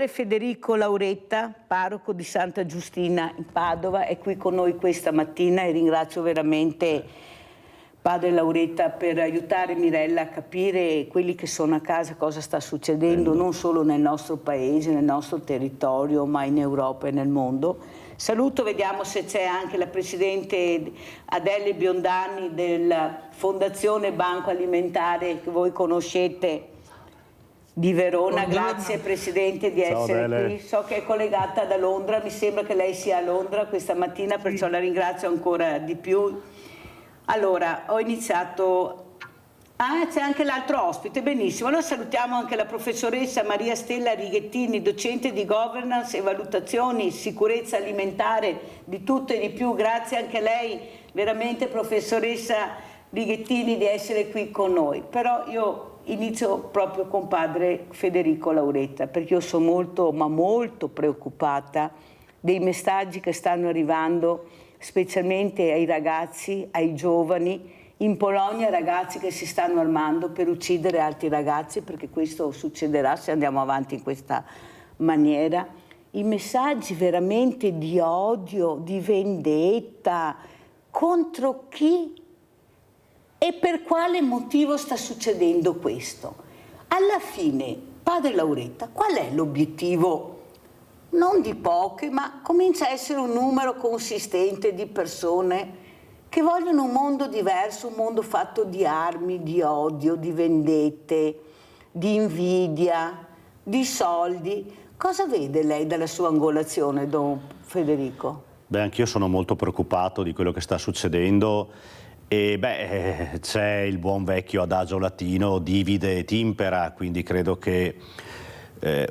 Padre Federico Lauretta, parroco di Santa Giustina in Padova, è qui con noi questa mattina e ringrazio veramente Padre Lauretta per aiutare Mirella a capire quelli che sono a casa, cosa sta succedendo non solo nel nostro paese, nel nostro territorio, ma in Europa e nel mondo. Saluto, vediamo se c'è anche la Presidente Adele Biondani della Fondazione Banco Alimentare che voi conoscete di Verona. Grazie Presidente di essere qui. So che è collegata da Londra, mi sembra che lei sia a Londra questa mattina, perciò la ringrazio ancora di più. Allora, ho iniziato... Ah, c'è anche l'altro ospite, benissimo. Allora salutiamo anche la professoressa Maria Stella Righettini, docente di governance e valutazioni, sicurezza alimentare, di tutto e di più. Grazie anche a lei, veramente professoressa Righettini, di essere qui con noi. Però io inizio proprio con Padre Federico Lauretta, perché io sono molto, ma molto preoccupata dei messaggi che stanno arrivando, specialmente ai ragazzi, ai giovani. In Polonia ragazzi che si stanno armando per uccidere altri ragazzi, perché questo succederà se andiamo avanti in questa maniera. I messaggi veramente di odio, di vendetta, contro chi e per quale motivo sta succedendo questo? Alla fine, Padre Lauretta, qual è l'obiettivo? Non di poche, ma comincia a essere un numero consistente di persone che vogliono un mondo diverso, un mondo fatto di armi, di odio, di vendette, di invidia, di soldi. Cosa vede lei dalla sua angolazione, Don Federico? Beh, anch'io sono molto preoccupato di quello che sta succedendo e c'è il buon vecchio adagio latino, divide et impera, quindi credo che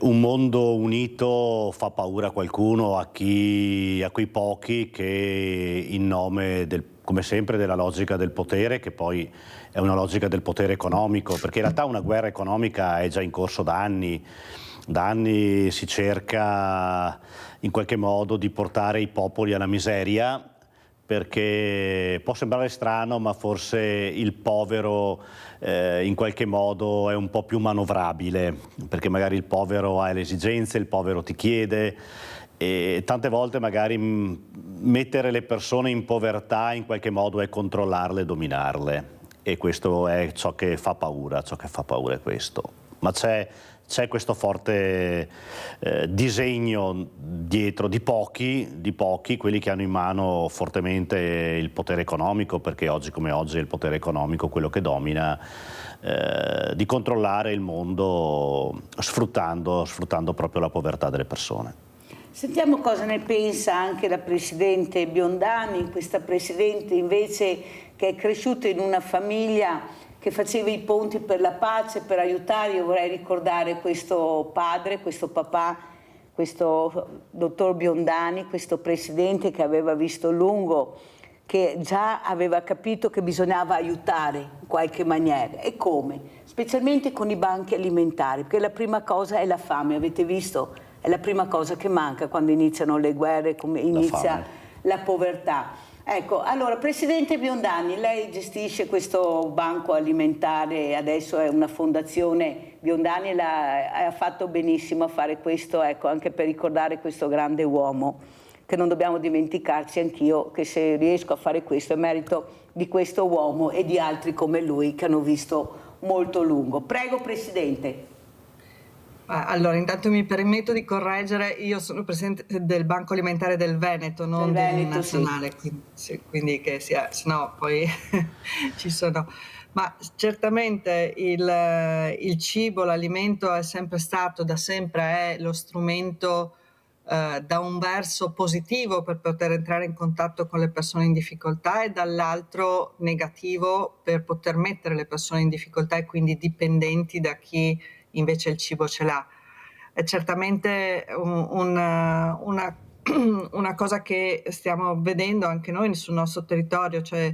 un mondo unito fa paura a qualcuno, a quei pochi che in nome come sempre della logica del potere, che poi è una logica del potere economico, perché in realtà una guerra economica è già in corso da anni. Da anni si cerca in qualche modo di portare i popoli alla miseria, perché può sembrare strano, ma forse il povero in qualche modo è un po' più manovrabile, perché magari il povero ha le esigenze, il povero ti chiede, e tante volte magari mettere le persone in povertà in qualche modo è controllarle e dominarle, e questo è ciò che fa paura è questo. Ma c'è questo forte disegno dietro di pochi, quelli che hanno in mano fortemente il potere economico, perché oggi come oggi è il potere economico quello che domina, di controllare il mondo sfruttando proprio la povertà delle persone. Sentiamo cosa ne pensa anche la Presidente Biondani, questa Presidente invece che è cresciuta in una famiglia che faceva i ponti per la pace, per aiutare. Io vorrei ricordare questo padre, questo papà, questo dottor Biondani, questo Presidente che aveva visto lungo, che già aveva capito che bisognava aiutare in qualche maniera. E come? Specialmente con i banchi alimentari, perché la prima cosa è la fame, avete visto? È la prima cosa che manca quando iniziano le guerre, come inizia la povertà. Ecco, allora, Presidente Biondani, lei gestisce questo banco alimentare, adesso è una fondazione Biondani e ha fatto benissimo a fare questo, ecco, anche per ricordare questo grande uomo, che non dobbiamo dimenticarci, anch'io, che se riesco a fare questo è merito di questo uomo e di altri come lui che hanno visto molto lungo. Prego, Presidente. Allora, intanto mi permetto di correggere, io sono presidente del Banco Alimentare del Veneto, non del nazionale, sì. Quindi che sia, sennò poi ci sono. Ma certamente il cibo, l'alimento è sempre stato, da sempre è lo strumento da un verso positivo per poter entrare in contatto con le persone in difficoltà e dall'altro negativo per poter mettere le persone in difficoltà e quindi dipendenti da chi invece il cibo ce l'ha. È certamente una cosa che stiamo vedendo anche noi sul nostro territorio, cioè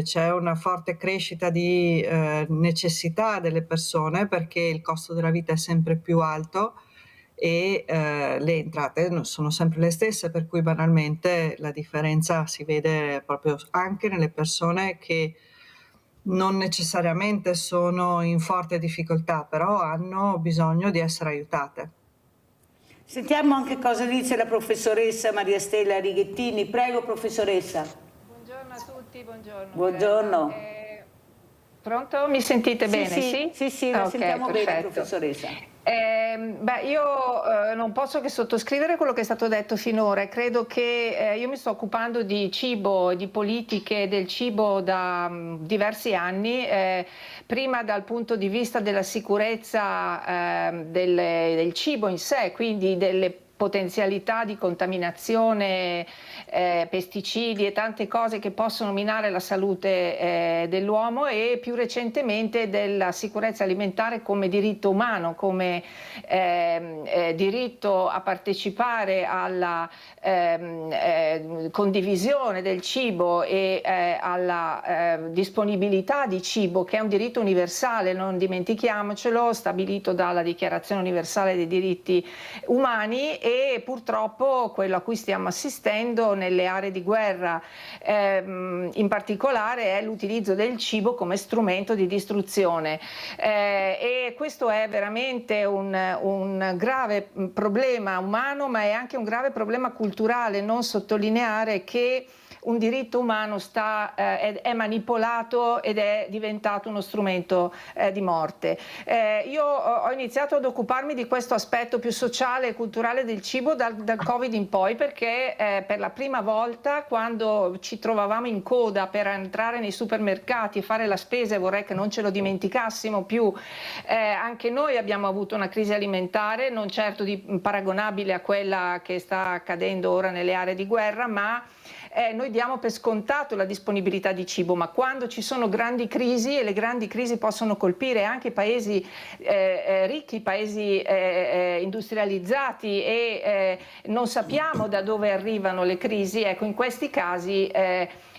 c'è una forte crescita di necessità delle persone perché il costo della vita è sempre più alto e le entrate non sono sempre le stesse, per cui banalmente la differenza si vede proprio anche nelle persone che non necessariamente sono in forte difficoltà, però hanno bisogno di essere aiutate. Sentiamo anche cosa dice la professoressa Maria Stella Righettini. Prego, professoressa. Buongiorno a tutti, buongiorno. Buongiorno. Pronto? Mi sentite bene? Sì, la sentiamo bene, professoressa. Io non posso che sottoscrivere quello che è stato detto finora. Credo che io mi sto occupando di cibo e di politiche del cibo da diversi anni, prima dal punto di vista della sicurezza del cibo in sé, quindi delle potenzialità di contaminazione, pesticidi e tante cose che possono minare la salute dell'uomo, e più recentemente della sicurezza alimentare come diritto umano, come diritto a partecipare alla condivisione del cibo e alla disponibilità di cibo, che è un diritto universale, non dimentichiamocelo, stabilito dalla Dichiarazione universale dei diritti umani. E purtroppo quello a cui stiamo assistendo nelle aree di guerra in particolare è l'utilizzo del cibo come strumento di distruzione, e questo è veramente un grave problema umano, ma è anche un grave problema culturale non sottolineare che un diritto umano è manipolato ed è diventato uno strumento di morte. Io ho iniziato ad occuparmi di questo aspetto più sociale e culturale del cibo dal Covid in poi, perché per la prima volta, quando ci trovavamo in coda per entrare nei supermercati e fare la spesa, e vorrei che non ce lo dimenticassimo più, anche noi abbiamo avuto una crisi alimentare, non certo paragonabile a quella che sta accadendo ora nelle aree di guerra, ma noi diamo per scontato la disponibilità di cibo, ma quando ci sono grandi crisi, e le grandi crisi possono colpire anche i paesi ricchi, i paesi industrializzati, e non sappiamo da dove arrivano le crisi, ecco, in questi casi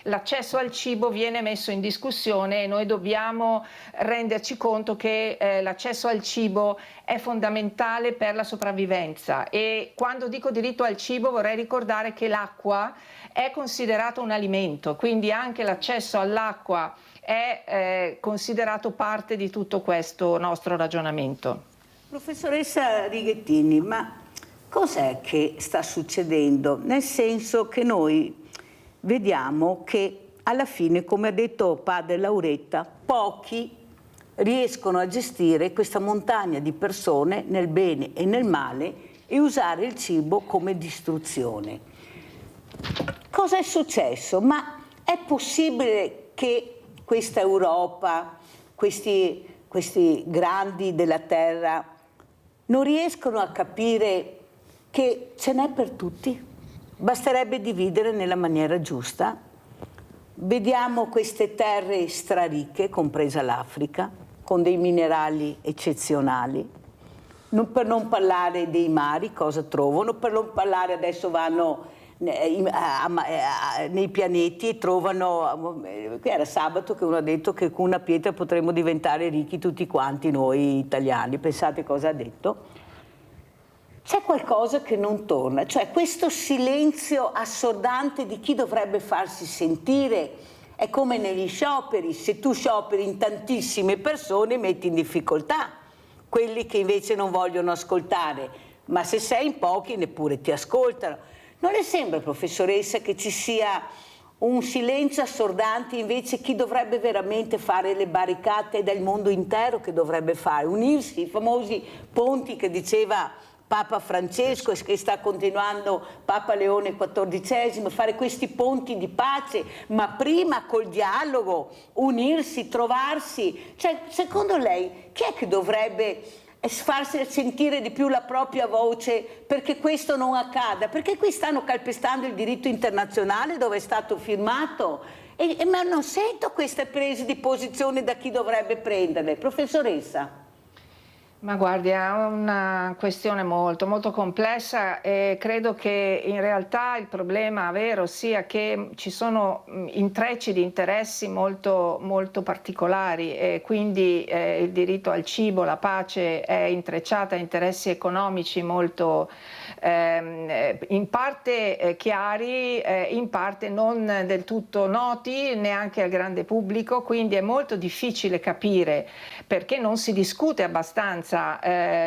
l'accesso al cibo viene messo in discussione, e noi dobbiamo renderci conto che l'accesso al cibo è fondamentale per la sopravvivenza. E quando dico diritto al cibo vorrei ricordare che l'acqua è considerato un alimento, quindi anche l'accesso all'acqua è considerato parte di tutto questo nostro ragionamento. Professoressa Righettini, ma cos'è che sta succedendo? Nel senso che noi vediamo che alla fine, come ha detto padre Lauretta, pochi riescono a gestire questa montagna di persone nel bene e nel male e usare il cibo come distruzione. Cosa è successo? Ma è possibile che questa Europa, questi grandi della terra, non riescono a capire che ce n'è per tutti? Basterebbe dividere nella maniera giusta. Vediamo queste terre straricche, compresa l'Africa, con dei minerali eccezionali, per non parlare dei mari, cosa trovano, per non parlare, adesso vanno nei pianeti e trovano, qui era sabato che uno ha detto che con una pietra potremmo diventare ricchi tutti quanti noi italiani, pensate cosa ha detto? C'è qualcosa che non torna, cioè questo silenzio assordante di chi dovrebbe farsi sentire. È come negli scioperi, se tu scioperi in tantissime persone metti in difficoltà quelli che invece non vogliono ascoltare, ma se sei in pochi neppure ti ascoltano. Non le sembra, professoressa, che ci sia un silenzio assordante invece chi dovrebbe veramente fare le barricate? È del mondo intero che dovrebbe fare, unirsi, i famosi ponti che diceva Papa Francesco e che sta continuando Papa Leone XIV, fare questi ponti di pace, ma prima col dialogo, unirsi, trovarsi. Cioè, secondo lei, chi è che dovrebbe farsi sentire di più la propria voce perché questo non accada? Perché qui stanno calpestando il diritto internazionale dove è stato firmato, ma non sento queste prese di posizione da chi dovrebbe prenderle. Professoressa? Ma guardi, è una questione molto, molto complessa, e credo che in realtà il problema vero sia che ci sono intrecci di interessi molto, molto particolari, e quindi il diritto al cibo, la pace è intrecciata a interessi economici molto in parte chiari, in parte non del tutto noti neanche al grande pubblico, quindi è molto difficile capire perché non si discute abbastanza trasparenza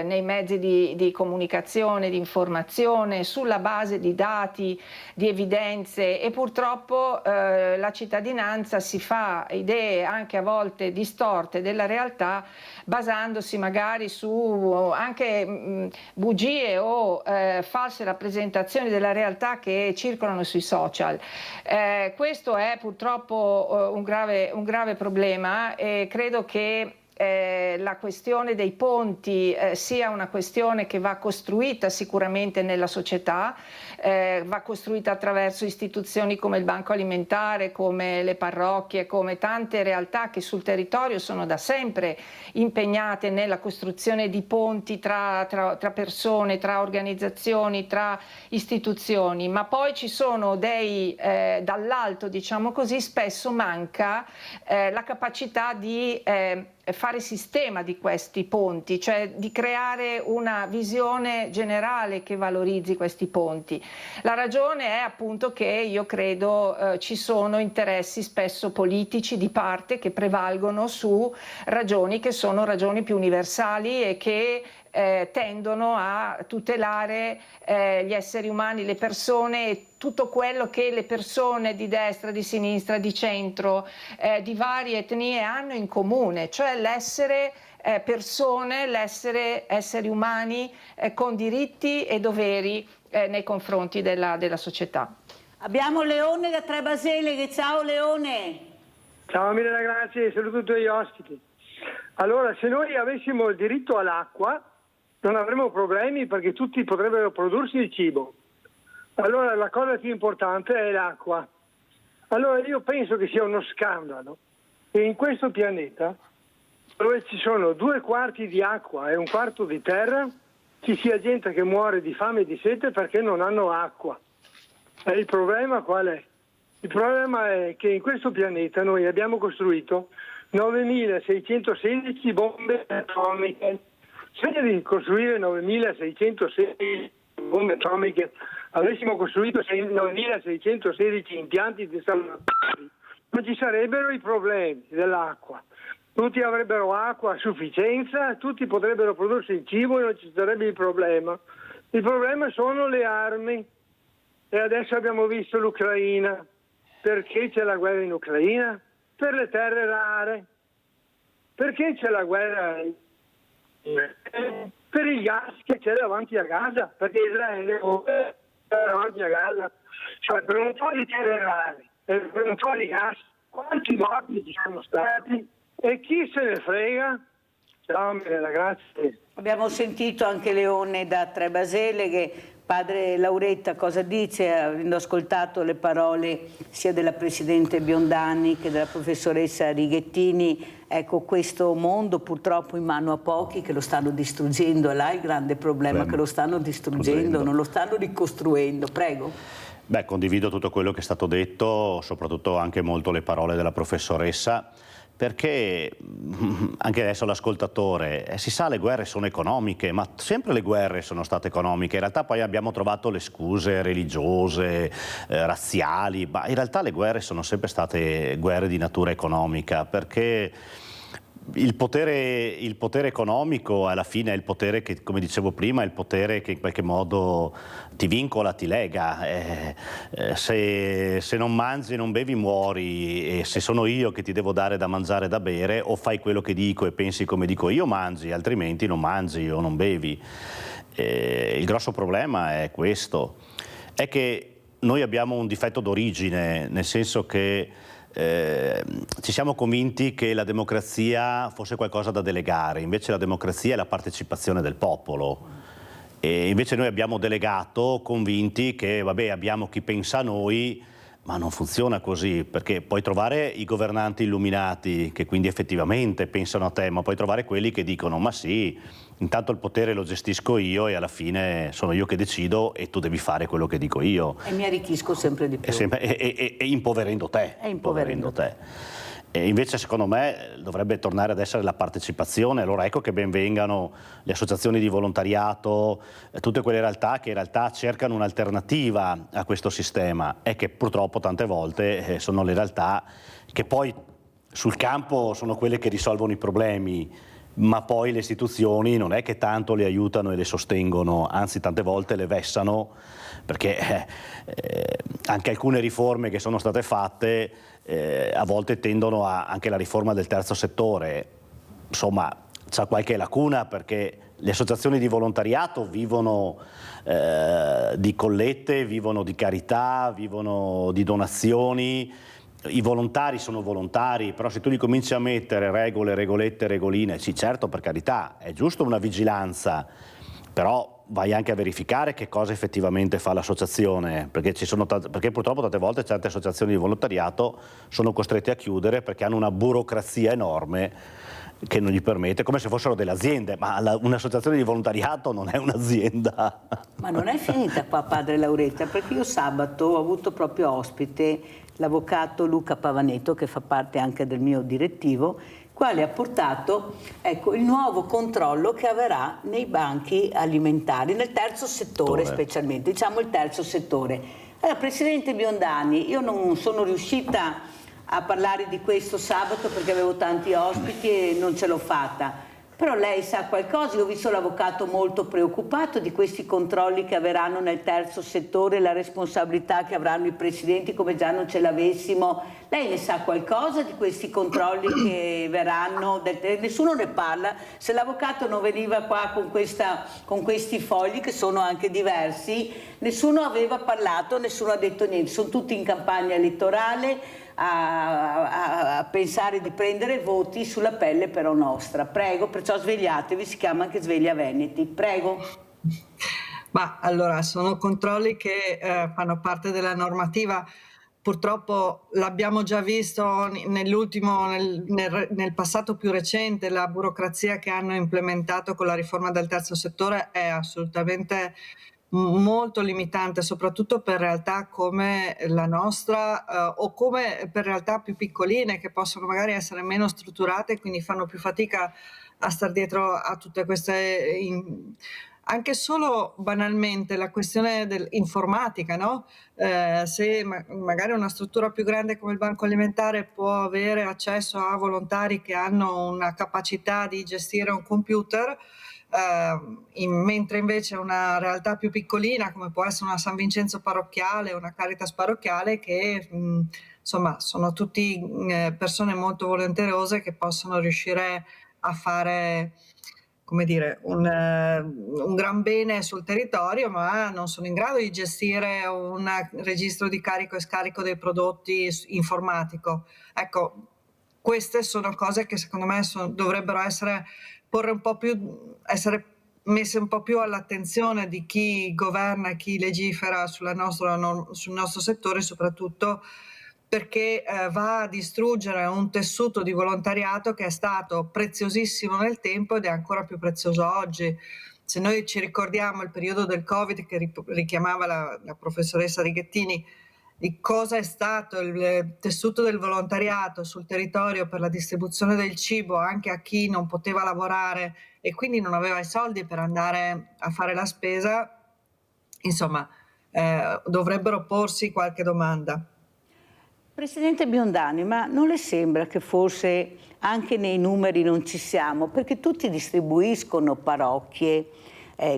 nei mezzi di comunicazione, di informazione, sulla base di dati, di evidenze, e purtroppo la cittadinanza si fa idee anche a volte distorte della realtà, basandosi magari su anche bugie o false rappresentazioni della realtà che circolano sui social. Questo è purtroppo un grave problema, e credo che la questione dei ponti sia una questione che va costruita sicuramente nella società, va costruita attraverso istituzioni come il Banco Alimentare, come le parrocchie, come tante realtà che sul territorio sono da sempre impegnate nella costruzione di ponti tra persone, tra organizzazioni, tra istituzioni, ma poi ci sono dall'alto, diciamo così, spesso manca la capacità di fare sistema di questi ponti, cioè di creare una visione generale che valorizzi questi ponti. La ragione è appunto che io credo ci sono interessi spesso politici di parte che prevalgono su ragioni che sono ragioni più universali e che tendono a tutelare gli esseri umani, le persone, e tutto quello che le persone di destra, di sinistra, di centro, di varie etnie hanno in comune, cioè l'essere persone, l'essere esseri umani con diritti e doveri nei confronti della società. Abbiamo Leone da Trebaseleghe. Ciao Leone. Ciao Mirella, grazie, saluto tutti gli ospiti. Allora, se noi avessimo il diritto all'acqua non avremo problemi, perché tutti potrebbero prodursi il cibo. Allora la cosa più importante è l'acqua. Allora io penso che sia uno scandalo che in questo pianeta, dove ci sono 2/4 di acqua e 1/4 di terra, ci sia gente che muore di fame e di sete perché non hanno acqua. E il problema qual è? Il problema è che in questo pianeta noi abbiamo costruito 9.616 bombe atomiche. Se di costruire 9.616 bombe atomiche avessimo costruito 9.616 impianti desalinizzanti, non ci sarebbero i problemi dell'acqua. Tutti avrebbero acqua a sufficienza, tutti potrebbero prodursi il cibo e non ci sarebbe il problema. Il problema sono le armi. E adesso abbiamo visto l'Ucraina. Perché c'è la guerra in Ucraina? Per le terre rare. Perché c'è la guerra? Per il gas che c'è davanti a Gaza, perché Israele è davanti a Gaza. Cioè, per un po' di terre rare, per un po' di gas, quanti morti ci sono stati? E chi se ne frega? Ciao Mirella, grazie. Abbiamo sentito anche Leone da Trebaseleghe. Padre Lauretta, cosa dice, avendo ascoltato le parole sia della Presidente Biondani che della Professoressa Righettini? Ecco, questo mondo purtroppo in mano a pochi che lo stanno distruggendo, è là il grande problema, che lo stanno distruggendo, non lo stanno ricostruendo. Prego. Beh, condivido tutto quello che è stato detto, soprattutto anche molto le parole della professoressa, perché anche adesso l'ascoltatore, si sa, le guerre sono economiche, ma sempre le guerre sono state economiche. In realtà poi abbiamo trovato le scuse religiose, razziali, ma in realtà le guerre sono sempre state guerre di natura economica, perché il potere economico alla fine è il potere che, come dicevo prima, è il potere che in qualche modo ti vincola, ti lega. Se non mangi e non bevi muori, e se sono io che ti devo dare da mangiare e da bere, o fai quello che dico e pensi come dico io, mangi, altrimenti non mangi o non bevi. Il grosso problema è questo, è che noi abbiamo un difetto d'origine, nel senso che ci siamo convinti che la democrazia fosse qualcosa da delegare, invece la democrazia è la partecipazione del popolo, e invece noi abbiamo delegato convinti che vabbè, abbiamo chi pensa a noi, ma non funziona così, perché puoi trovare i governanti illuminati che quindi effettivamente pensano a te, ma puoi trovare quelli che dicono ma sì, intanto il potere lo gestisco io e alla fine sono io che decido e tu devi fare quello che dico io. E mi arricchisco sempre di più. E impoverendo te. Impoverendo te. E invece secondo me dovrebbe tornare ad essere la partecipazione. Allora ecco che ben vengano le associazioni di volontariato, tutte quelle realtà che in realtà cercano un'alternativa a questo sistema, e che purtroppo tante volte sono le realtà che poi sul campo sono quelle che risolvono i problemi, ma poi le istituzioni non è che tanto le aiutano e le sostengono, anzi tante volte le vessano, perché anche alcune riforme che sono state fatte a volte tendono anche la riforma del terzo settore, insomma c'ha qualche lacuna, perché le associazioni di volontariato vivono di collette, vivono di carità, vivono di donazioni. I volontari sono volontari, però se tu li cominci a mettere regole, regolette, regoline, sì certo, per carità, è giusto una vigilanza, però vai anche a verificare che cosa effettivamente fa l'associazione, perché purtroppo tante volte certe associazioni di volontariato sono costrette a chiudere perché hanno una burocrazia enorme che non gli permette, come se fossero delle aziende, ma un'associazione di volontariato non è un'azienda. Ma non è finita qua, padre Lauretta, perché io sabato ho avuto proprio ospite l'avvocato Luca Pavanetto, che fa parte anche del mio direttivo, quale ha portato, ecco, il nuovo controllo che avverrà nei banchi alimentari, nel terzo settore specialmente, diciamo il terzo settore. Allora, Presidente Biondani, io non sono riuscita a parlare di questo sabato perché avevo tanti ospiti e non ce l'ho fatta. Però lei sa qualcosa? Io ho visto l'avvocato molto preoccupato di questi controlli che avverranno nel terzo settore, la responsabilità che avranno i presidenti come già non ce l'avessimo. Lei ne sa qualcosa di questi controlli che verranno? Nessuno ne parla. Se l'avvocato non veniva qua con questi fogli, che sono anche diversi, nessuno aveva parlato, nessuno ha detto niente. Sono tutti in campagna elettorale, a pensare di prendere voti sulla pelle però nostra. Prego, perciò svegliatevi, si chiama anche Sveglia Veneti. Prego. Ma allora, sono controlli che fanno parte della normativa. Purtroppo l'abbiamo già visto nel passato più recente, la burocrazia che hanno implementato con la riforma del terzo settore è assolutamente molto limitante, soprattutto per realtà come la nostra o come per realtà più piccoline che possono magari essere meno strutturate e quindi fanno più fatica a star dietro a tutte queste anche solo banalmente la questione dell'informatica, no? Se magari una struttura più grande come il banco alimentare può avere accesso a volontari che hanno una capacità di gestire un computer, mentre invece una realtà più piccolina come può essere una San Vincenzo parrocchiale, una Caritas parrocchiale, che insomma sono tutti persone molto volenterose che possono riuscire a fare, come dire, un gran bene sul territorio, ma non sono in grado di gestire un registro di carico e scarico dei prodotti informatico. Ecco, queste sono cose che secondo me dovrebbero essere messe un po' più all'attenzione di chi governa e chi legifera sul nostro settore, soprattutto perché va a distruggere un tessuto di volontariato che è stato preziosissimo nel tempo ed è ancora più prezioso oggi. Se noi ci ricordiamo il periodo del Covid che richiamava la professoressa Righettini, di cosa è stato il tessuto del volontariato sul territorio per la distribuzione del cibo anche a chi non poteva lavorare e quindi non aveva i soldi per andare a fare la spesa, insomma, dovrebbero porsi qualche domanda. Presidente Biondani, ma non le sembra che forse anche nei numeri non ci siamo? Perché tutti distribuiscono parrocchie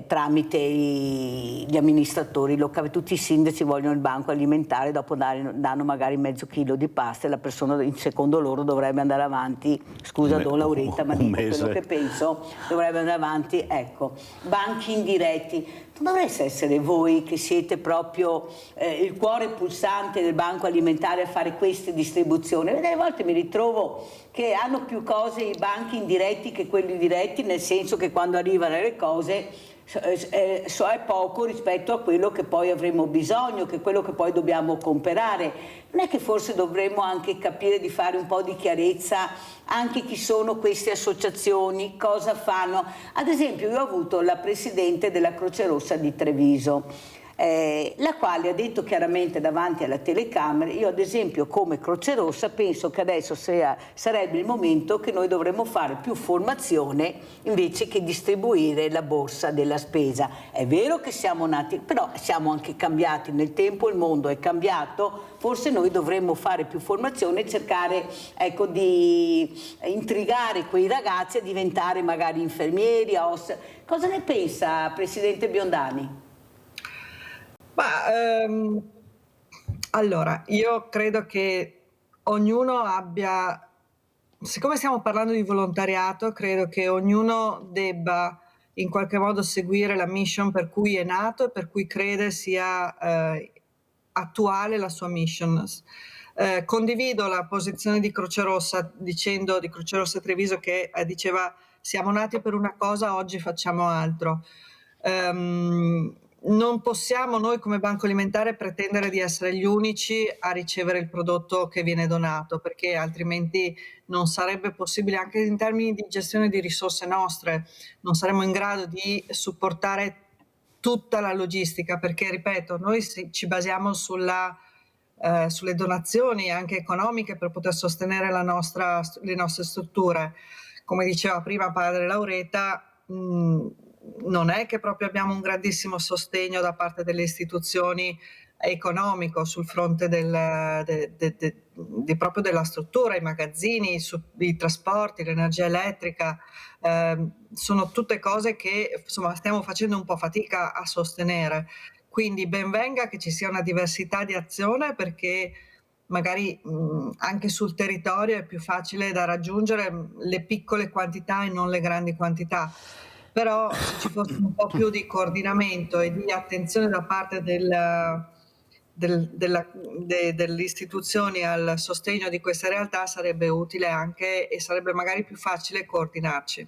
tramite gli amministratori locali, tutti i sindaci vogliono il banco alimentare, dopo danno magari mezzo chilo di pasta e la persona secondo loro dovrebbe andare avanti, scusa Don Lauretta ma dico quello che penso, dovrebbe andare avanti, ecco, banchi indiretti. Non dovreste essere voi che siete proprio il cuore pulsante del banco alimentare a fare queste distribuzioni? Delle volte mi ritrovo che hanno più cose i banchi indiretti che quelli diretti, nel senso che quando arrivano le cose è poco rispetto a quello che poi avremo bisogno, che quello che poi dobbiamo comprare. Non è che forse dovremmo anche capire di fare un po' di chiarezza anche chi sono queste associazioni, cosa fanno? Ad esempio io ho avuto la presidente della Croce Rossa di Treviso la quale ha detto chiaramente davanti alla telecamera: io ad esempio come Croce Rossa penso che adesso sarebbe il momento che noi dovremmo fare più formazione invece che distribuire la borsa della spesa. È vero che siamo nati, però siamo anche cambiati nel tempo, il mondo è cambiato, forse noi dovremmo fare più formazione e cercare, ecco, di intrigare quei ragazzi a diventare magari infermieri. Cosa ne pensa Presidente Biondani? Allora, io credo che ognuno abbia, siccome stiamo parlando di volontariato, credo che ognuno debba in qualche modo seguire la mission per cui è nato e per cui crede sia attuale la sua mission. Condivido la posizione di Croce Rossa, di Croce Rossa Treviso, che diceva: siamo nati per una cosa, oggi facciamo altro. Non possiamo noi come Banco Alimentare pretendere di essere gli unici a ricevere il prodotto che viene donato, perché altrimenti non sarebbe possibile, anche in termini di gestione di risorse nostre, non saremmo in grado di supportare tutta la logistica, perché ripeto, noi ci basiamo sulle donazioni anche economiche per poter sostenere le nostre strutture. Come diceva prima padre Lauretta, non è che proprio abbiamo un grandissimo sostegno da parte delle istituzioni economico sul fronte proprio della struttura, i magazzini, i trasporti, l'energia elettrica. Sono tutte cose che insomma stiamo facendo un po' fatica a sostenere. Quindi ben venga che ci sia una diversità di azione, perché magari anche sul territorio è più facile da raggiungere le piccole quantità e non le grandi quantità. Però se ci fosse un po' più di coordinamento e di attenzione da parte delle istituzioni al sostegno di queste realtà, sarebbe utile anche e sarebbe magari più facile coordinarci.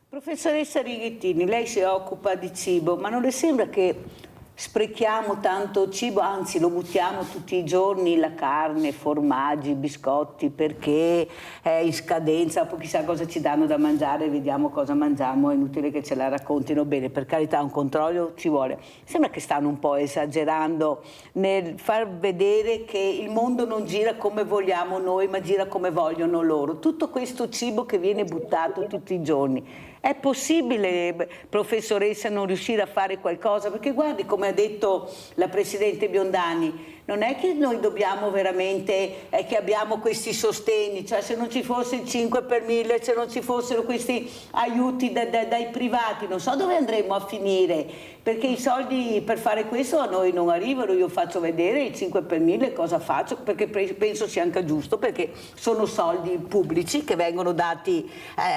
Professoressa Righettini, lei si occupa di cibo, ma non le sembra che sprechiamo tanto cibo, anzi lo buttiamo tutti i giorni, la carne, formaggi, biscotti, perché è in scadenza, poi chissà cosa ci danno da mangiare, vediamo cosa mangiamo, è inutile che ce la raccontino bene, per carità un controllo ci vuole. Sembra che stanno un po' esagerando nel far vedere che il mondo non gira come vogliamo noi, ma gira come vogliono loro. Tutto questo cibo che viene buttato tutti i giorni. È possibile, professoressa, non riuscire a fare qualcosa? Perché guardi, come ha detto la Presidente Biondani, non è che noi dobbiamo veramente, che abbiamo questi sostegni, cioè se non ci fosse il 5 per 1000, se non ci fossero questi aiuti dai privati, non so dove andremo a finire, perché i soldi per fare questo a noi non arrivano. Io faccio vedere il 5 per 1000 cosa faccio, perché penso sia anche giusto, perché sono soldi pubblici che vengono dati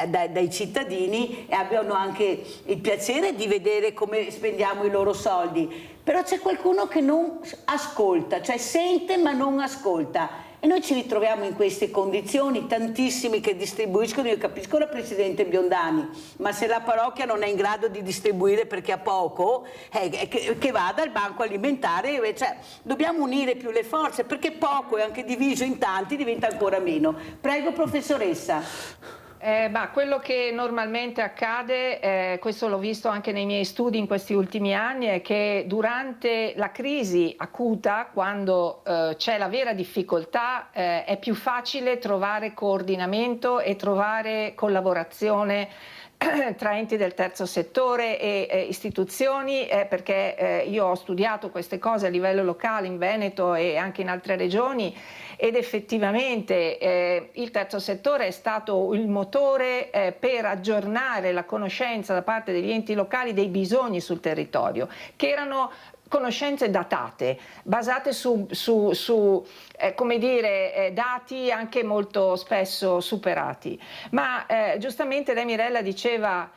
dai cittadini e abbiano anche il piacere di vedere come spendiamo i loro soldi. Però c'è qualcuno che non ascolta, cioè sente ma non ascolta. E noi ci ritroviamo in queste condizioni, tantissimi che distribuiscono. Io capisco la Presidente Biondani, ma se la parrocchia non è in grado di distribuire perché ha poco, che vada al Banco Alimentare, cioè, dobbiamo unire più le forze, perché poco e anche diviso in tanti diventa ancora meno. Prego, professoressa. Quello che normalmente accade, questo l'ho visto anche nei miei studi in questi ultimi anni, è che durante la crisi acuta, quando c'è la vera difficoltà, è più facile trovare coordinamento e trovare collaborazione tra enti del terzo settore e istituzioni, perché io ho studiato queste cose a livello locale in Veneto e anche in altre regioni, ed effettivamente il terzo settore è stato il motore per aggiornare la conoscenza da parte degli enti locali dei bisogni sul territorio, che erano conoscenze datate, basate su come dire, dati anche molto spesso superati. Ma giustamente lei, Mirella, diceva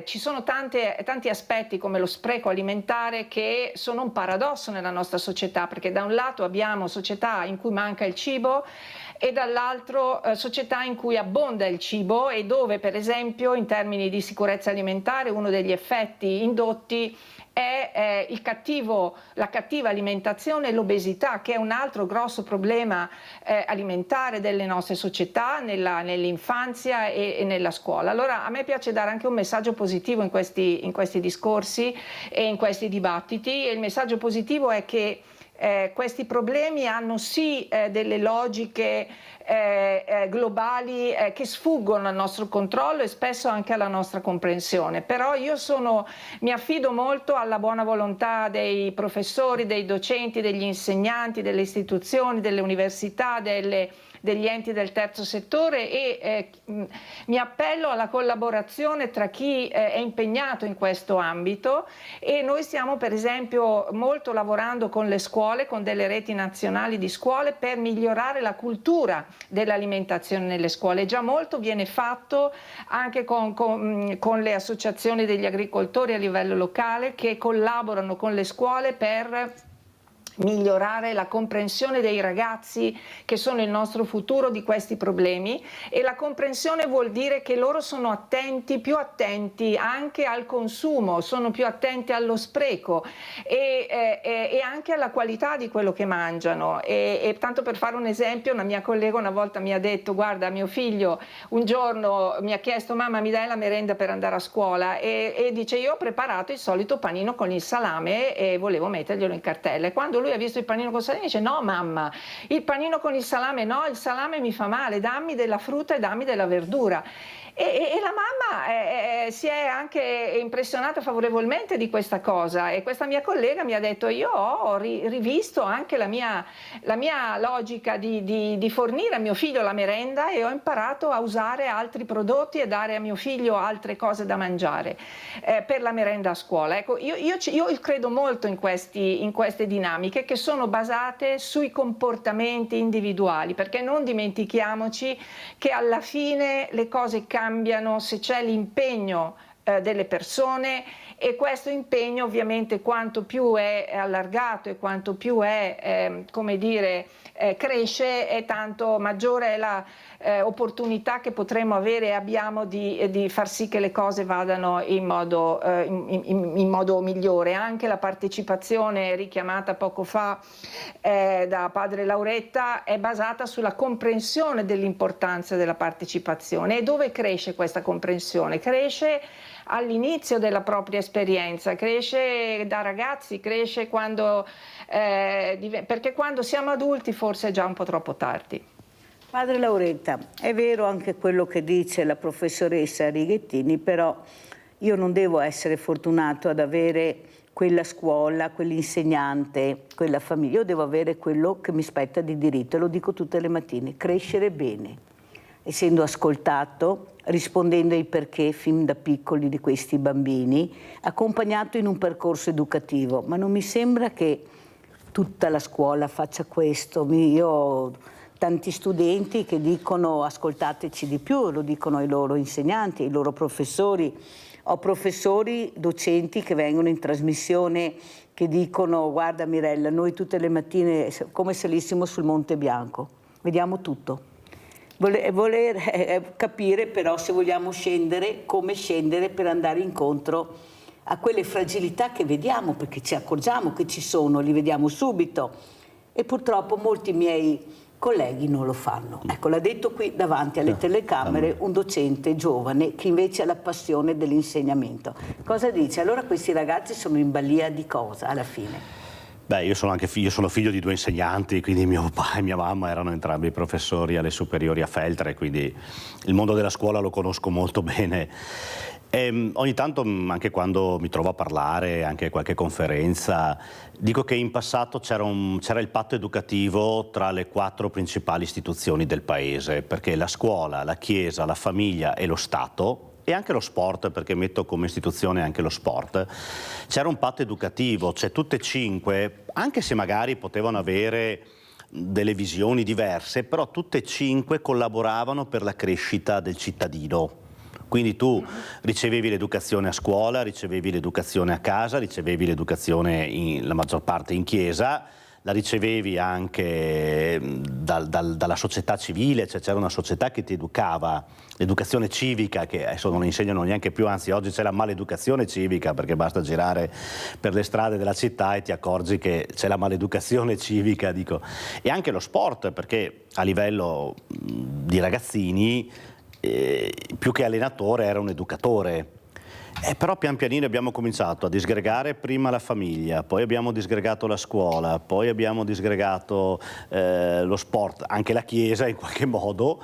ci sono tanti aspetti come lo spreco alimentare che sono un paradosso nella nostra società, perché da un lato abbiamo società in cui manca il cibo e dall'altro società in cui abbonda il cibo, e dove per esempio in termini di sicurezza alimentare uno degli effetti indotti è la cattiva alimentazione e l'obesità, che è un altro grosso problema alimentare delle nostre società, nell'infanzia e nella scuola. Allora a me piace dare anche un messaggio positivo in questi discorsi e in questi dibattiti, e il messaggio positivo è che questi problemi hanno sì delle logiche globali che sfuggono al nostro controllo e spesso anche alla nostra comprensione, però mi affido molto alla buona volontà dei professori, dei docenti, degli insegnanti, delle istituzioni, delle università, degli enti del terzo settore, e mi appello alla collaborazione tra chi è impegnato in questo ambito, e noi stiamo per esempio molto lavorando con le scuole, con delle reti nazionali di scuole, per migliorare la cultura dell'alimentazione nelle scuole. Già molto viene fatto anche con le associazioni degli agricoltori a livello locale, che collaborano con le scuole per migliorare la comprensione dei ragazzi, che sono il nostro futuro, di questi problemi. E la comprensione vuol dire che loro sono più attenti anche al consumo, sono più attenti allo spreco e anche alla qualità di quello che mangiano. E tanto per fare un esempio, una mia collega una volta mi ha detto: guarda, mio figlio un giorno mi ha chiesto: mamma, mi dai la merenda per andare a scuola? E dice: io ho preparato il solito panino con il salame e volevo metterglielo in cartella. E quando lui ha visto il panino con il salame dice: no mamma, il panino con il salame no, il salame mi fa male, dammi della frutta e dammi della verdura. E la mamma si è anche impressionata favorevolmente di questa cosa, e questa mia collega mi ha detto: io ho rivisto anche la mia logica di fornire a mio figlio la merenda, e ho imparato a usare altri prodotti e dare a mio figlio altre cose da mangiare per la merenda a scuola. Ecco, io credo molto in queste dinamiche che sono basate sui comportamenti individuali, perché non dimentichiamoci che alla fine le cose cambiano se c'è l'impegno delle persone, e questo impegno ovviamente quanto più è allargato e quanto più è cresce, e tanto maggiore è la opportunità che potremo avere e abbiamo di far sì che le cose vadano in modo migliore. Anche la partecipazione richiamata poco fa da padre Lauretta è basata sulla comprensione dell'importanza della partecipazione. E dove cresce questa comprensione? Cresce all'inizio della propria esperienza, cresce da ragazzi, cresce perché quando siamo adulti forse è già un po' troppo tardi. Padre Lauretta, è vero anche quello che dice la professoressa Righettini, però io non devo essere fortunato ad avere quella scuola, quell'insegnante, quella famiglia. Io devo avere quello che mi spetta di diritto, e lo dico tutte le mattine: crescere bene, essendo ascoltato, rispondendo ai perché fin da piccoli di questi bambini, accompagnato in un percorso educativo. Ma non mi sembra che tutta la scuola faccia questo. Io ho tanti studenti che dicono: ascoltateci di più, lo dicono ai loro insegnanti, ai loro professori. Ho professori, docenti che vengono in trasmissione che dicono: guarda Mirella, noi tutte le mattine come salissimo sul Monte Bianco, vediamo tutto. Voler capire però se vogliamo scendere, come scendere per andare incontro a quelle fragilità che vediamo, perché ci accorgiamo che ci sono, li vediamo subito, e purtroppo molti miei colleghi non lo fanno. Ecco, l'ha detto qui davanti alle telecamere un docente giovane che invece ha la passione dell'insegnamento. Cosa dice? Allora questi ragazzi sono in balia di cosa alla fine? Beh, io sono figlio di 2 insegnanti, quindi mio papà e mia mamma erano entrambi professori alle superiori a Feltre, quindi il mondo della scuola lo conosco molto bene. E ogni tanto, anche quando mi trovo a parlare, anche a qualche conferenza, dico che in passato c'era il patto educativo tra le 4 principali istituzioni del paese, perché la scuola, la chiesa, la famiglia e lo Stato, e anche lo sport, perché metto come istituzione anche lo sport, c'era un patto educativo, cioè tutte e 5, anche se magari potevano avere delle visioni diverse, però tutte e 5 collaboravano per la crescita del cittadino. Quindi tu ricevevi l'educazione a scuola, ricevevi l'educazione a casa, ricevevi l'educazione la maggior parte in chiesa, la ricevevi anche dalla società civile, cioè c'era una società che ti educava, l'educazione civica, che adesso non insegnano neanche più, anzi oggi c'è la maleducazione civica, perché basta girare per le strade della città e ti accorgi che c'è la maleducazione civica, dico. E anche lo sport, perché a livello di ragazzini più che allenatore era un educatore. Però pian pianino abbiamo cominciato a disgregare prima la famiglia, poi abbiamo disgregato la scuola, poi abbiamo disgregato lo sport, anche la chiesa in qualche modo,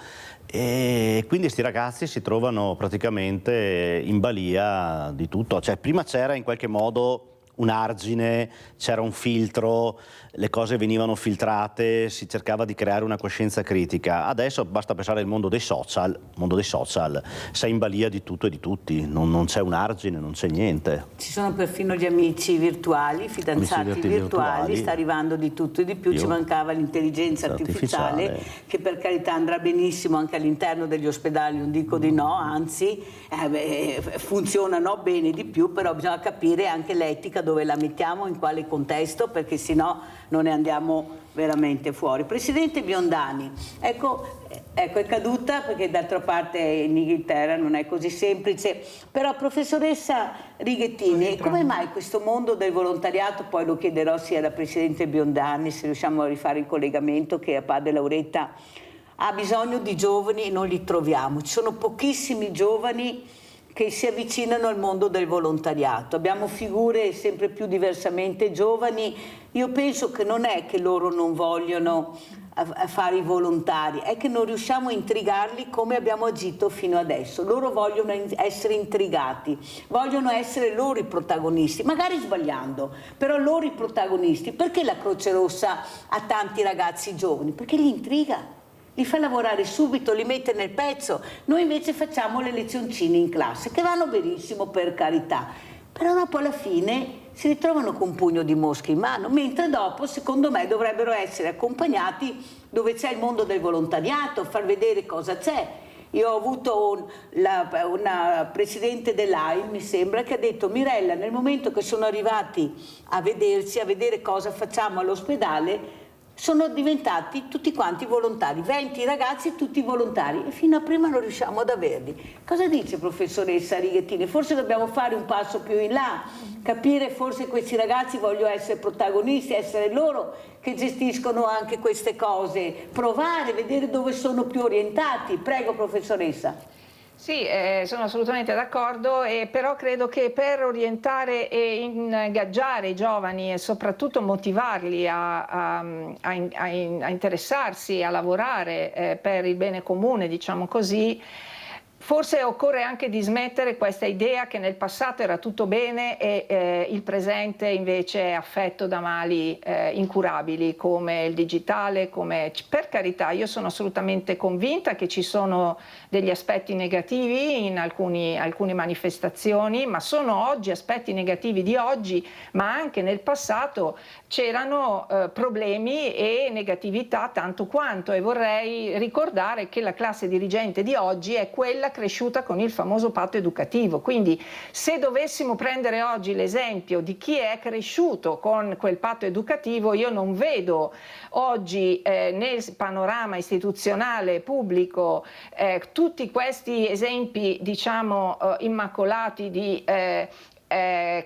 e quindi questi ragazzi si trovano praticamente in balia di tutto. Cioè, prima c'era in qualche modo un argine, c'era un filtro, le cose venivano filtrate, si cercava di creare una coscienza critica. Adesso basta pensare al mondo dei social, sei in balia di tutto e di tutti, non c'è un argine, non c'è niente. Ci sono perfino gli amici virtuali, fidanzati virtuali, sta arrivando di tutto e di più. Ci mancava l'intelligenza artificiale, che per carità andrà benissimo anche all'interno degli ospedali, non dico di no, anzi funzionano bene di più, però bisogna capire anche l'etica, dove la mettiamo, in quale contesto, perché sennò non ne andiamo veramente fuori. Presidente Biondani, ecco è caduta, perché d'altra parte in Inghilterra non è così semplice, però professoressa Righettini, come mai questo mondo del volontariato, poi lo chiederò sia alla Presidente Biondani, se riusciamo a rifare il collegamento, che a Padre Lauretta, ha bisogno di giovani e non li troviamo, ci sono pochissimi giovani che si avvicinano al mondo del volontariato, abbiamo figure sempre più diversamente giovani. Io penso che non è che loro non vogliono fare i volontari, è che non riusciamo a intrigarli come abbiamo agito fino adesso. Loro vogliono essere intrigati, vogliono essere loro i protagonisti, magari sbagliando, però loro i protagonisti. Perché la Croce Rossa ha tanti ragazzi giovani? Perché li intriga, li fa lavorare subito, li mette nel pezzo. Noi invece facciamo le lezioncine in classe, che vanno benissimo, per carità, però dopo alla fine si ritrovano con un pugno di mosche in mano, mentre dopo, secondo me, dovrebbero essere accompagnati dove c'è il mondo del volontariato, far vedere cosa c'è. Io ho avuto una presidente dell'AIM, mi sembra, che ha detto: Mirella, nel momento che sono arrivati a vederci, a vedere cosa facciamo all'ospedale, sono diventati tutti quanti volontari, 20 ragazzi tutti volontari, e fino a prima non riusciamo ad averli. Cosa dice professoressa Righettini? Forse dobbiamo fare un passo più in là, capire forse questi ragazzi vogliono essere protagonisti, essere loro che gestiscono anche queste cose, provare, vedere dove sono più orientati. Prego professoressa. Sì, sono assolutamente d'accordo, però credo che per orientare e ingaggiare i giovani e soprattutto motivarli a interessarsi, a lavorare per il bene comune, diciamo così, forse occorre anche dismettere questa idea che nel passato era tutto bene e il presente invece è affetto da mali incurabili come il digitale, per carità, io sono assolutamente convinta che ci sono degli aspetti negativi in alcune manifestazioni, ma sono oggi aspetti negativi di oggi, ma anche nel passato c'erano problemi e negatività tanto quanto, e vorrei ricordare che la classe dirigente di oggi è quella cresciuta con il famoso patto educativo. Quindi se dovessimo prendere oggi l'esempio di chi è cresciuto con quel patto educativo, io non vedo oggi nel panorama istituzionale pubblico tutti questi esempi, diciamo, immacolati di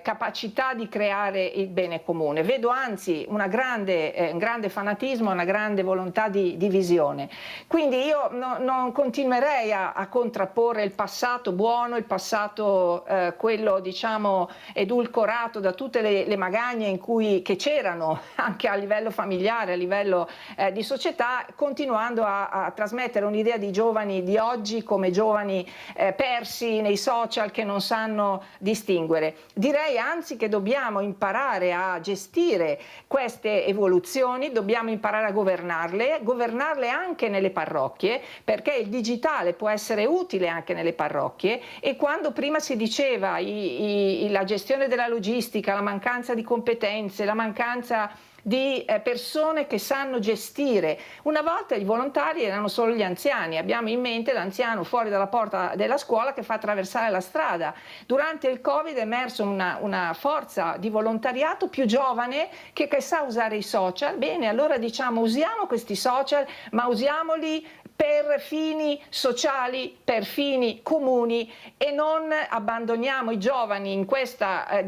capacità di creare il bene comune. Vedo anzi un grande fanatismo, una grande volontà di visione. Quindi io non continuerei a contrapporre il passato buono, il passato quello, diciamo, edulcorato da tutte le magagne che c'erano anche a livello familiare, a livello di società, continuando a trasmettere un'idea di giovani di oggi come giovani persi nei social che non sanno distinguere. Direi anzi che dobbiamo imparare a gestire queste evoluzioni, dobbiamo imparare a governarle anche nelle parrocchie, perché il digitale può essere utile anche nelle parrocchie, e quando prima si diceva la gestione della logistica, la mancanza di competenze, la mancanza di persone che sanno gestire. Una volta i volontari erano solo gli anziani, abbiamo in mente l'anziano fuori dalla porta della scuola che fa attraversare la strada. Durante il Covid è emerso una forza di volontariato più giovane che sa usare i social. Bene, allora diciamo usiamo questi social, ma usiamoli per fini sociali, per fini comuni, e non abbandoniamo i giovani in questa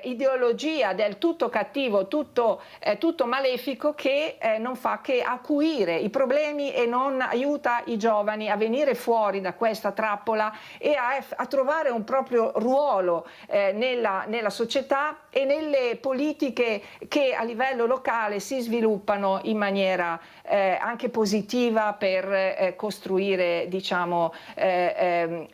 ideologia del tutto cattivo, tutto malefico, che non fa che acuire i problemi e non aiuta i giovani a venire fuori da questa trappola e a trovare un proprio ruolo nella società e nelle politiche che a livello locale si sviluppano in maniera anche positiva per costruire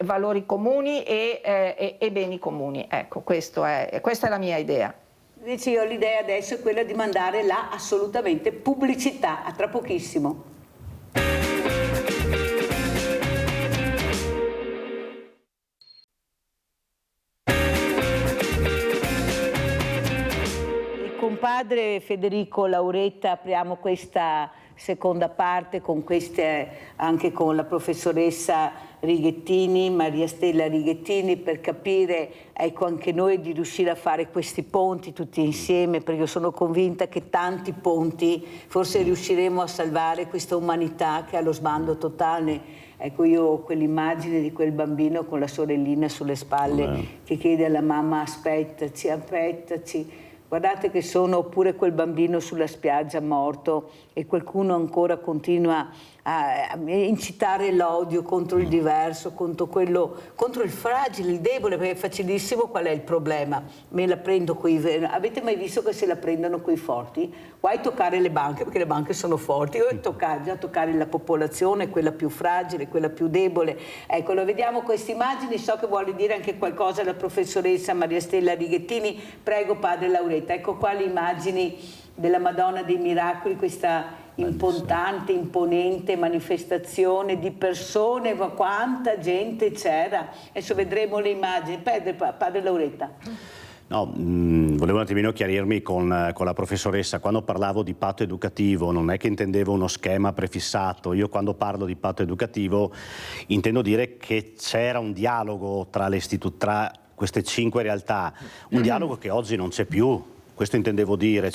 valori comuni e beni comuni. Ecco, questa è la mia idea. Invece io ho l'idea adesso è quella di mandare la assolutamente pubblicità. A tra pochissimo. Compadre Federico Lauretta, apriamo questa seconda parte con anche con la professoressa Righettini, Maria Stella Righettini, per capire, ecco, anche noi di riuscire a fare questi ponti tutti insieme, perché io sono convinta che tanti ponti forse riusciremo a salvare questa umanità che è allo sbando totale. Ecco, io ho quell'immagine di quel bambino con la sorellina sulle spalle che chiede alla mamma aspettaci, aspettaci. Guardate che oppure quel bambino sulla spiaggia morto e qualcuno ancora continua a incitare l'odio contro il diverso, contro il fragile, il debole, perché è facilissimo. Qual è il problema? Me la prendo avete mai visto che se la prendono coi forti? Guai toccare le banche, perché le banche sono forti, o già toccare la popolazione, quella più fragile, quella più debole. Ecco, lo vediamo queste immagini, so che vuole dire anche qualcosa la professoressa Maria Stella Righettini. Prego, padre Lauretta. Ecco qua le immagini della Madonna dei Miracoli, questa importante, imponente manifestazione di persone, ma quanta gente c'era. Adesso vedremo le immagini. Padre Lauretta. No, volevo un attimino chiarirmi con la professoressa. Quando parlavo di patto educativo non è che intendevo uno schema prefissato. Io quando parlo di patto educativo intendo dire che c'era un dialogo tra queste 5 realtà, un dialogo che oggi non c'è più. Questo intendevo dire,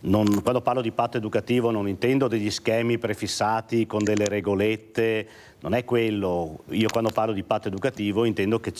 quando parlo di patto educativo non intendo degli schemi prefissati con delle regolette, non è quello. Io quando parlo di patto educativo intendo che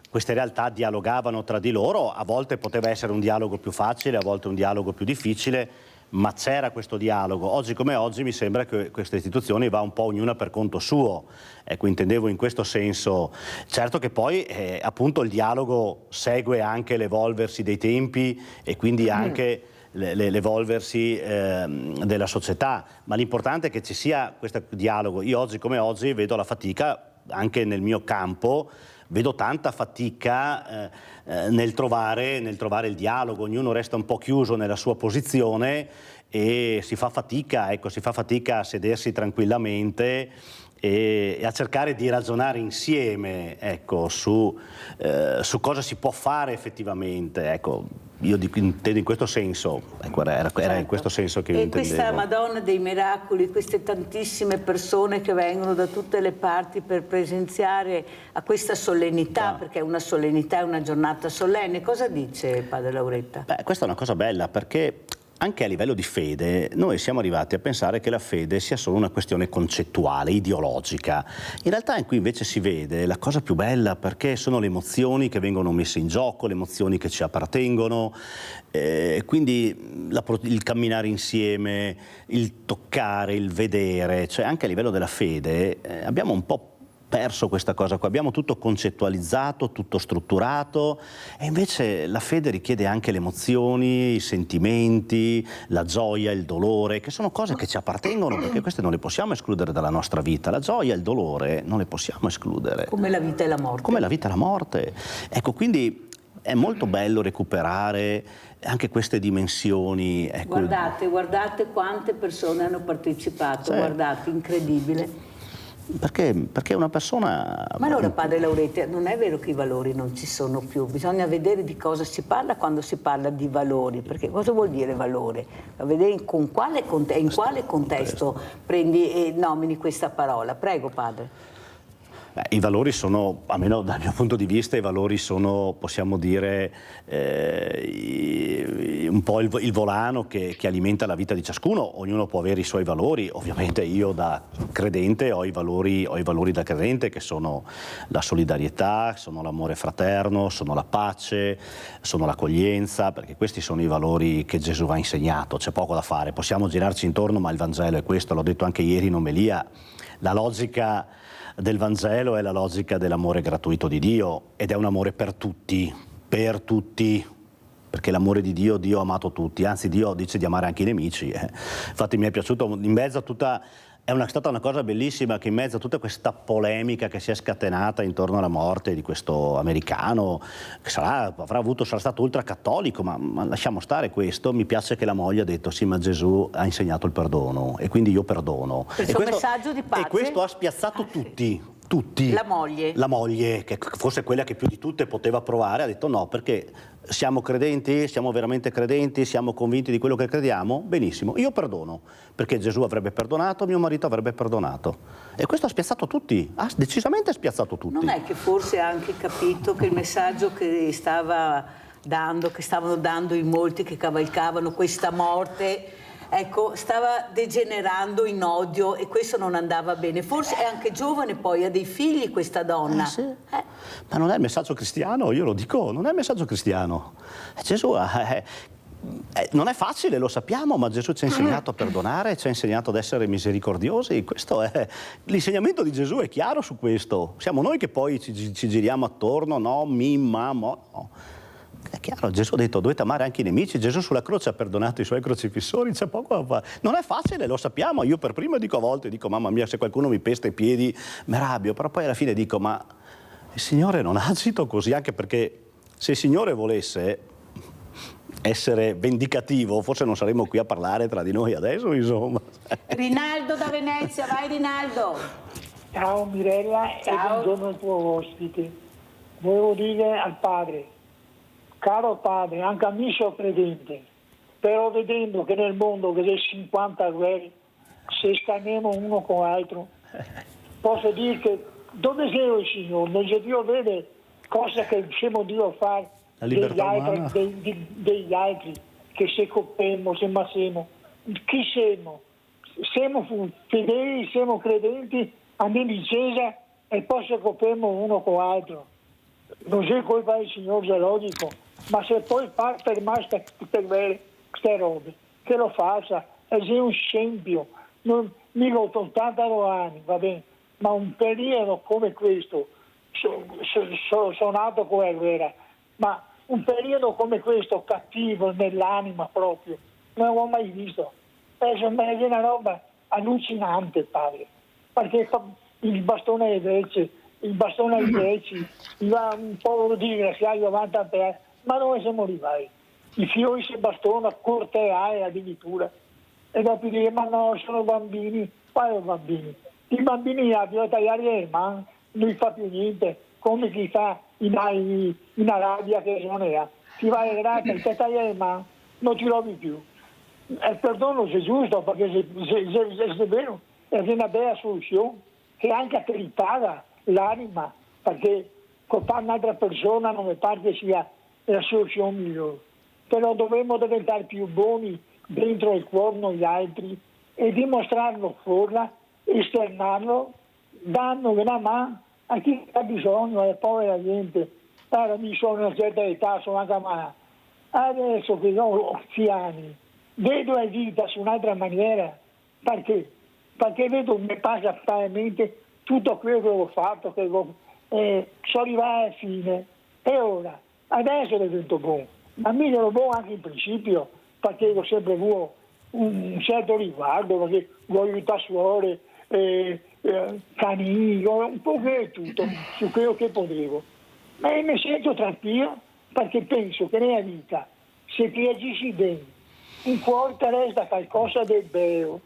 queste realtà dialogavano tra di loro, a volte poteva essere un dialogo più facile, a volte un dialogo più difficile, ma c'era questo dialogo. Oggi come oggi mi sembra che queste istituzioni va un po' ognuna per conto suo. Ecco, intendevo in questo senso. Certo che poi appunto il dialogo segue anche l'evolversi dei tempi e quindi anche l'evolversi della società, ma l'importante è che ci sia questo dialogo. Io oggi come oggi vedo la fatica anche nel mio campo, vedo tanta fatica nel trovare il dialogo, ognuno resta un po' chiuso nella sua posizione e si fa fatica a sedersi tranquillamente e a cercare di ragionare insieme, ecco, su cosa si può fare effettivamente. Ecco, io intendo in questo senso, ecco, era in questo senso che io intendevo. E questa Madonna dei Miracoli, queste tantissime persone che vengono da tutte le parti per presenziare a questa solennità, perché è una solennità, è una giornata solenne, cosa dice padre Lauretta? Beh, questa è una cosa bella, perché anche a livello di fede noi siamo arrivati a pensare che la fede sia solo una questione concettuale, ideologica. In realtà qui invece si vede la cosa più bella, perché sono le emozioni che vengono messe in gioco, le emozioni che ci appartengono, quindi il camminare insieme, il toccare, il vedere, cioè anche a livello della fede abbiamo un po' perso questa cosa qua, abbiamo tutto concettualizzato, tutto strutturato, e invece la fede richiede anche le emozioni, i sentimenti, la gioia, il dolore, che sono cose che ci appartengono, perché queste non le possiamo escludere dalla nostra vita. La gioia e il dolore non le possiamo escludere. Come la vita e la morte. Come la vita e la morte. Ecco, quindi è molto bello recuperare anche queste dimensioni. Ecco. Guardate quante persone hanno partecipato, guardate, incredibile. Perché una persona... Ma allora, padre Laurete, non è vero che i valori non ci sono più, bisogna vedere di cosa si parla quando si parla di valori, perché cosa vuol dire valore? A vedere in quale contesto prendi e nomini questa parola. Prego, padre. I valori sono, almeno dal mio punto di vista, i valori sono, possiamo dire, un po' il volano che alimenta la vita di ciascuno. Ognuno può avere i suoi valori. Ovviamente io da credente ho i valori da credente, che sono la solidarietà, sono l'amore fraterno, sono la pace, sono l'accoglienza, perché questi sono i valori che Gesù ha insegnato. C'è poco da fare, possiamo girarci intorno, ma il Vangelo è questo, l'ho detto anche ieri in omelia. La logica del Vangelo è la logica dell'amore gratuito di Dio, ed è un amore per tutti, perché l'amore di Dio ha amato tutti, anzi Dio dice di amare anche i nemici. Infatti mi è piaciuto, in mezzo a tutta, stata una cosa bellissima, che in mezzo a tutta questa polemica che si è scatenata intorno alla morte di questo americano, che sarà stato ultracattolico, ma lasciamo stare questo, mi piace che la moglie ha detto sì, ma Gesù ha insegnato il perdono e quindi io perdono. Il suo messaggio di pace. E questo ha spiazzato tutti. La moglie, che forse è quella che più di tutte poteva provare, ha detto no, perché siamo credenti, siamo veramente credenti, siamo convinti di quello che crediamo, benissimo, io perdono, perché Gesù avrebbe perdonato, mio marito avrebbe perdonato. E questo ha spiazzato tutti, ha decisamente spiazzato tutti. Non è che forse ha anche capito che il messaggio che stavano dando in molti che cavalcavano questa morte, ecco, stava degenerando in odio, e questo non andava bene. Forse è anche giovane, poi ha dei figli questa donna. Sì. Ma non è il messaggio cristiano, io lo dico, non è il messaggio cristiano. Gesù non è facile, lo sappiamo, ma Gesù ci ha insegnato a perdonare, ci ha insegnato ad essere misericordiosi. Questo è l'insegnamento di Gesù, è chiaro su questo. Siamo noi che poi ci giriamo attorno, no, no. È chiaro, Gesù ha detto dovete amare anche i nemici. Gesù sulla croce ha perdonato i suoi crocifissori, c'è poco da fare. Non è facile, lo sappiamo. Io per primo dico a volte, mamma mia, se qualcuno mi pesta i piedi mi arrabbio, però poi alla fine dico ma il Signore non ha agito così, anche perché se il Signore volesse essere vendicativo forse non saremmo qui a parlare tra di noi adesso, insomma. Rinaldo da Venezia, vai Rinaldo. Ciao Mirella. Ciao. E buongiorno al tuo ospite. Volevo dire al padre: caro padre, anche a me sono credente, però vedendo che nel mondo che c'è 50 guerre, se scannemo uno con l'altro, posso dire che dove sei il Signore? Non c'è Dio vede cosa che siamo Dio a fare degli altri, che se copriamo, se massiamo. Chi siamo? Siamo fedeli, siamo credenti, andiamo in chiesa e poi se copriamo uno con l'altro. Non c'è colpa del Signore, è logico. Ma se poi fa per me queste robe, che lo faccia, è un scempio, mica 89 anni, va bene, ma un periodo come questo, sono nato come guerra, ma un periodo come questo cattivo nell'anima proprio, non l'ho mai visto. È una roba allucinante, padre, perché il bastone ai greci, un povero disgraziato avanti a te. Ma dove siamo arrivati? I fiori si bastona, corteai addirittura. E dopo dire, ma no, sono bambini. Quali bambini? I bambini abbiano tagliare le mani, non fa più niente, come chi fa in Arabia che non è. Ti vai a grata, ti taglia le mani, non ti rovi più. E il perdono è giusto, perché se è vero, è una bella soluzione, che anche a te ripaga l'anima, perché colpare un'altra persona non mi pare che sia la soluzione migliore. Però dovremmo diventare più buoni dentro il cuore noi altri e dimostrarlo fuori, esternarlo, dando una mano a chi ha bisogno, alla povera gente. Allora, mi sono una certa età, sono anche ma adesso che ho 6 anni, vedo la vita su un'altra maniera. Perché? Perché vedo, mi passa per mente tutto quello che ho fatto, che sono arrivato alla fine. E ora? Adesso divento buono, ma mi ero buono anche in principio, perché ho sempre avuto un certo riguardo, perché voglio aiutare suore, canini, un po' di tutto su quello che potevo. Ma mi sento tranquillo perché penso che nella vita, se ti agisci bene, in cuore resta qualcosa del bello,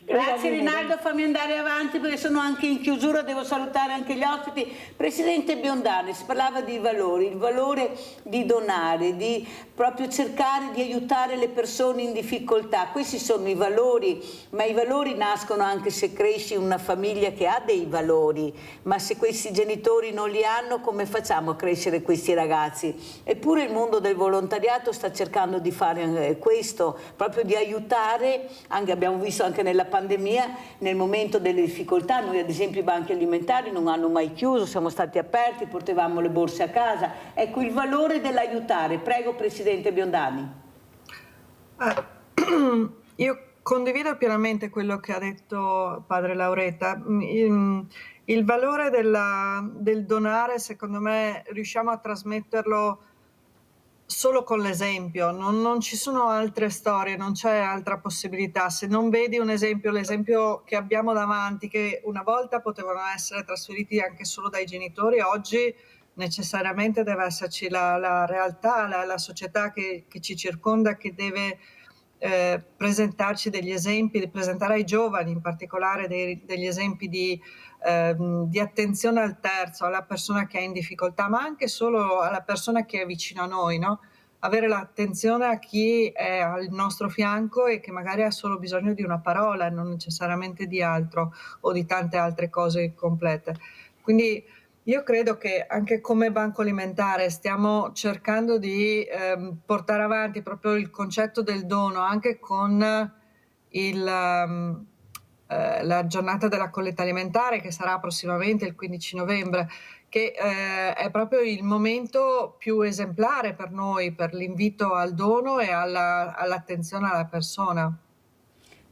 Grazie Rinaldo, fammi andare avanti perché sono anche in chiusura, devo salutare anche gli ospiti. Presidente Biondani, si parlava di valori, il valore di donare, di proprio cercare di aiutare le persone in difficoltà. Questi sono i valori, ma i valori nascono anche se cresci in una famiglia che ha dei valori, ma se questi genitori non li hanno, come facciamo a crescere questi ragazzi? Eppure il mondo del volontariato sta cercando di fare questo, proprio di aiutare, anche, abbiamo visto anche nella pandemia, nel momento delle difficoltà. Noi ad esempio i banchi alimentari non hanno mai chiuso, siamo stati aperti, portavamo le borse a casa. Ecco il valore dell'aiutare. Prego Presidente Biondani. Io condivido pienamente quello che ha detto padre Lauretta. Il valore del donare, secondo me, riusciamo a trasmetterlo solo con l'esempio, non ci sono altre storie, non c'è altra possibilità. Se non vedi un esempio, l'esempio che abbiamo davanti, che una volta potevano essere trasferiti anche solo dai genitori, oggi necessariamente deve esserci la realtà, la società che ci circonda, che deve presentarci degli esempi, presentare ai giovani in particolare degli esempi di attenzione al terzo, alla persona che è in difficoltà, ma anche solo alla persona che è vicino a noi, no? Avere l'attenzione a chi è al nostro fianco e che magari ha solo bisogno di una parola, non necessariamente di altro o di tante altre cose complete. Quindi io credo che anche come Banco Alimentare stiamo cercando di portare avanti proprio il concetto del dono, anche con la giornata della colletta alimentare che sarà prossimamente il 15 novembre, che è proprio il momento più esemplare per noi, per l'invito al dono e all'attenzione alla persona.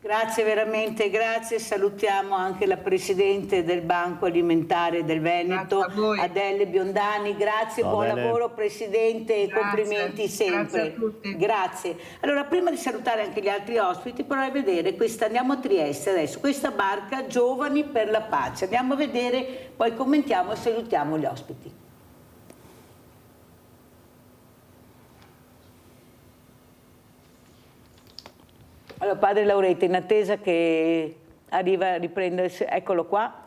Grazie veramente, grazie. Salutiamo anche la Presidente del Banco Alimentare del Veneto, Adele Biondani. Grazie, buon lavoro Presidente e complimenti sempre. Grazie a tutti. Grazie. Allora, prima di salutare anche gli altri ospiti, vorrei vedere questa, andiamo a Trieste adesso, questa barca Giovani per la Pace. Andiamo a vedere, poi commentiamo e salutiamo gli ospiti. Allora, padre Lauretta, in attesa che arriva a riprendersi, eccolo qua.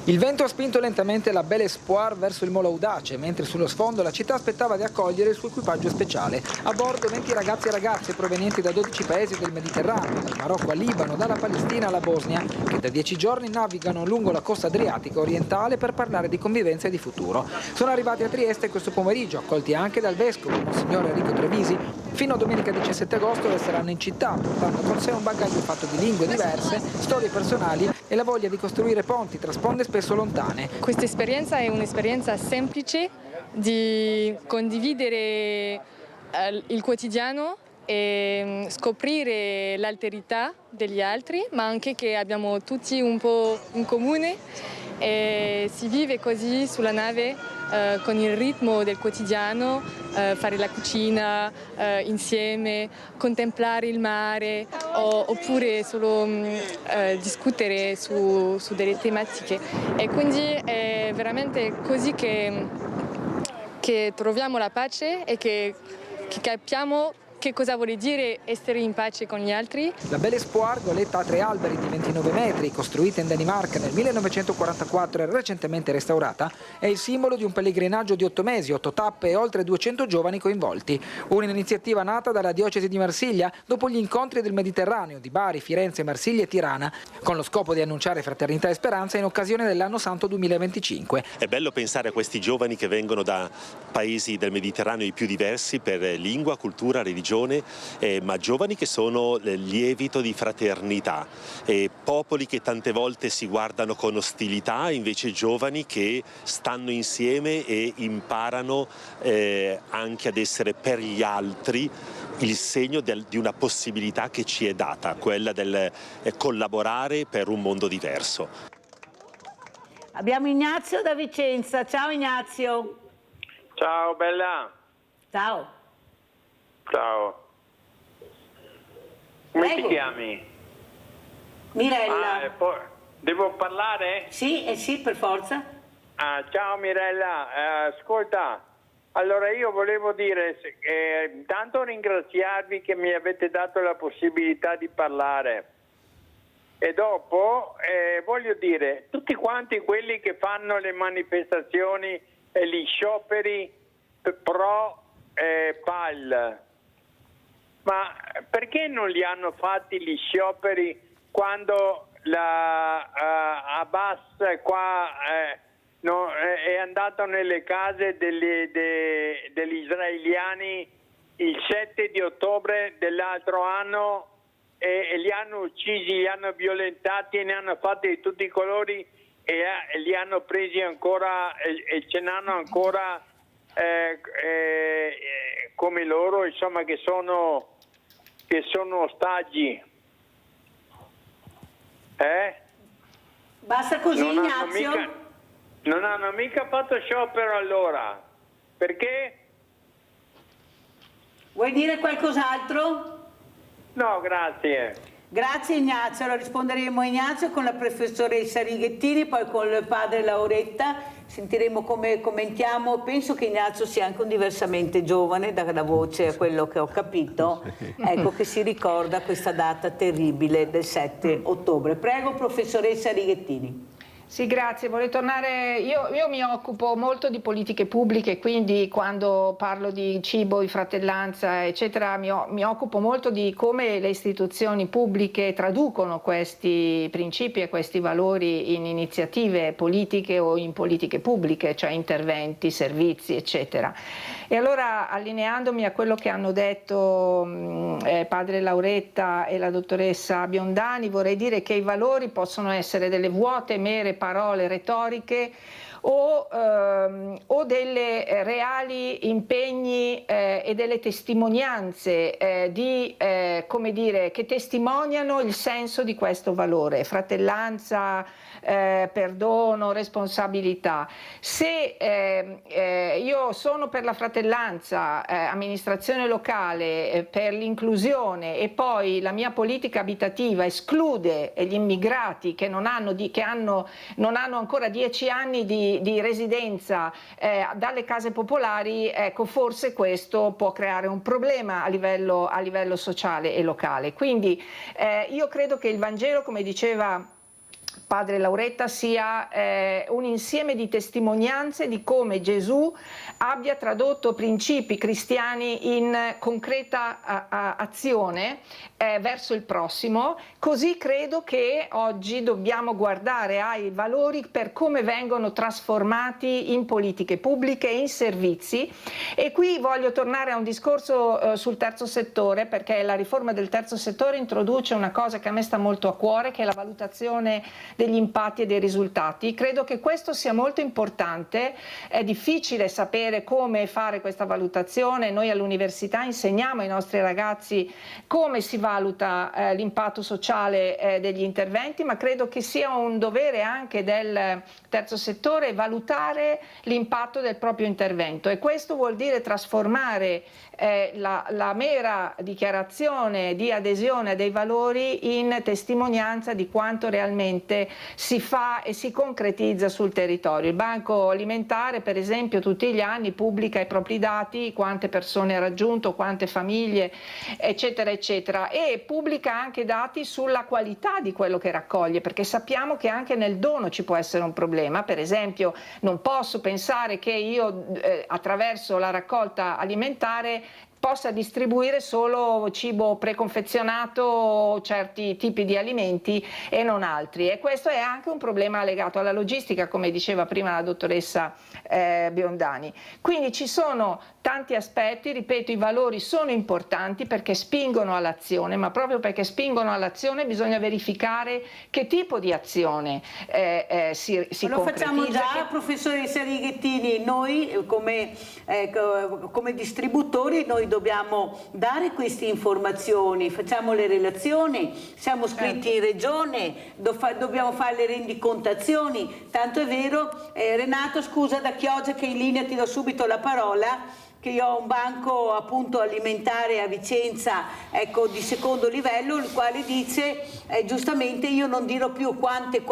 Il vento ha spinto lentamente la Belle Espoir verso il Molo Audace, mentre sullo sfondo la città aspettava di accogliere il suo equipaggio speciale. A bordo 20 ragazzi e ragazze provenienti da 12 paesi del Mediterraneo, dal Marocco al Libano, dalla Palestina alla Bosnia, che da 10 giorni navigano lungo la costa adriatica orientale per parlare di convivenza e di futuro. Sono arrivati a Trieste questo pomeriggio, accolti anche dal vescovo, Monsignor Enrico Trevisi. Fino a domenica 17 agosto resteranno in città, portando con sé un bagaglio fatto di lingue diverse, storie personali e la voglia di costruire ponti tra sponde spesso lontane. Questa esperienza è un'esperienza semplice di condividere il quotidiano e scoprire l'alterità degli altri, ma anche che abbiamo tutti un po' in comune e si vive così sulla nave con il ritmo del quotidiano, fare la cucina insieme, contemplare il mare oppure solo discutere su delle tematiche. E quindi è veramente così che troviamo la pace e che capiamo che cosa vuole dire essere in pace con gli altri. La Belle Espoir, goletta a 3 alberi di 29 metri, costruita in Danimarca nel 1944 e recentemente restaurata, è il simbolo di un pellegrinaggio di 8 mesi, 8 tappe e oltre 200 giovani coinvolti. Un'iniziativa nata dalla diocesi di Marsiglia dopo gli incontri del Mediterraneo di Bari, Firenze, Marsiglia e Tirana, con lo scopo di annunciare fraternità e speranza in occasione dell'anno santo 2025. È bello pensare a questi giovani che vengono da paesi del Mediterraneo i più diversi per lingua, cultura, religione, ma giovani che sono lievito di fraternità, popoli che tante volte si guardano con ostilità, invece giovani che stanno insieme e imparano anche ad essere per gli altri il segno di una possibilità che ci è data, quella del collaborare per un mondo diverso. Abbiamo Ignazio da Vicenza. Ciao Ignazio. Ciao bella. Ciao. Ciao. Come Prego. ti chiami? Mirella. Devo parlare? Sì, sì, per forza. Ciao Mirella, ascolta, Allora io volevo dire, intanto ringraziarvi che mi avete dato la possibilità di parlare e dopo voglio dire, tutti quanti quelli che fanno le manifestazioni e gli scioperi pro PAL, ma perché non li hanno fatti gli scioperi quando Abbas qua è andato nelle case degli israeliani il 7 di ottobre dell'altro anno e li hanno uccisi, li hanno violentati, ne hanno fatti di tutti i colori e li hanno presi ancora e ce n'hanno ancora come loro, insomma, che sono ostaggi. Basta così, Ignazio? Non hanno mica fatto sciopero allora. Perché? Vuoi dire qualcos'altro? No, grazie. Grazie Ignazio, allora risponderemo a Ignazio con la professoressa Righettini, poi con il padre Lauretta, sentiremo come commentiamo. Penso che Ignazio sia anche un diversamente giovane, da voce a quello che ho capito, ecco, che si ricorda questa data terribile del 7 ottobre. Prego professoressa Righettini. Sì, grazie. Vorrei tornare, io mi occupo molto di politiche pubbliche, quindi quando parlo di cibo, di fratellanza, eccetera, mi occupo molto di come le istituzioni pubbliche traducono questi principi e questi valori in iniziative politiche o in politiche pubbliche, cioè interventi, servizi, eccetera. E allora, allineandomi a quello che hanno detto padre Lauretta e la dottoressa Biondani, vorrei dire che i valori possono essere delle vuote, mere parole retoriche o delle reali impegni e delle testimonianze come dire, che testimoniano il senso di questo valore, fratellanza, perdono, responsabilità. Se io sono per la fratellanza, amministrazione locale, per l'inclusione e poi la mia politica abitativa esclude gli immigrati che non hanno ancora 10 anni di residenza dalle case popolari, ecco, forse questo può creare un problema a livello sociale e locale. Quindi io credo che il Vangelo, come diceva padre Lauretta, sia un insieme di testimonianze di come Gesù abbia tradotto principi cristiani in concreta azione verso il prossimo. Così credo che oggi dobbiamo guardare ai valori per come vengono trasformati in politiche pubbliche e in servizi. E qui voglio tornare a un discorso sul terzo settore, perché la riforma del terzo settore introduce una cosa che a me sta molto a cuore, che è la valutazione degli impatti e dei risultati. Credo che questo sia molto importante. È difficile sapere come fare questa valutazione. Noi all'università insegniamo ai nostri ragazzi come si valuta l'impatto sociale degli interventi, ma credo che sia un dovere anche del terzo settore valutare l'impatto del proprio intervento, e questo vuol dire trasformare la mera dichiarazione di adesione a dei valori in testimonianza di quanto realmente si fa e si concretizza sul territorio. Il Banco Alimentare, per esempio, tutti gli anni pubblica i propri dati, quante persone ha raggiunto, quante famiglie, eccetera, eccetera, e pubblica anche dati sulla qualità di quello che raccoglie, perché sappiamo che anche nel dono ci può essere un problema. Per esempio, non posso pensare che io attraverso la raccolta alimentare possa distribuire solo cibo preconfezionato, certi tipi di alimenti e non altri, e questo è anche un problema legato alla logistica, come diceva prima la dottoressa Biondani. Quindi ci sono tanti aspetti, ripeto, i valori sono importanti perché spingono all'azione, ma proprio perché spingono all'azione bisogna verificare che tipo di azione si concretizza. Lo facciamo già, professoressa Righettini, noi come distributori noi dobbiamo dare queste informazioni, facciamo le relazioni, siamo iscritti in regione, dobbiamo fare le rendicontazioni, tanto è vero, Renato, scusa, da Chioggia che in linea ti do subito la parola, che io ho un banco appunto alimentare a Vicenza, ecco, di secondo livello, il quale dice giustamente io non dirò più quante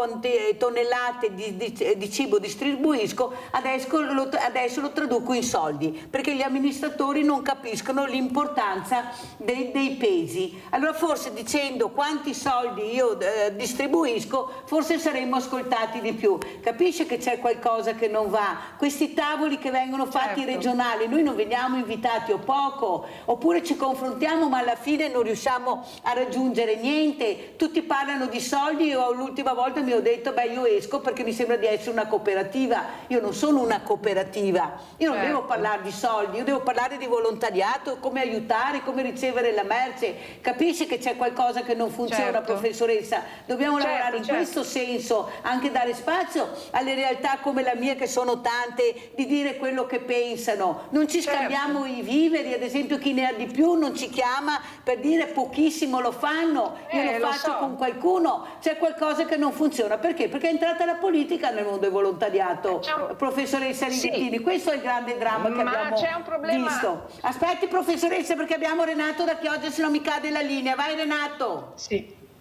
tonnellate di cibo distribuisco, adesso lo traduco in soldi, perché gli amministratori non capiscono l'importanza dei pesi. Allora forse dicendo quanti soldi io distribuisco, forse saremmo ascoltati di più. Capisce che c'è qualcosa che non va? Questi tavoli che vengono fatti regionali, noi non veniamo invitati o poco, oppure ci confrontiamo ma alla fine non riusciamo a raggiungere niente. Tutti parlano di soldi, io l'ultima volta mi ho detto beh, io esco perché mi sembra di essere una cooperativa. Io non sono una cooperativa, io non devo parlare di soldi, io devo parlare di volontariato, come aiutare, come ricevere la merce. Capisce che c'è qualcosa che non funziona, professoressa? Dobbiamo lavorare in questo senso, anche dare spazio alle realtà come la mia, che sono tante, di dire quello che pensano. Non ci scambiamo i viveri, ad esempio chi ne ha di più non ci chiama per dire pochissimo lo fanno, io lo faccio con qualcuno. C'è qualcosa che non funziona, perché? Perché è entrata la politica nel mondo del volontariato, professoressa Righettini. Questo è il grande dramma che abbiamo visto. Aspetti, professoressa, perché abbiamo Renato da Chioggia, se no mi cade la linea. Vai Renato.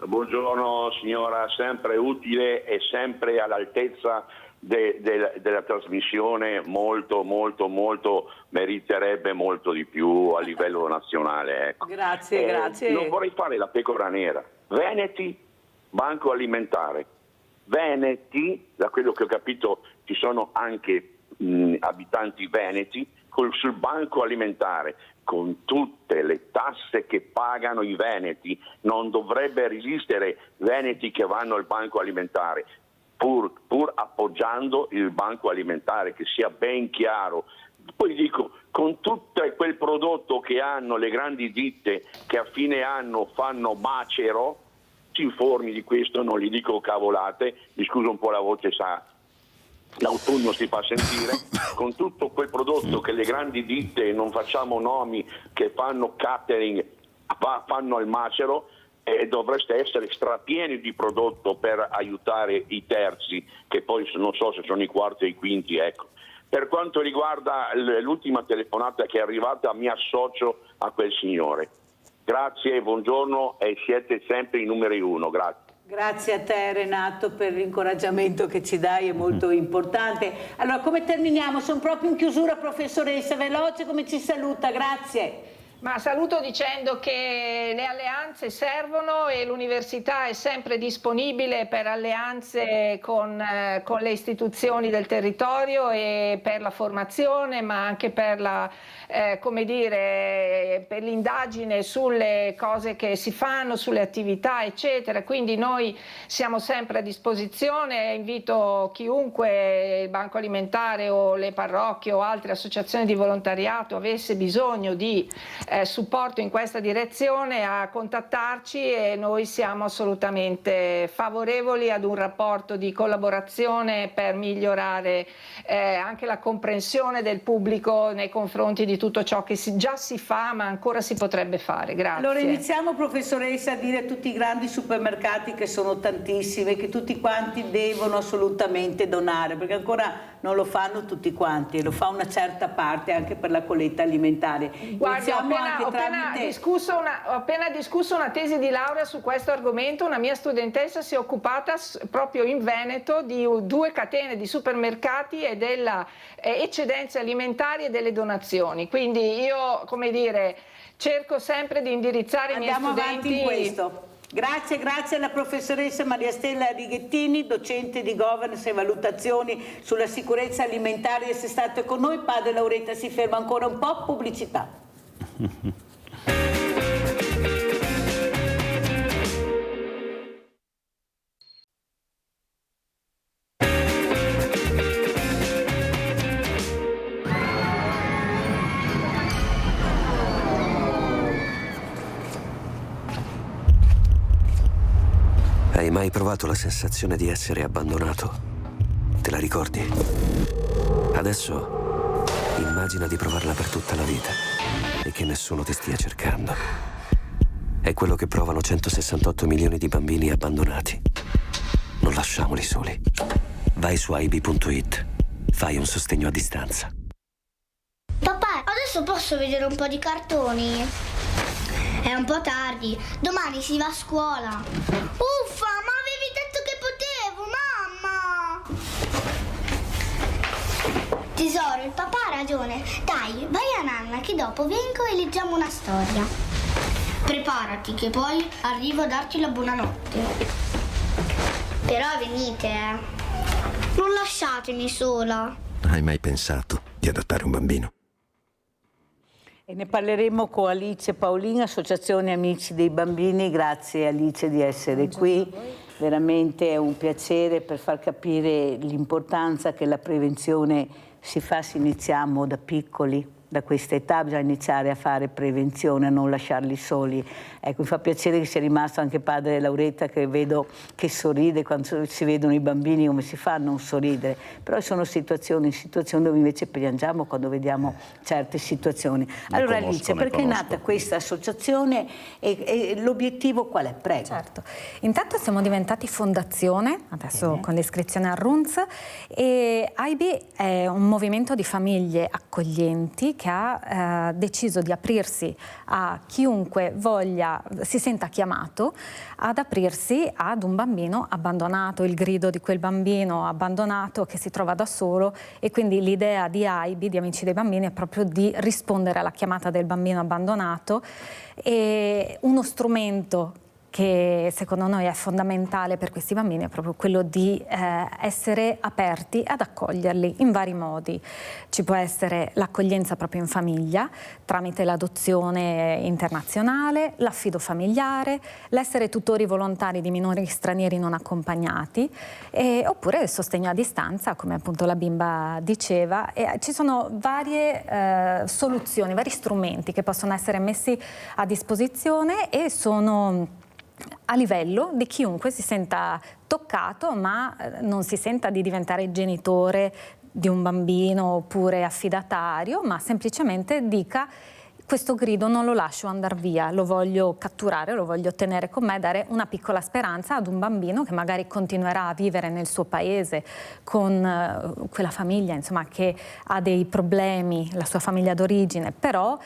Buongiorno signora, sempre utile e sempre all'altezza della trasmissione, molto meriterebbe molto di più a livello nazionale, ecco. Grazie. Non vorrei fare la pecora nera. Veneti, banco alimentare. Veneti, da quello che ho capito ci sono anche abitanti veneti sul banco alimentare, con tutte le tasse che pagano i veneti, non dovrebbe resistere veneti che vanno al banco alimentare, pur appoggiando il banco alimentare, che sia ben chiaro. Poi dico, con tutto quel prodotto che hanno le grandi ditte che a fine anno fanno macero, si informi di questo, non gli dico cavolate, mi scuso un po' la voce, l'autunno si fa sentire, con tutto quel prodotto che le grandi ditte, non facciamo nomi, che fanno catering, fanno al macero, e dovreste essere strapieni di prodotto per aiutare i terzi, che poi non so se sono i quarti e i quinti, ecco. Per quanto riguarda l'ultima telefonata che è arrivata, mi associo a quel signore. Grazie, buongiorno, e siete sempre i numeri uno, grazie. Grazie a te Renato per l'incoraggiamento che ci dai, è molto importante. Allora, come terminiamo? Sono proprio in chiusura, professoressa, veloce, come ci saluta? Grazie. Ma saluto dicendo che le alleanze servono e l'università è sempre disponibile per alleanze con le istituzioni del territorio e per la formazione, ma anche per la, come dire, per l'indagine sulle cose che si fanno, sulle attività, eccetera. Quindi noi siamo sempre a disposizione. Invito chiunque, il Banco Alimentare o le parrocchie o altre associazioni di volontariato avesse bisogno di supporto in questa direzione a contattarci, e noi siamo assolutamente favorevoli ad un rapporto di collaborazione per migliorare anche la comprensione del pubblico nei confronti di tutto ciò che già si fa ma ancora si potrebbe fare. Grazie. Allora iniziamo, professoressa, a dire a tutti i grandi supermercati, che sono tantissimi, che tutti quanti devono assolutamente donare, perché ancora non lo fanno tutti quanti, lo fa una certa parte anche per la colletta alimentare. Guardi, ho appena discusso una tesi di laurea su questo argomento. Una mia studentessa si è occupata proprio in Veneto di 2 catene di supermercati e della eccedenze alimentari e delle donazioni. Quindi io, come dire, cerco sempre di indirizzare i miei studenti. Andiamo avanti in questo. Grazie alla professoressa Maria Stella Righettini, docente di governance e valutazioni sulla sicurezza alimentare, di essere stata con noi. Padre Lauretta si ferma ancora un po', pubblicità. Hai mai provato la sensazione di essere abbandonato? Te la ricordi? Adesso immagina di provarla per tutta la vita e che nessuno ti stia cercando. È quello che provano 168 milioni di bambini abbandonati. Non lasciamoli soli. Vai su AIB.it. Fai un sostegno a distanza. Papà, adesso Adesso posso vedere un po' di cartoni? È un po' tardi, domani si va a scuola. Uffa, ma avevi detto che potevo, mamma! Tesoro, il papà ha ragione. Dai, vai a nanna che dopo vengo e leggiamo una storia. Preparati che poi arrivo a darti la buonanotte. Però venite, Non lasciatemi sola. Hai mai pensato di adottare un bambino? E ne parleremo con Alice Paolin, Associazione Amici dei Bambini. Grazie Alice di essere qui. Veramente è un piacere per far capire l'importanza che la prevenzione si fa se iniziamo da piccoli. Da questa età bisogna iniziare a fare prevenzione, a non lasciarli soli. Ecco, mi fa piacere che sia rimasto anche padre Lauretta, che vedo che sorride quando si vedono i bambini, come si fa a non sorridere. Però sono situazioni dove invece piangiamo quando vediamo certe situazioni. Allora Alice, perché è nata questa associazione e l'obiettivo qual è? Prego. Certo, intanto siamo diventati fondazione, adesso con l'iscrizione al RUNTS, e AIBI è un movimento di famiglie accoglienti che ha deciso di aprirsi a chiunque si senta chiamato ad aprirsi ad un bambino abbandonato, il grido di quel bambino abbandonato che si trova da solo, e quindi l'idea di AIBI, di Amici dei Bambini, è proprio di rispondere alla chiamata del bambino abbandonato. E uno strumento che secondo noi è fondamentale per questi bambini è proprio quello di essere aperti ad accoglierli in vari modi. Ci può essere l'accoglienza proprio in famiglia, tramite l'adozione internazionale, l'affido familiare, l'essere tutori volontari di minori stranieri non accompagnati, oppure il sostegno a distanza, come appunto la bimba diceva. E ci sono varie soluzioni, vari strumenti che possono essere messi a disposizione e sono a livello di chiunque si senta toccato ma non si senta di diventare genitore di un bambino oppure affidatario, ma semplicemente dica: questo grido non lo lascio andare via, lo voglio catturare, lo voglio tenere con me, dare una piccola speranza ad un bambino che magari continuerà a vivere nel suo paese con quella famiglia, insomma, che ha dei problemi, la sua famiglia d'origine, però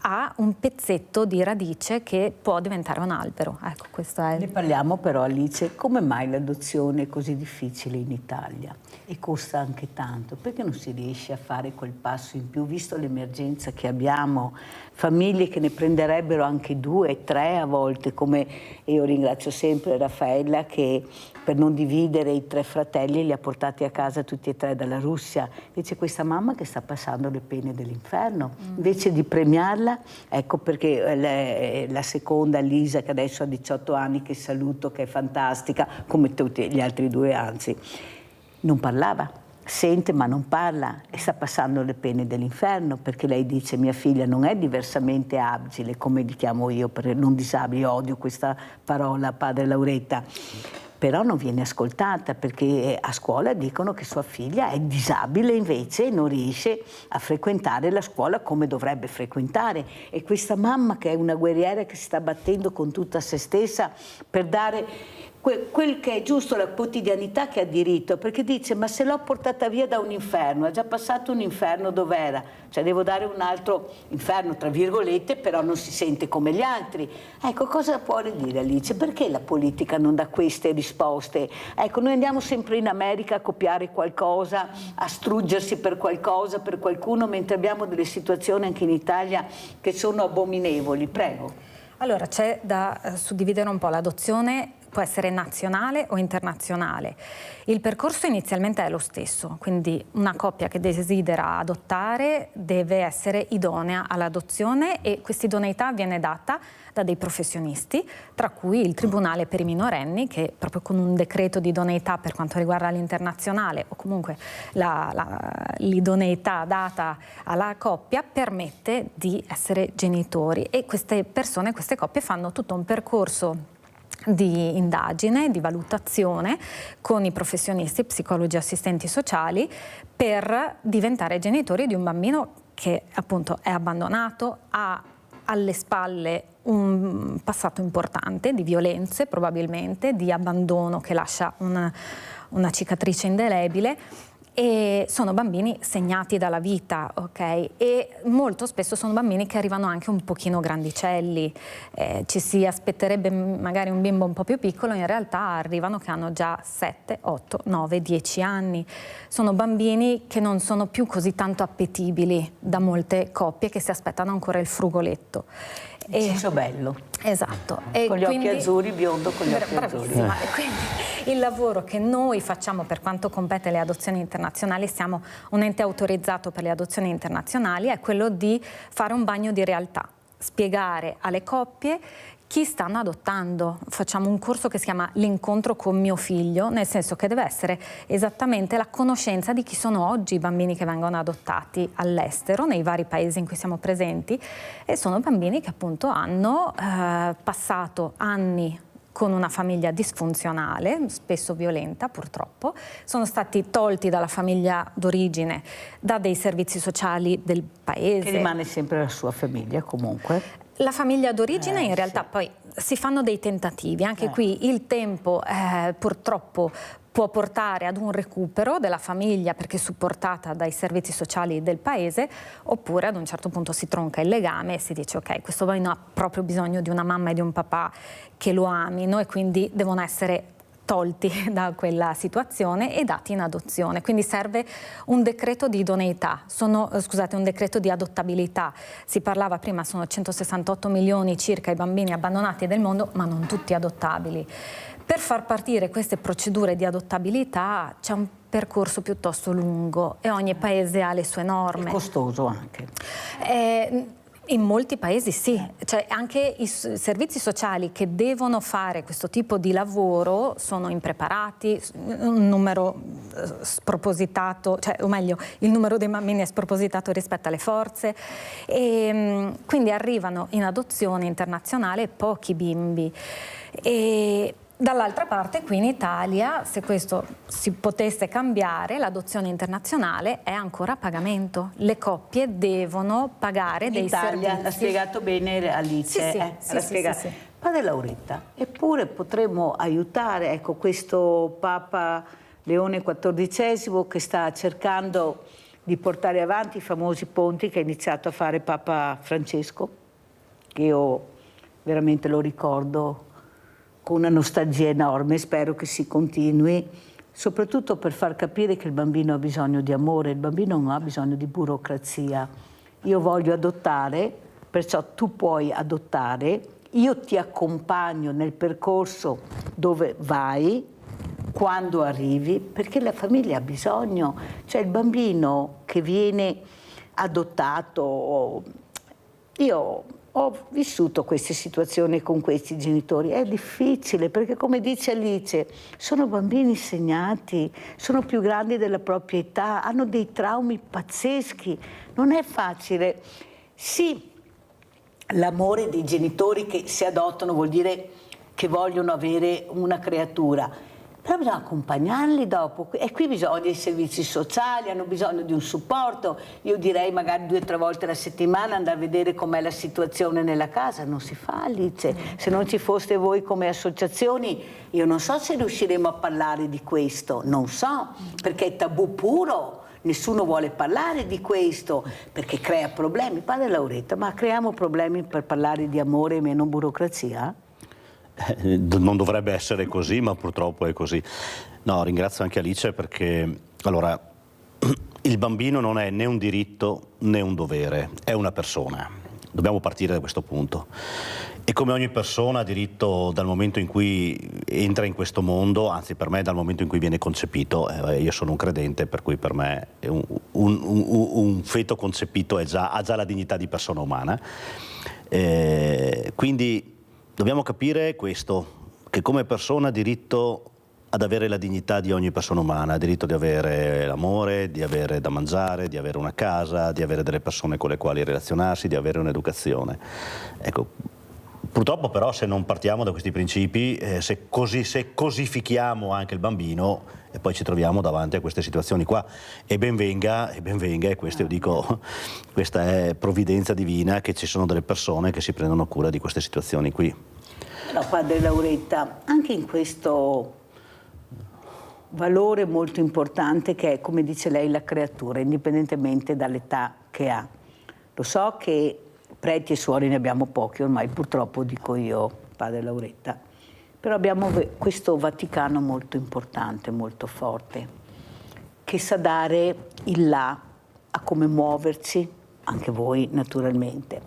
ha un pezzetto di radice che può diventare un albero. Ecco, questo è. Ne parliamo però, Alice, come mai l'adozione è così difficile in Italia e costa anche tanto? Perché non si riesce a fare quel passo in più, visto l'emergenza che abbiamo, famiglie che ne prenderebbero anche 2, 3 a volte, come io ringrazio sempre Raffaella che per non dividere i 3 fratelli li ha portati a casa tutti e 3 dalla Russia. Invece questa mamma che sta passando le pene dell'inferno, invece di premiarla, ecco perché la seconda Lisa, che adesso ha 18 anni, che saluto, che è fantastica, come tutti gli altri 2 anzi, non parlava, sente ma non parla e sta passando le pene dell'inferno, perché lei dice: mia figlia non è diversamente abile, come li chiamo io, per non disabili, odio questa parola, padre Lauretta, però non viene ascoltata perché a scuola dicono che sua figlia è disabile, invece non riesce a frequentare la scuola come dovrebbe frequentare. E questa mamma, che è una guerriera che si sta battendo con tutta se stessa per dare quel che è giusto, la quotidianità che ha diritto, perché dice: ma se l'ho portata via da un inferno, ha già passato un inferno dov'era, cioè devo dare un altro inferno tra virgolette, però non si sente come gli altri. Ecco, cosa può dire Alice? Perché la politica non dà queste risposte? Ecco, noi andiamo sempre in America a copiare qualcosa, a struggersi per qualcosa, per qualcuno, mentre abbiamo delle situazioni anche in Italia che sono abominevoli. Prego. Allora, c'è da suddividere un po'. L'adozione può essere nazionale o internazionale. Il percorso inizialmente è lo stesso, quindi una coppia che desidera adottare deve essere idonea all'adozione, e questa idoneità viene data da dei professionisti, tra cui il Tribunale per i minorenni, che proprio con un decreto di idoneità per quanto riguarda l'internazionale, o comunque l'idoneità data alla coppia, permette di essere genitori. E queste persone, queste coppie, fanno tutto un percorso di indagine, di valutazione con i professionisti, psicologi, assistenti sociali, per diventare genitori di un bambino che appunto è abbandonato, ha alle spalle un passato importante di violenze, probabilmente di abbandono che lascia una cicatrice indelebile, e sono bambini segnati dalla vita, ok? E molto spesso sono bambini che arrivano anche un pochino grandicelli, ci si aspetterebbe magari un bimbo un po' più piccolo, in realtà arrivano che hanno già 7, 8, 9, 10 anni. Sono bambini che non sono più così tanto appetibili da molte coppie che si aspettano ancora il frugoletto. Il ciso bello. Esatto. Con gli occhi azzurri, biondo con gli occhi azzurri. E quindi il lavoro che noi facciamo per quanto compete le adozioni internazionali, siamo un ente autorizzato per le adozioni internazionali, è quello di fare un bagno di realtà, spiegare alle coppie chi stanno adottando. Facciamo un corso che si chiama l'incontro con mio figlio, nel senso che deve essere esattamente la conoscenza di chi sono oggi i bambini che vengono adottati all'estero, nei vari paesi in cui siamo presenti, e sono bambini che appunto hanno passato anni con una famiglia disfunzionale, spesso violenta purtroppo, sono stati tolti dalla famiglia d'origine, da dei servizi sociali del paese. Che rimane sempre la sua famiglia comunque. La famiglia d'origine in realtà poi si fanno dei tentativi, anche qui il tempo purtroppo può portare ad un recupero della famiglia perché supportata dai servizi sociali del paese, oppure ad un certo punto si tronca il legame e si dice ok, questo bambino ha proprio bisogno di una mamma e di un papà che lo amino e quindi devono essere tolti da quella situazione e dati in adozione. Quindi serve un decreto di idoneità, un decreto di adottabilità. Si parlava prima, sono 168 milioni circa i bambini abbandonati del mondo, ma non tutti adottabili. Per far partire queste procedure di adottabilità c'è un percorso piuttosto lungo e ogni paese ha le sue norme. È costoso anche. In molti paesi sì, cioè anche i servizi sociali che devono fare questo tipo di lavoro sono impreparati, un numero spropositato, cioè, o meglio, il numero dei bambini è spropositato rispetto alle forze e quindi arrivano in adozione internazionale pochi bimbi. E dall'altra parte qui in Italia, se questo si potesse cambiare, l'adozione internazionale è ancora a pagamento. Le coppie devono pagare dei servizi. L'ha spiegato bene Alice. Sì. Padre Lauretta, eppure potremmo aiutare, ecco, questo Papa Leone XIV che sta cercando di portare avanti i famosi ponti che ha iniziato a fare Papa Francesco, che io veramente lo ricordo con una nostalgia enorme, spero che si continui, soprattutto per far capire che il bambino ha bisogno di amore, il bambino non ha bisogno di burocrazia. Io voglio adottare, perciò tu puoi adottare, io ti accompagno nel percorso dove vai, quando arrivi, perché la famiglia ha bisogno, cioè il bambino che viene adottato, io ho vissuto queste situazioni con questi genitori, è difficile perché come dice Alice, sono bambini segnati, sono più grandi della propria età, hanno dei traumi pazzeschi, non è facile. Sì, l'amore dei genitori che si adottano vuol dire che vogliono avere una creatura, però bisogna accompagnarli dopo e qui bisogna dei servizi sociali, hanno bisogno di un supporto. Io direi magari 2 o 3 volte alla settimana andare a vedere com'è la situazione nella casa, non si fa Alice. Se non ci foste voi come associazioni io non so se riusciremo a parlare di questo, non so, perché è tabù puro. Nessuno vuole parlare di questo perché crea problemi. Padre Lauretta, ma creiamo problemi per parlare di amore e meno burocrazia? Non dovrebbe essere così, ma purtroppo è così. No, ringrazio anche Alice perché, allora, il bambino non è né un diritto né un dovere, è una persona. Dobbiamo partire da questo punto. E come ogni persona ha diritto dal momento in cui entra in questo mondo, anzi per me dal momento in cui viene concepito, io sono un credente, per cui per me un feto concepito ha già la dignità di persona umana. Quindi dobbiamo capire questo, che come persona ha diritto ad avere la dignità di ogni persona umana, ha diritto di avere l'amore, di avere da mangiare, di avere una casa, di avere delle persone con le quali relazionarsi, di avere un'educazione. Ecco, purtroppo però se non partiamo da questi principi, se cosifichiamo anche il bambino, e poi ci troviamo davanti a queste situazioni qua. E ben venga, e questo io dico, questa è provvidenza divina, che ci sono delle persone che si prendono cura di queste situazioni qui. Però Padre Lauretta, anche in questo valore molto importante che è, come dice lei, la creatura, indipendentemente dall'età che ha. Lo so che preti e suori ne abbiamo pochi ormai, purtroppo, dico io, padre Lauretta, però abbiamo questo Vaticano molto importante, molto forte, che sa dare il là a come muoverci, anche voi naturalmente.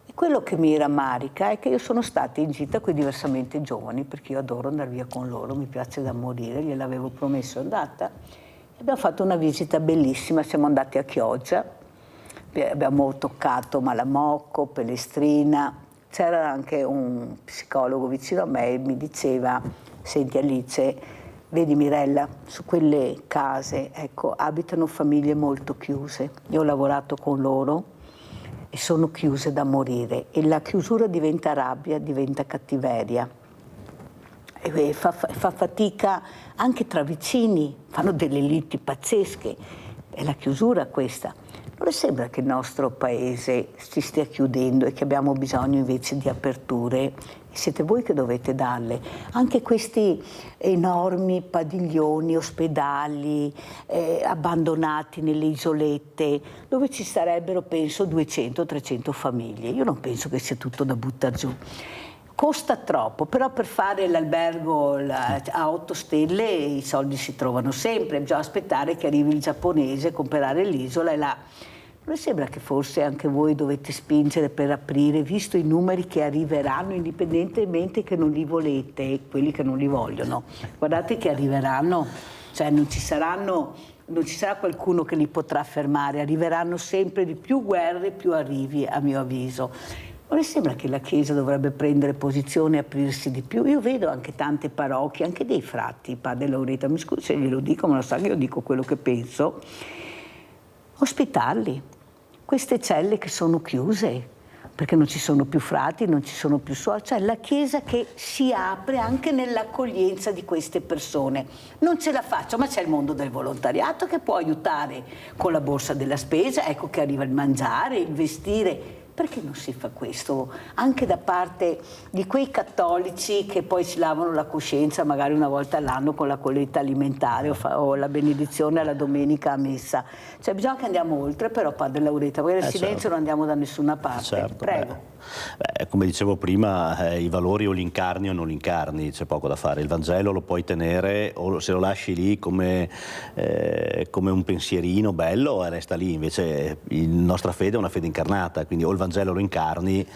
E quello che mi rammarica è che io sono stata in gita con i diversamente giovani, perché io adoro andare via con loro, mi piace da morire, gliel'avevo promesso, è andata. E abbiamo fatto una visita bellissima, siamo andati a Chioggia, abbiamo toccato Malamocco, Pellestrina, c'era anche un psicologo vicino a me e mi diceva: senti Alice, vedi Mirella, su quelle case, ecco, abitano famiglie molto chiuse. Io ho lavorato con loro e sono chiuse da morire, e la chiusura diventa rabbia, diventa cattiveria. E fa fatica anche tra vicini, fanno delle liti pazzesche. È la chiusura questa. Non le sembra che il nostro paese si stia chiudendo e che abbiamo bisogno invece di aperture? E siete voi che dovete darle. Anche questi enormi padiglioni, ospedali abbandonati nelle isolette, dove ci sarebbero, penso, 200-300 famiglie. Io non penso che sia tutto da buttare giù. Costa troppo, però per fare l'albergo a 8 stelle i soldi si trovano sempre, bisogna aspettare che arrivi il giapponese, comprare l'isola e là. Non sembra che forse anche voi dovete spingere per aprire, visto i numeri che arriveranno, indipendentemente che non li volete, quelli che non li vogliono. Guardate che arriveranno, cioè non ci sarà qualcuno che li potrà fermare, arriveranno sempre di più guerre, più arrivi, a mio avviso. Non le sembra che la Chiesa dovrebbe prendere posizione e aprirsi di più? Io vedo anche tante parrocchie, anche dei frati, padre Lauretta, mi scusi se glielo dico, ma lo sa che io dico quello che penso, ospitarli, queste celle che sono chiuse, perché non ci sono più frati, non ci sono più suori, cioè la Chiesa che si apre anche nell'accoglienza di queste persone. Non ce la faccio, ma c'è il mondo del volontariato che può aiutare con la borsa della spesa, ecco che arriva il mangiare, il vestire. Perché non si fa questo anche da parte di quei cattolici che poi si lavano la coscienza magari una volta all'anno con la colletta alimentare o la benedizione alla domenica a messa? Cioè bisogna che andiamo oltre, però padre Lauretta, perché nel silenzio certo. Non andiamo da nessuna parte. Certo, prego. Come dicevo prima, i valori o li incarni o non li incarni, c'è poco da fare. Il Vangelo lo puoi tenere o se lo lasci lì come un pensierino bello e resta lì, invece la nostra fede è una fede incarnata, quindi o il Vangelo lo incarni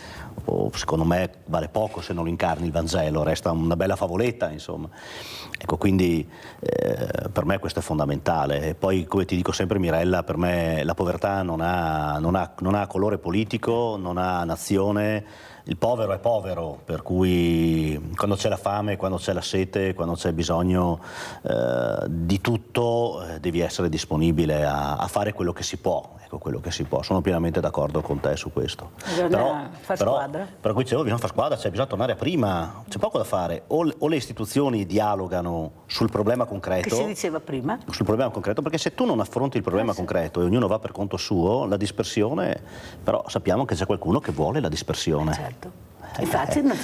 o secondo me vale poco se non lo incarni il Vangelo, resta una bella favoletta, insomma. Ecco, quindi per me questo è fondamentale. E poi, come ti dico sempre Mirella, per me la povertà non ha colore politico, non ha nazione. Il povero è povero, per cui quando c'è la fame, quando c'è la sete, quando c'è bisogno di tutto, devi essere disponibile a fare quello che si può. Ecco, quello che si può. Sono pienamente d'accordo con te su questo. Bisogna far squadra. Però qui dicevo, bisogna fare squadra, cioè bisogna tornare a prima, c'è poco da fare. O le istituzioni dialogano sul problema concreto. Che si diceva prima? Sul problema concreto, perché se tu non affronti il problema concreto e ognuno va per conto suo, la dispersione, però sappiamo che c'è qualcuno che vuole la dispersione. Certo. Infatti non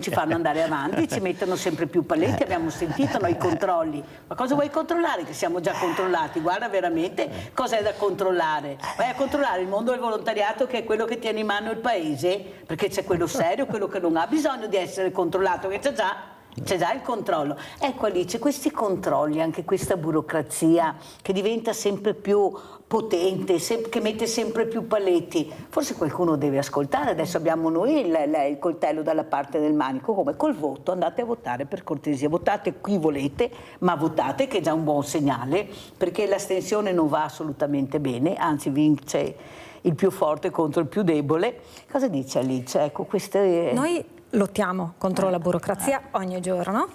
ci fanno andare avanti, ci mettono sempre più paletti, abbiamo sentito noi i controlli. Ma cosa vuoi controllare? Che siamo già controllati, guarda veramente cosa è da controllare. Vai a controllare il mondo del volontariato, che è quello che tiene in mano il paese, perché c'è quello serio, quello che non ha bisogno di essere controllato, che c'è già il controllo. Ecco Alice, questi controlli, anche questa burocrazia che diventa sempre più potente, che mette sempre più paletti, forse qualcuno deve ascoltare. Adesso abbiamo noi il coltello dalla parte del manico, come col voto, andate a votare per cortesia, votate chi volete, ma votate, che è già un buon segnale, perché l'astensione non va assolutamente bene, anzi vince il più forte contro il più debole. Cosa dice Alice? Ecco, queste... Noi lottiamo contro la burocrazia ogni giorno,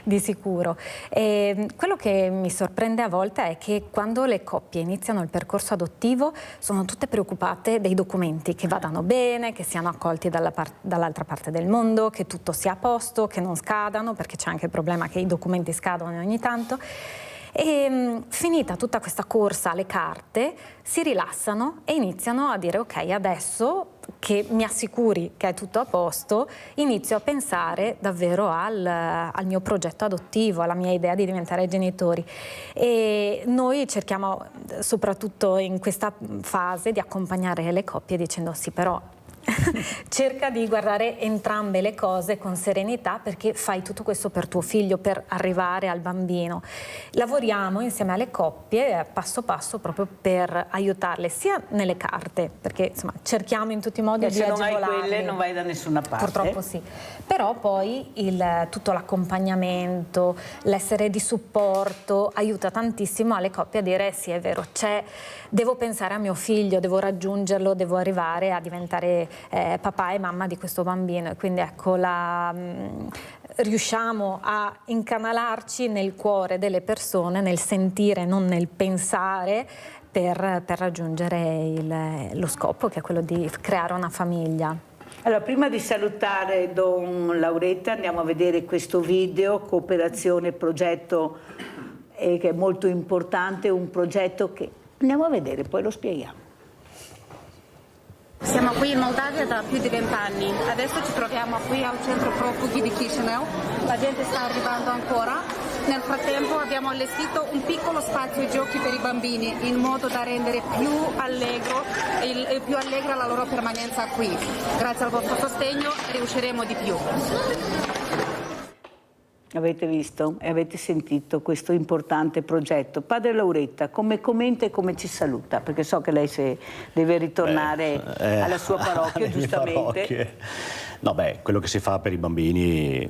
di sicuro. E quello che mi sorprende a volte è che quando le coppie iniziano il percorso adottivo sono tutte preoccupate dei documenti, che vadano bene, che siano accolti dall'altra parte del mondo, che tutto sia a posto, che non scadano, perché c'è anche il problema che i documenti scadono ogni tanto. E finita tutta questa corsa alle carte, si rilassano e iniziano a dire ok, adesso che mi assicuri che è tutto a posto, inizio a pensare davvero al mio progetto adottivo, alla mia idea di diventare genitori. E noi cerchiamo, soprattutto in questa fase, di accompagnare le coppie dicendo sì, però cerca di guardare entrambe le cose con serenità, perché fai tutto questo per tuo figlio, per arrivare al bambino. Lavoriamo insieme alle coppie passo passo proprio per aiutarle sia nelle carte, perché insomma cerchiamo in tutti i modi di agevolarle. Se non hai quelle non vai da nessuna parte. Purtroppo sì. Però poi tutto l'accompagnamento, l'essere di supporto aiuta tantissimo alle coppie a dire sì, è vero, devo pensare a mio figlio, devo raggiungerlo, devo arrivare a diventare papà e mamma di questo bambino. E quindi ecco, riusciamo a incanalarci nel cuore delle persone, nel sentire, non nel pensare, per raggiungere lo scopo, che è quello di creare una famiglia. Allora, prima di salutare Don Lauretta, andiamo a vedere questo video, cooperazione progetto, che è molto importante, un progetto che andiamo a vedere, poi lo spieghiamo. Siamo qui in Moldavia da più di 20 anni, adesso ci troviamo qui al centro profughi di Chisinau, la gente sta arrivando ancora. Nel frattempo abbiamo allestito un piccolo spazio giochi per i bambini in modo da rendere più allegra la loro permanenza qui. Grazie al vostro sostegno riusciremo di più. Avete visto e avete sentito questo importante progetto. Padre Lauretta, come commenta e come ci saluta? Perché so che lei deve ritornare alla sua parrocchia, giustamente. No, quello che si fa per i bambini,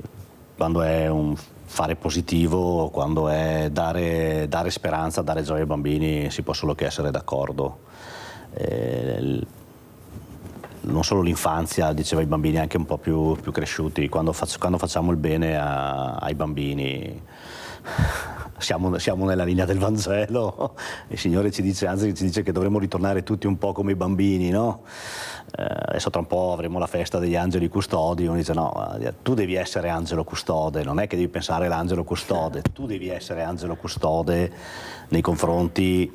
quando è un fare positivo, quando è dare speranza, dare gioia ai bambini, si può solo che essere d'accordo. Non solo l'infanzia, diceva i bambini anche un po' più cresciuti, quando facciamo il bene ai bambini siamo nella linea del Vangelo. Il Signore ci dice che dovremmo ritornare tutti un po' come i bambini, no? Adesso tra un po' avremo la festa degli angeli custodi, uno dice no, tu devi essere angelo custode, non è che devi pensare all'angelo custode, tu devi essere angelo custode nei confronti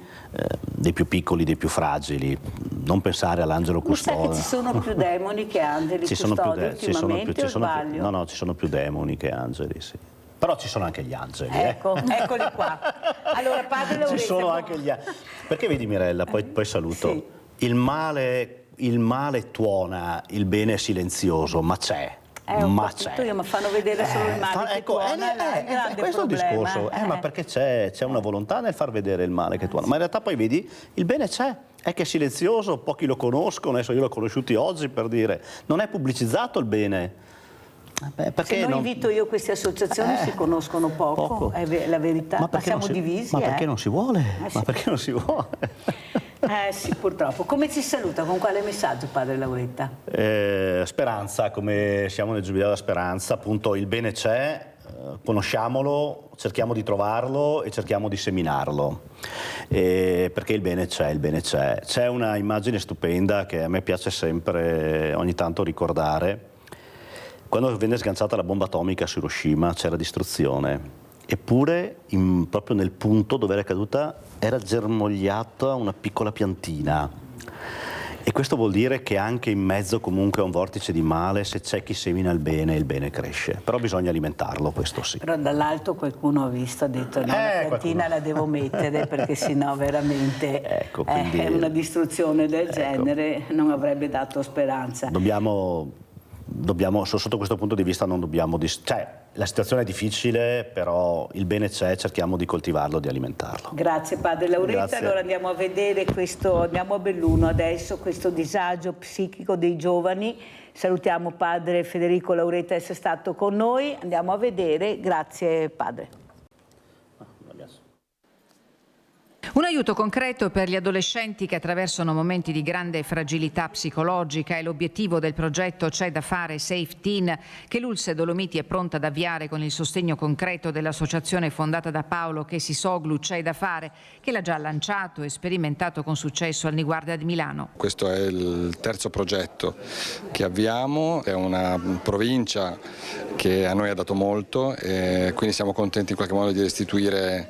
dei più piccoli, dei più fragili, non pensare all'angelo custode. Mi sa che ci sono più demoni che angeli custodi ultimamente, o sbaglio? No, ci sono più demoni che angeli, sì. Però ci sono anche gli angeli. Ecco, eccoli qua. Allora, Padre Lauretta, ci sono anche gli angeli. Perché vedi, Mirella, poi saluto, sì. Il male tuona, il bene è silenzioso, ma c'è. Ma fanno vedere solo il male che tuona, questo è il discorso, ma perché c'è una volontà nel far vedere il male che tuona, ma in realtà poi vedi, il bene c'è, è che è silenzioso, pochi lo conoscono, adesso io l'ho conosciuti oggi, per dire, non è pubblicizzato il bene. Se non invito io queste associazioni si conoscono poco, è la verità, ma siamo divisi. Ma perché non si vuole? Ma perché non si vuole? Sì, purtroppo. Come ci saluta? Con quale messaggio, Padre Lauretta? Speranza, come siamo nel Giubileo della Speranza, appunto il bene c'è, conosciamolo, cerchiamo di trovarlo e cerchiamo di seminarlo, perché il bene c'è, il bene c'è. C'è una immagine stupenda che a me piace sempre ogni tanto ricordare. Quando venne sganciata la bomba atomica su Hiroshima c'era distruzione, eppure proprio nel punto dove era caduta era germogliata una piccola piantina. E questo vuol dire che anche in mezzo comunque a un vortice di male, se c'è chi semina il bene cresce. Però bisogna alimentarlo, questo sì. Però dall'alto qualcuno ha visto, ha detto no, la piantina la devo mettere perché sennò veramente quindi, una distruzione del genere non avrebbe dato speranza. Dobbiamo, sotto questo punto di vista non dobbiamo, la situazione è difficile, però il bene c'è, cerchiamo di coltivarlo, di alimentarlo. Grazie Padre Lauretta. Grazie. Allora andiamo a vedere andiamo a Belluno adesso, questo disagio psichico dei giovani. Salutiamo Padre Federico Lauretta di essere stato con noi, andiamo a vedere, grazie Padre. Un aiuto concreto per gli adolescenti che attraversano momenti di grande fragilità psicologica è l'obiettivo del progetto C'è da fare Safe Teen, che l'Ulse Dolomiti è pronta ad avviare con il sostegno concreto dell'associazione fondata da Paolo Chesisoglu C'è da fare, che l'ha già lanciato e sperimentato con successo al Niguarda di Milano. Questo è il terzo progetto che avviamo, è una provincia che a noi ha dato molto e quindi siamo contenti in qualche modo di restituire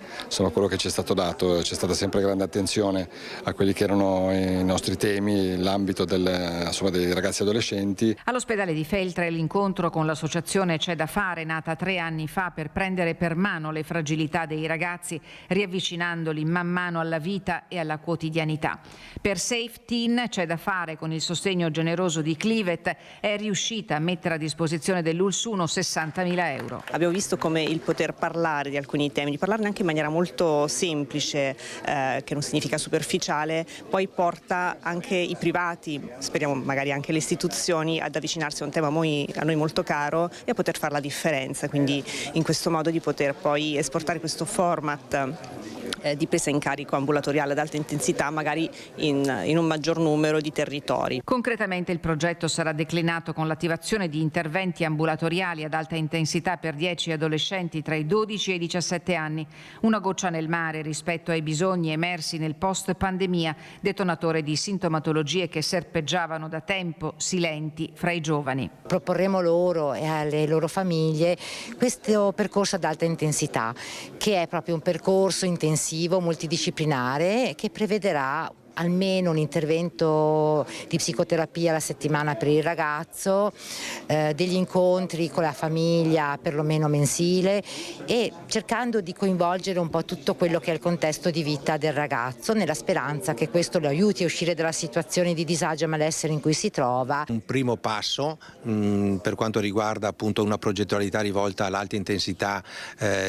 quello che ci è stato dato. C'è stata sempre grande attenzione a quelli che erano i nostri temi, l'ambito dei ragazzi e adolescenti. All'ospedale di Feltre l'incontro con l'associazione C'è da fare, nata 3 anni fa per prendere per mano le fragilità dei ragazzi, riavvicinandoli man mano alla vita e alla quotidianità. Per Safe Teen C'è da fare, con il sostegno generoso di Clivet, è riuscita a mettere a disposizione dell'Ulsuno 60.000 euro. Abbiamo visto come il poter parlare di alcuni temi, di parlarne anche in maniera molto semplice, che non significa superficiale, poi porta anche i privati, speriamo magari anche le istituzioni, ad avvicinarsi a un tema a noi molto caro e a poter fare la differenza, quindi in questo modo di poter poi esportare questo format di presa in carico ambulatoriale ad alta intensità magari in un maggior numero di territori. Concretamente il progetto sarà declinato con l'attivazione di interventi ambulatoriali ad alta intensità per 10 adolescenti tra i 12 e i 17 anni, una goccia nel mare rispetto ai bisogni emersi nel post-pandemia, detonatore di sintomatologie che serpeggiavano da tempo silenti fra i giovani. Proporremo loro e alle loro famiglie questo percorso ad alta intensità, che è proprio un percorso intensivo, multidisciplinare, che prevederà almeno un intervento di psicoterapia alla settimana per il ragazzo, degli incontri con la famiglia perlomeno mensile, e cercando di coinvolgere un po' tutto quello che è il contesto di vita del ragazzo, nella speranza che questo lo aiuti a uscire dalla situazione di disagio e malessere in cui si trova. Un primo passo per quanto riguarda appunto una progettualità rivolta all'alta intensità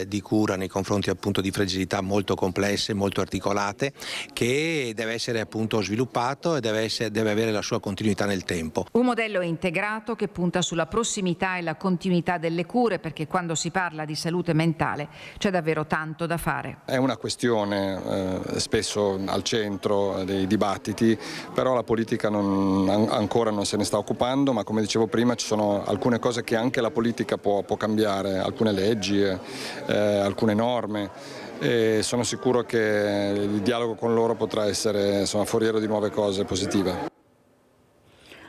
di cura nei confronti appunto di fragilità molto complesse, molto articolate, che deve essere appunto sviluppato e deve avere la sua continuità nel tempo. Un modello integrato che punta sulla prossimità e la continuità delle cure, perché quando si parla di salute mentale c'è davvero tanto da fare. È una questione spesso al centro dei dibattiti, però la politica ancora non se ne sta occupando, ma come dicevo prima ci sono alcune cose che anche la politica può cambiare, alcune leggi, alcune norme. E sono sicuro che il dialogo con loro potrà essere foriero di nuove cose positive.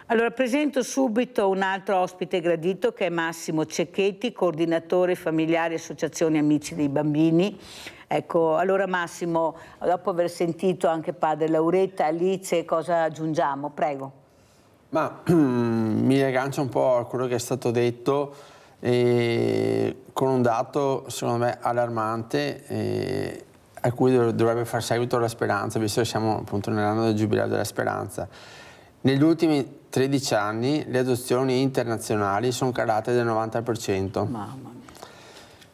Allora presento subito un altro ospite gradito che è Massimo Cecchetti, coordinatore familiari associazioni amici dei bambini. Ecco, allora Massimo, dopo aver sentito anche padre Lauretta, Alice, cosa aggiungiamo? Prego. Ma mi aggancio un po' a quello che è stato detto, con un dato secondo me allarmante a cui dovrebbe far seguito la Speranza, visto che siamo appunto nell'anno del Giubileo della Speranza. Negli ultimi 13 anni le adozioni internazionali sono calate del 90%. Mamma mia.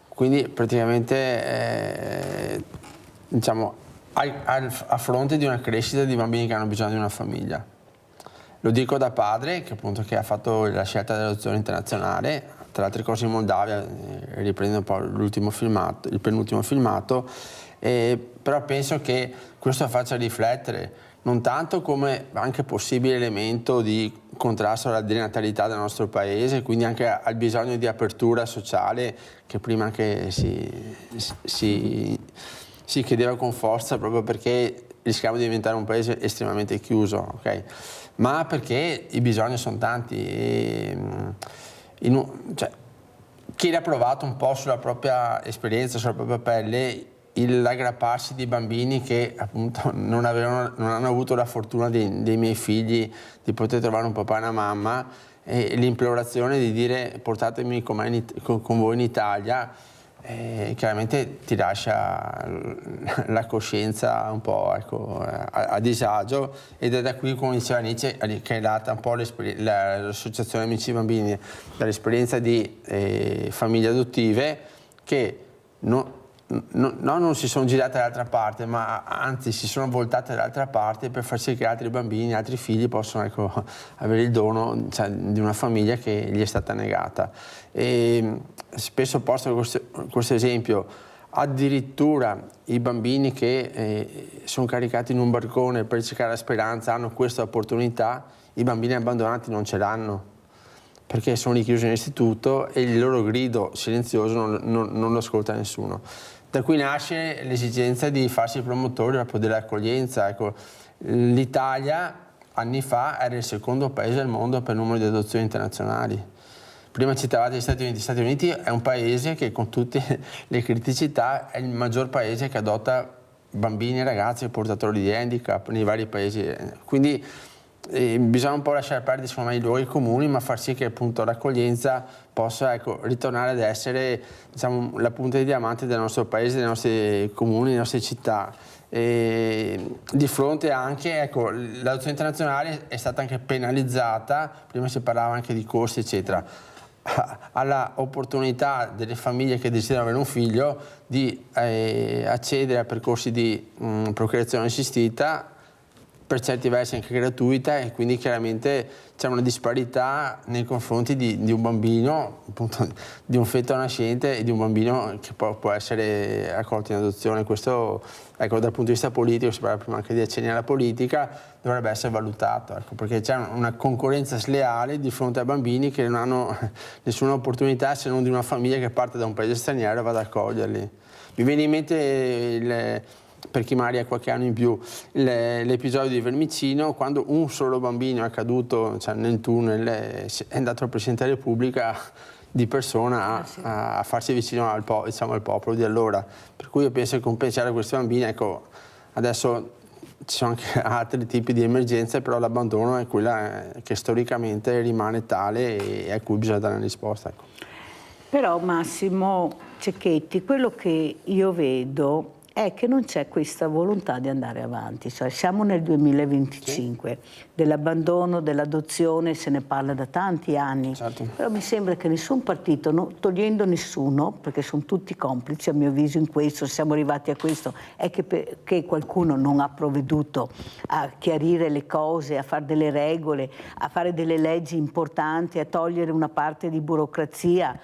Quindi praticamente diciamo a fronte di una crescita di bambini che hanno bisogno di una famiglia. Lo dico da padre che ha fatto la scelta dell'adozione internazionale, tra altre cose in Moldavia, riprendo un po' il penultimo filmato, però penso che questo faccia riflettere non tanto come anche possibile elemento di contrasto alla denatalità del nostro paese, quindi anche al bisogno di apertura sociale che prima anche si chiedeva con forza, proprio perché rischiamo di diventare un paese estremamente chiuso, okay? Ma perché i bisogni sono tanti. Chi l'ha provato un po' sulla propria esperienza, sulla propria pelle, l'aggrapparsi di bambini che appunto non hanno avuto la fortuna dei miei figli di poter trovare un papà e una mamma, e l'implorazione di dire portatemi con voi in Italia, chiaramente ti lascia la coscienza un po' a disagio, ed è da qui, come diceva Nietzsche, che è nata un po' l'associazione Amici Bambini, dall'esperienza di famiglie adottive che non si sono girate dall'altra parte, ma anzi si sono voltate dall'altra parte per far sì che altri bambini, altri figli possano avere il dono di una famiglia che gli è stata negata. E spesso posto questo esempio addirittura i bambini che sono caricati in un barcone per cercare la speranza hanno questa opportunità, i bambini abbandonati non ce l'hanno, perché sono richiusi in istituto e il loro grido silenzioso non lo ascolta nessuno. Da qui nasce l'esigenza di farsi promotori proprio dell'accoglienza. Ecco, l'Italia anni fa era il secondo paese al mondo per numero di adozioni internazionali. Prima citavate gli Stati Uniti. Gli Stati Uniti è un paese che, con tutte le criticità, è il maggior paese che adotta bambini e ragazzi portatori di handicap nei vari paesi. Quindi bisogna un po' lasciare perdere, secondo me, i luoghi comuni, ma far sì che appunto l'accoglienza possa, ecco, ritornare ad essere, diciamo, la punta di diamante del nostro paese, dei nostri comuni, delle nostre città. E di fronte anche, ecco, l'adozione internazionale è stata anche penalizzata, prima si parlava anche di costi eccetera, alla opportunità delle famiglie che desiderano avere un figlio di accedere a percorsi di procreazione assistita, per certi versi anche gratuita, e quindi chiaramente c'è una disparità nei confronti di un bambino, appunto, di un feto nascente e di un bambino che può essere accolto in adozione. Questo, ecco, dal punto di vista politico, si parla prima anche di accenni alla politica, dovrebbe essere valutato, ecco, perché c'è una concorrenza sleale di fronte a bambini che non hanno nessuna opportunità se non di una famiglia che parte da un paese straniero e va ad accoglierli. Mi viene in mente per chi magari ha qualche anno in più, l'episodio di Vermicino, quando un solo bambino è caduto, cioè, nel tunnel, è andato al Presidente della Repubblica di persona a farsi vicino al popolo di allora. Per cui io penso che con pensare a questi bambini, ecco, adesso ci sono anche altri tipi di emergenze, però l'abbandono è quella che storicamente rimane tale e a cui bisogna dare una risposta. Ecco. Però Massimo Cecchetti, quello che io vedo è che non c'è questa volontà di andare avanti, cioè siamo nel 2025, sì. Dell'abbandono, dell'adozione se ne parla da tanti anni, certo. Però mi sembra che nessun partito, togliendo nessuno, perché sono tutti complici a mio avviso in questo, siamo arrivati a questo, è che qualcuno non ha provveduto a chiarire le cose, a fare delle regole, a fare delle leggi importanti, a togliere una parte di burocrazia.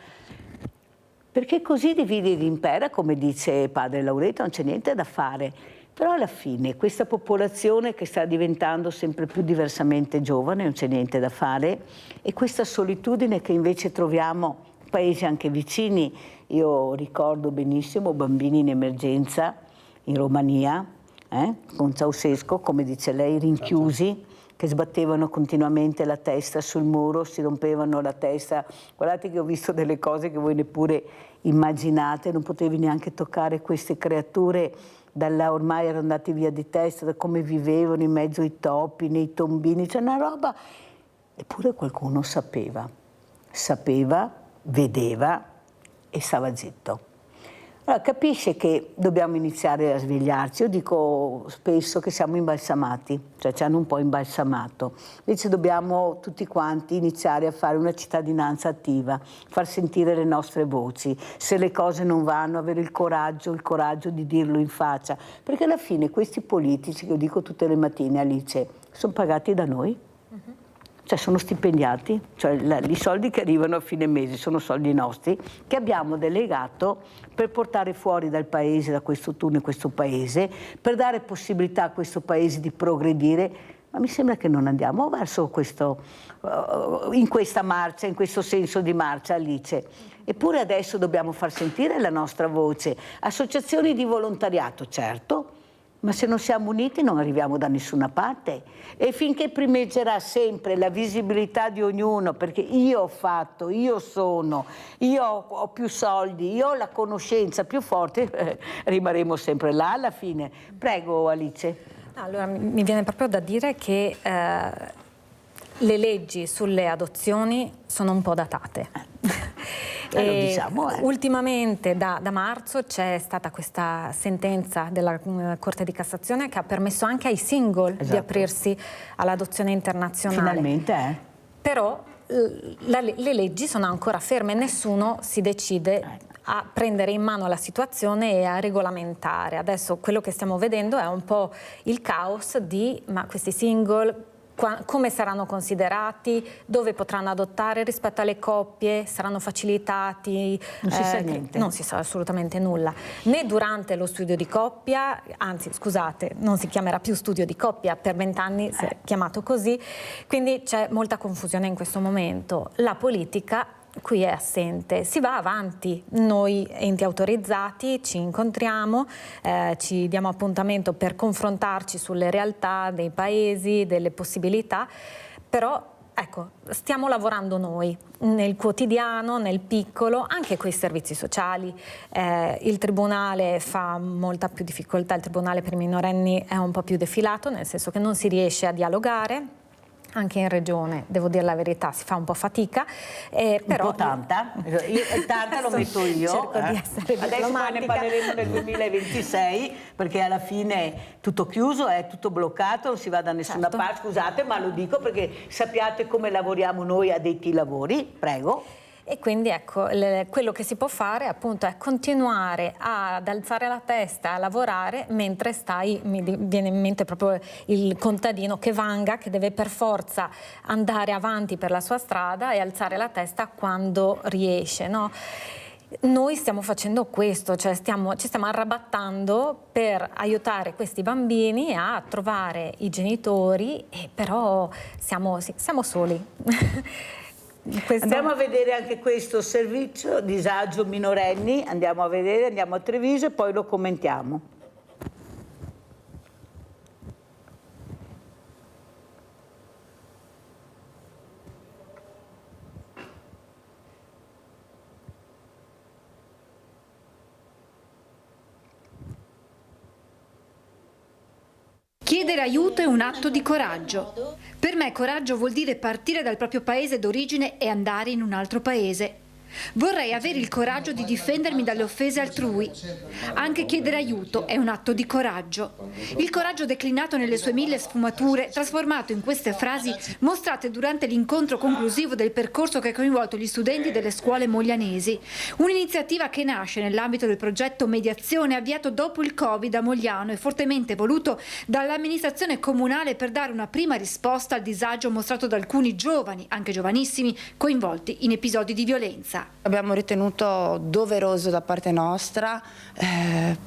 Perché così dividi l'impero, come dice padre Laureto, non c'è niente da fare. Però alla fine questa popolazione che sta diventando sempre più diversamente giovane, non c'è niente da fare, e questa solitudine che invece troviamo in paesi anche vicini. Io ricordo benissimo bambini in emergenza in Romania, con Ceausescu, come dice lei, rinchiusi, che sbattevano continuamente la testa sul muro, si rompevano la testa. Guardate che ho visto delle cose che voi neppure immaginate, non potevi neanche toccare queste creature, da là ormai erano andati via di testa, da come vivevano in mezzo ai topi, nei tombini, c'è una roba. Eppure qualcuno sapeva, vedeva e stava zitto. Allora, capisce che dobbiamo iniziare a svegliarci. Io dico spesso che siamo imbalsamati, cioè ci hanno un po' imbalsamato. Invece dobbiamo tutti quanti iniziare a fare una cittadinanza attiva, far sentire le nostre voci. Se le cose non vanno, avere il coraggio di dirlo in faccia. Perché alla fine questi politici, che io dico tutte le mattine, Alice, sono pagati da noi. Cioè sono stipendiati, cioè i soldi che arrivano a fine mese sono soldi nostri che abbiamo delegato per portare fuori dal paese, da questo tunnel, questo paese, per dare possibilità a questo paese di progredire. Ma mi sembra che non andiamo verso questo, in questa marcia, in questo senso di marcia, Alice. Eppure adesso dobbiamo far sentire la nostra voce. Associazioni di volontariato, certo, ma se non siamo uniti non arriviamo da nessuna parte. E finché primeggerà sempre la visibilità di ognuno, perché io ho fatto, io sono, io ho più soldi, io ho la conoscenza più forte, rimarremo sempre là alla fine. Prego Alice. Allora, mi viene proprio da dire che le leggi sulle adozioni sono un po' datate. Ultimamente da marzo c'è stata questa sentenza della Corte di Cassazione che ha permesso anche ai single di aprirsi all'adozione internazionale. Finalmente, Però le leggi sono ancora ferme, nessuno si decide a prendere in mano la situazione e a regolamentare. Adesso quello che stiamo vedendo è un po' il caos di ma questi single come saranno considerati, dove potranno adottare rispetto alle coppie, saranno facilitati. Non si sa niente. Non si sa assolutamente nulla, né durante lo studio di coppia, anzi scusate, non si chiamerà più studio di coppia, per 20 anni si è chiamato così, quindi c'è molta confusione in questo momento. La politica qui è assente, si va avanti, noi enti autorizzati ci incontriamo, ci diamo appuntamento per confrontarci sulle realtà dei paesi, delle possibilità, però ecco, stiamo lavorando noi nel quotidiano, nel piccolo, anche con i servizi sociali. Il tribunale fa molta più difficoltà, il tribunale per i minorenni è un po' più defilato, nel senso che non si riesce a dialogare. Anche in regione, devo dire la verità, si fa un po' fatica. Però un po' tanta? Tanta lo metto io. Cerco di essere adesso poi ne parleremo nel 2026, perché alla fine tutto chiuso, è tutto bloccato, non si va da nessuna parte. Scusate, ma lo dico perché sappiate come lavoriamo noi addetti ai lavori. Prego. E quindi ecco, quello che si può fare appunto è continuare ad alzare la testa, a lavorare mentre mi viene in mente proprio il contadino che vanga, che deve per forza andare avanti per la sua strada e alzare la testa quando riesce, no? Noi stiamo facendo questo, cioè ci stiamo arrabattando per aiutare questi bambini a trovare i genitori, e però siamo soli. Andiamo a vedere anche questo servizio disagio minorenni, andiamo a vedere, andiamo a Treviso e poi lo commentiamo. Chiedere aiuto è un atto di coraggio. Per me coraggio vuol dire partire dal proprio paese d'origine e andare in un altro paese. Vorrei avere il coraggio di difendermi dalle offese altrui. Anche chiedere aiuto è un atto di coraggio. Il coraggio declinato nelle sue 1000 sfumature, trasformato in queste frasi mostrate durante l'incontro conclusivo del percorso che ha coinvolto gli studenti delle scuole moglianesi. Un'iniziativa che nasce nell'ambito del progetto Mediazione avviato dopo il Covid a Mogliano e fortemente voluto dall'amministrazione comunale per dare una prima risposta al disagio mostrato da alcuni giovani, anche giovanissimi, coinvolti in episodi di violenza. Abbiamo ritenuto doveroso da parte nostra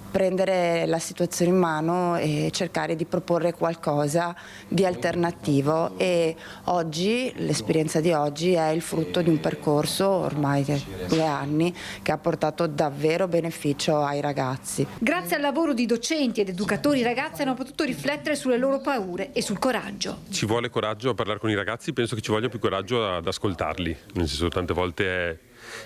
prendere la situazione in mano e cercare di proporre qualcosa di alternativo, e oggi l'esperienza di oggi è il frutto di un percorso ormai di 2 anni che ha portato davvero beneficio ai ragazzi. Grazie al lavoro di docenti ed educatori, i ragazzi hanno potuto riflettere sulle loro paure e sul coraggio. Ci vuole coraggio a parlare con i ragazzi, penso che ci voglia più coraggio ad ascoltarli, nel senso tante volte è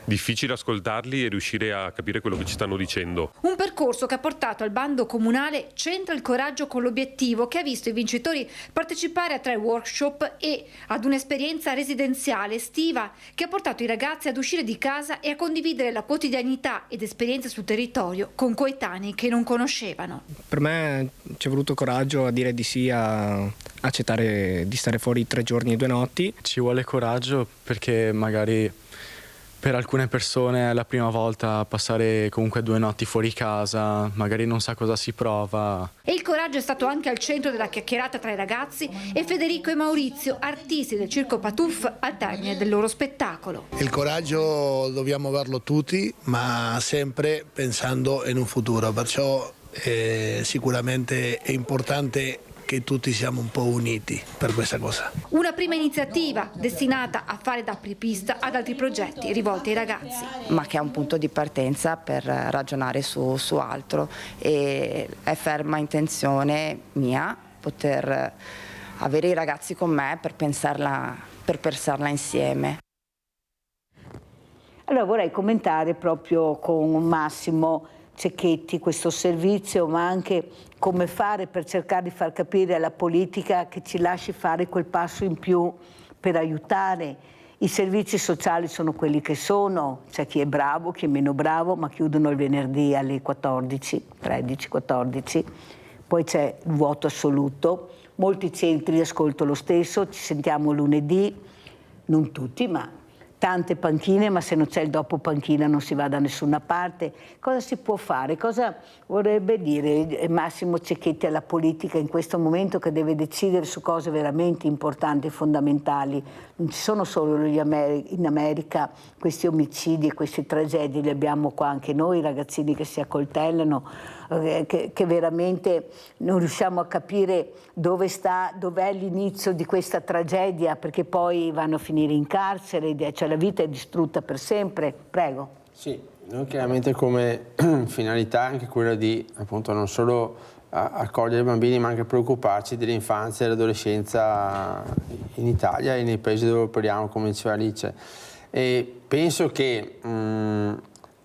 difficile ascoltarli e riuscire a capire quello che ci stanno dicendo. Un percorso che ha portato al bando comunale Centra il coraggio con l'obiettivo, che ha visto i vincitori partecipare a 3 workshop e ad un'esperienza residenziale estiva che ha portato i ragazzi ad uscire di casa e a condividere la quotidianità ed esperienze sul territorio con coetanei che non conoscevano. Per me ci è voluto coraggio a dire di sì, a accettare di stare fuori 3 giorni e 2 notti. Ci vuole coraggio perché magari per alcune persone è la prima volta passare comunque 2 notti fuori casa, magari non sa cosa si prova. E il coraggio è stato anche al centro della chiacchierata tra i ragazzi e Federico e Maurizio, artisti del Circo Patuff, al termine del loro spettacolo. Il coraggio dobbiamo averlo tutti, ma sempre pensando in un futuro, perciò sicuramente è importante che tutti siamo un po' uniti per questa cosa. Una prima iniziativa destinata a fare da apripista ad altri progetti rivolti ai ragazzi. Ma che è un punto di partenza per ragionare su altro, e è ferma intenzione mia poter avere i ragazzi con me per pensarla insieme. Allora vorrei commentare proprio con Massimo Cecchetti questo servizio, ma anche come fare per cercare di far capire alla politica che ci lasci fare quel passo in più per aiutare. I servizi sociali sono quelli che sono, c'è chi è bravo, chi è meno bravo, ma chiudono il venerdì alle 14, 13, 14, poi c'è il vuoto assoluto, molti centri di ascolto lo stesso, ci sentiamo lunedì, non tutti, ma tante panchine, ma se non c'è il dopo panchina non si va da nessuna parte. Cosa si può fare? Cosa vorrebbe dire Massimo Cecchetti alla politica in questo momento, che deve decidere su cose veramente importanti e fondamentali? Non ci sono solo in America questi omicidi e queste tragedie, li abbiamo qua anche noi, ragazzini che si accoltellano, che veramente non riusciamo a capire dov'è l'inizio di questa tragedia, perché poi vanno a finire in carcere, cioè la vita è distrutta per sempre. Prego. Sì, noi chiaramente come finalità anche quella di appunto non solo accogliere i bambini, ma anche preoccuparci dell'infanzia e dell'adolescenza in Italia e nei paesi dove operiamo, come diceva Alice. E penso che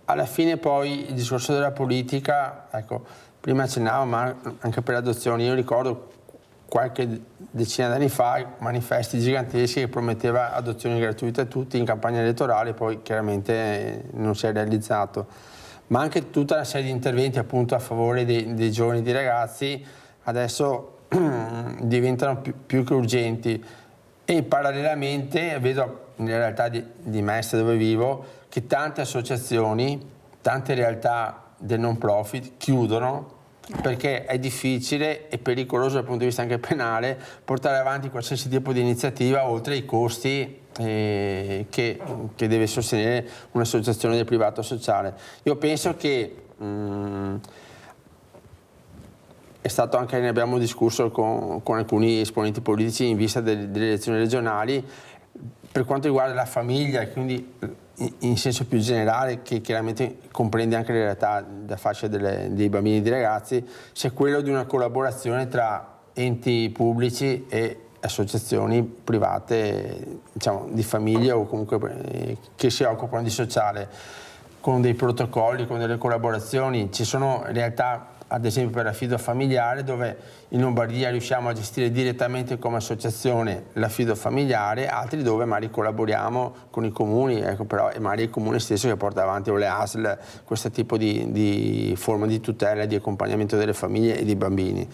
alla fine poi il discorso della politica, ecco, prima accennavo, ma anche per le adozioni, io ricordo qualche decina d'anni fa manifesti giganteschi che prometteva adozioni gratuite a tutti in campagna elettorale, poi chiaramente non si è realizzato. Ma anche tutta una serie di interventi appunto a favore dei giovani e dei ragazzi adesso diventano più che urgenti, e parallelamente vedo nella realtà di Mestre, dove vivo, che tante associazioni, tante realtà del non profit chiudono perché è difficile e pericoloso dal punto di vista anche penale portare avanti qualsiasi tipo di iniziativa oltre i costi che deve sostenere un'associazione del privato sociale. Io penso che è stato anche, ne abbiamo discusso con alcuni esponenti politici in vista delle elezioni regionali, per quanto riguarda la famiglia, quindi in senso più generale, che chiaramente comprende anche le realtà da fascia dei bambini e dei ragazzi, c'è quello di una collaborazione tra enti pubblici e associazioni private, diciamo, di famiglie o comunque che si occupano di sociale, con dei protocolli, con delle collaborazioni. Ci sono realtà, ad esempio per l'affido familiare, dove in Lombardia riusciamo a gestire direttamente come associazione l'affido familiare, altri dove magari collaboriamo con i comuni, ecco, però è magari il comune stesso che porta avanti, o le ASL, questo tipo di forma di tutela e di accompagnamento delle famiglie e dei bambini.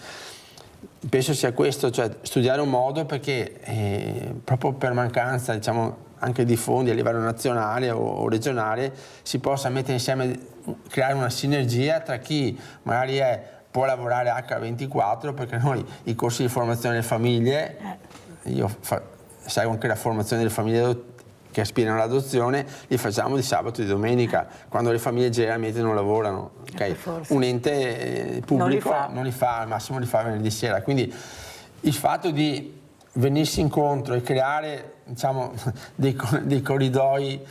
Penso sia questo, cioè studiare un modo perché proprio per mancanza, diciamo, anche di fondi a livello nazionale o regionale, si possa mettere insieme, creare una sinergia tra chi magari può lavorare H24, perché noi i corsi di formazione delle famiglie, io seguo anche la formazione delle famiglie che aspirano all'adozione, li facciamo di sabato e di domenica, quando le famiglie generalmente non lavorano. Okay? Un ente pubblico non li fa, al massimo li fa venerdì sera. Quindi il fatto di venirsi incontro e creare, diciamo, dei corridoi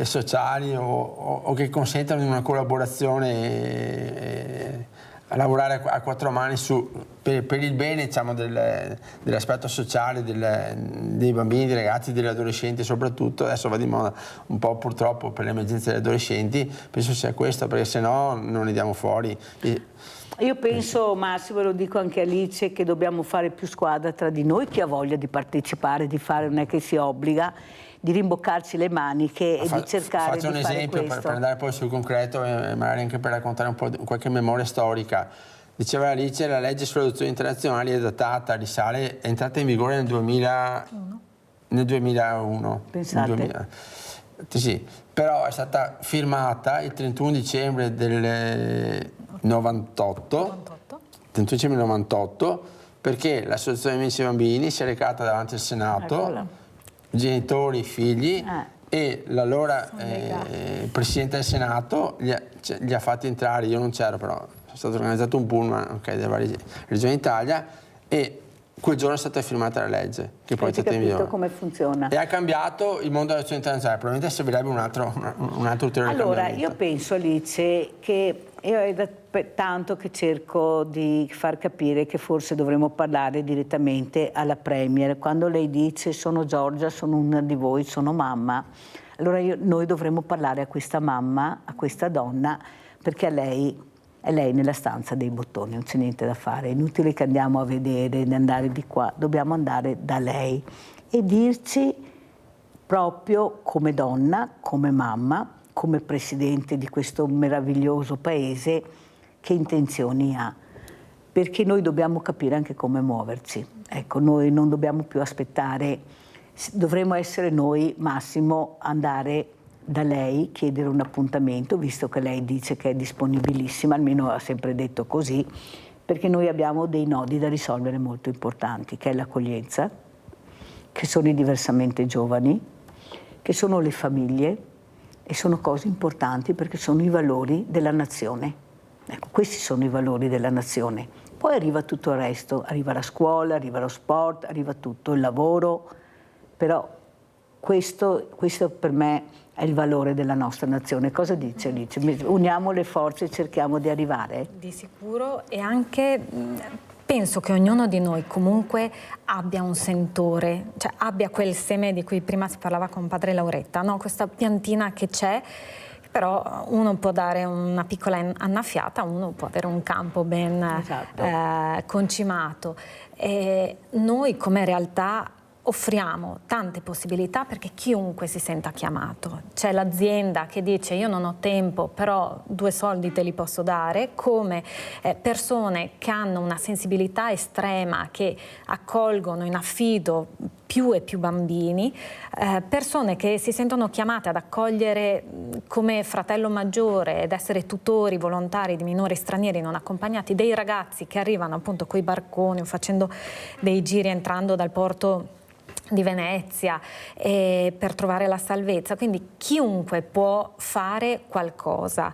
sociali o che consentano una collaborazione, a lavorare a quattro mani per il bene, diciamo, dell'aspetto sociale dei bambini, dei ragazzi, degli adolescenti soprattutto. Adesso va di moda un po' purtroppo per le emergenze degli adolescenti, penso sia questo, perché sennò non ne diamo fuori. Io penso, Massimo, lo dico anche a Alice, che dobbiamo fare più squadra tra di noi, chi ha voglia di partecipare, di fare, non è che si obbliga, di rimboccarci le maniche e di cercare di fare questo. Faccio un esempio per andare poi sul concreto e magari anche per raccontare un po' qualche memoria storica. Diceva Alice, la legge sulle adozioni internazionali è datata, risale, è entrata in vigore nel 2001. Pensate. Sì, però è stata firmata il 31 dicembre del 98, 31 dicembre 98, perché l'Associazione Amici Bambini si è recata davanti al Senato, genitori, figli, e l'allora Presidente del Senato li ha fatti entrare, io non c'ero però, è stato organizzato un pullman delle varie regioni d'Italia, e quel giorno è stata firmata la legge, che poi è stata in vigore. Come funziona? E ha cambiato il mondo dell'azione internazionale, probabilmente servirebbe un altro ulteriore cambiamento. Allora, io penso, Alice, che io è da tanto che cerco di far capire che forse dovremmo parlare direttamente alla Premier. Quando lei dice sono Giorgia, sono una di voi, sono mamma, allora noi dovremmo parlare a questa mamma, a questa donna, perché è lei nella stanza dei bottoni, non c'è niente da fare, è inutile che andiamo a vedere, di andare di qua, dobbiamo andare da lei e dirci proprio come donna, come mamma, come presidente di questo meraviglioso paese, che intenzioni ha, perché noi dobbiamo capire anche come muoverci. Ecco, noi non dobbiamo più aspettare dovremmo essere noi, Massimo, andare da lei, chiedere un appuntamento, visto che lei dice che è disponibilissima, almeno ha sempre detto così, perché noi abbiamo dei nodi da risolvere molto importanti, che è l'accoglienza, che sono i diversamente giovani, che sono le famiglie, e sono cose importanti perché sono i valori della nazione. Ecco, questi sono i valori della nazione. Poi arriva tutto il resto, arriva la scuola, arriva lo sport, arriva tutto, il lavoro, però questo per me è il valore della nostra nazione. Cosa dice Alice? Uniamo le forze e cerchiamo di arrivare? Di sicuro, e anche penso che ognuno di noi comunque abbia un sentore, cioè abbia quel seme di cui prima si parlava con padre Lauretta, no? Questa piantina che c'è, però uno può dare una piccola annaffiata, uno può avere un campo ben concimato. E noi come realtà offriamo tante possibilità perché chiunque si senta chiamato. C'è l'azienda che dice io non ho tempo, però 2 soldi te li posso dare, come persone che hanno una sensibilità estrema, che accolgono in affido più e più bambini, persone che si sentono chiamate ad accogliere come fratello maggiore ed essere tutori volontari di minori stranieri non accompagnati, dei ragazzi che arrivano appunto coi barconi o facendo dei giri entrando dal porto di Venezia per trovare la salvezza, quindi chiunque può fare qualcosa.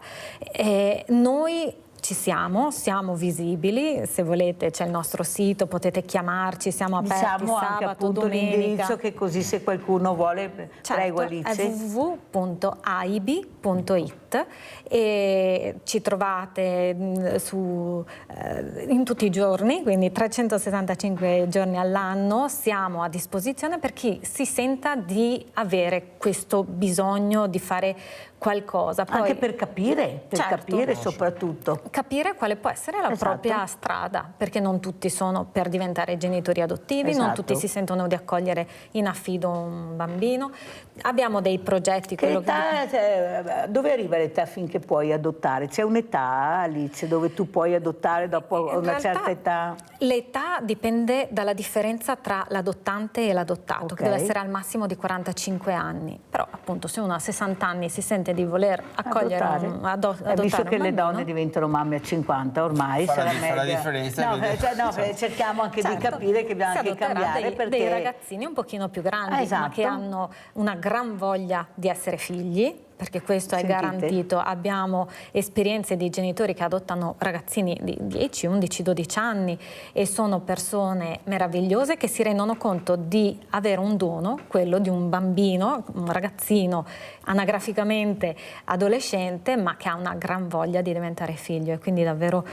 Noi ci siamo visibili, se volete c'è il nostro sito, potete chiamarci, siamo aperti diciamo sabato, anche appunto domenica. L'indirizzo, che così se qualcuno vuole, prego Alice. È www.aibi.it e ci trovate in tutti i giorni, quindi 365 giorni all'anno, siamo a disposizione per chi si senta di avere questo bisogno di fare qualcosa. Poi, anche per capire, soprattutto. Capire quale può essere la propria strada, perché non tutti sono per diventare genitori adottivi, non tutti si sentono di accogliere in affido un bambino. Abbiamo dei progetti. Dove arriva l'età finché puoi adottare? C'è un'età, Alice, dove tu puoi adottare dopo una certa età? L'età dipende dalla differenza tra l'adottante e l'adottato, che deve essere al massimo di 45 anni. Però appunto se uno ha 60 anni si sente di voler accogliere adottare visto che un le bambino, donne diventano mamme a 50 ormai fa la differenza. Cerchiamo anche di capire che dobbiamo anche cambiare dei ragazzini un pochino più grandi, ma che hanno una gran voglia di essere figli, perché questo è garantito. Abbiamo esperienze di genitori che adottano ragazzini di 10, 11, 12 anni e sono persone meravigliose che si rendono conto di avere un dono, quello di un bambino, un ragazzino anagraficamente adolescente, ma che ha una gran voglia di diventare figlio, e quindi davvero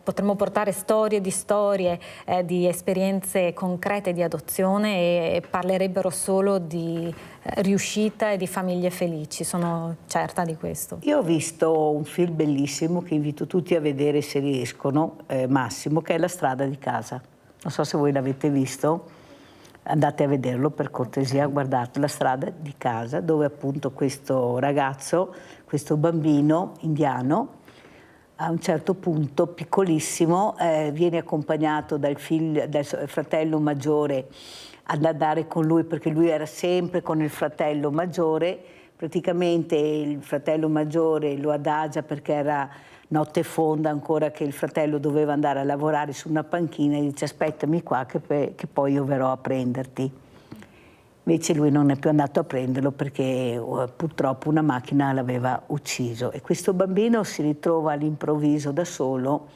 potremmo portare storie di esperienze concrete di adozione e parlerebbero solo di riuscita e di famiglie felici, sono certa di questo. Io ho visto un film bellissimo che invito tutti a vedere se riescono, Massimo, che è La strada di casa. Non so se voi l'avete visto, andate a vederlo per cortesia, guardate La strada di casa, dove appunto questo ragazzo, questo bambino indiano, a un certo punto, piccolissimo, viene accompagnato dal fratello maggiore ad andare con lui, perché lui era sempre con il fratello maggiore. Praticamente il fratello maggiore lo adagia perché era notte fonda ancora, che il fratello doveva andare a lavorare su una panchina, e dice aspettami qua che poi io verrò a prenderti. Invece lui non è più andato a prenderlo perché purtroppo una macchina l'aveva ucciso, e questo bambino si ritrova all'improvviso da solo,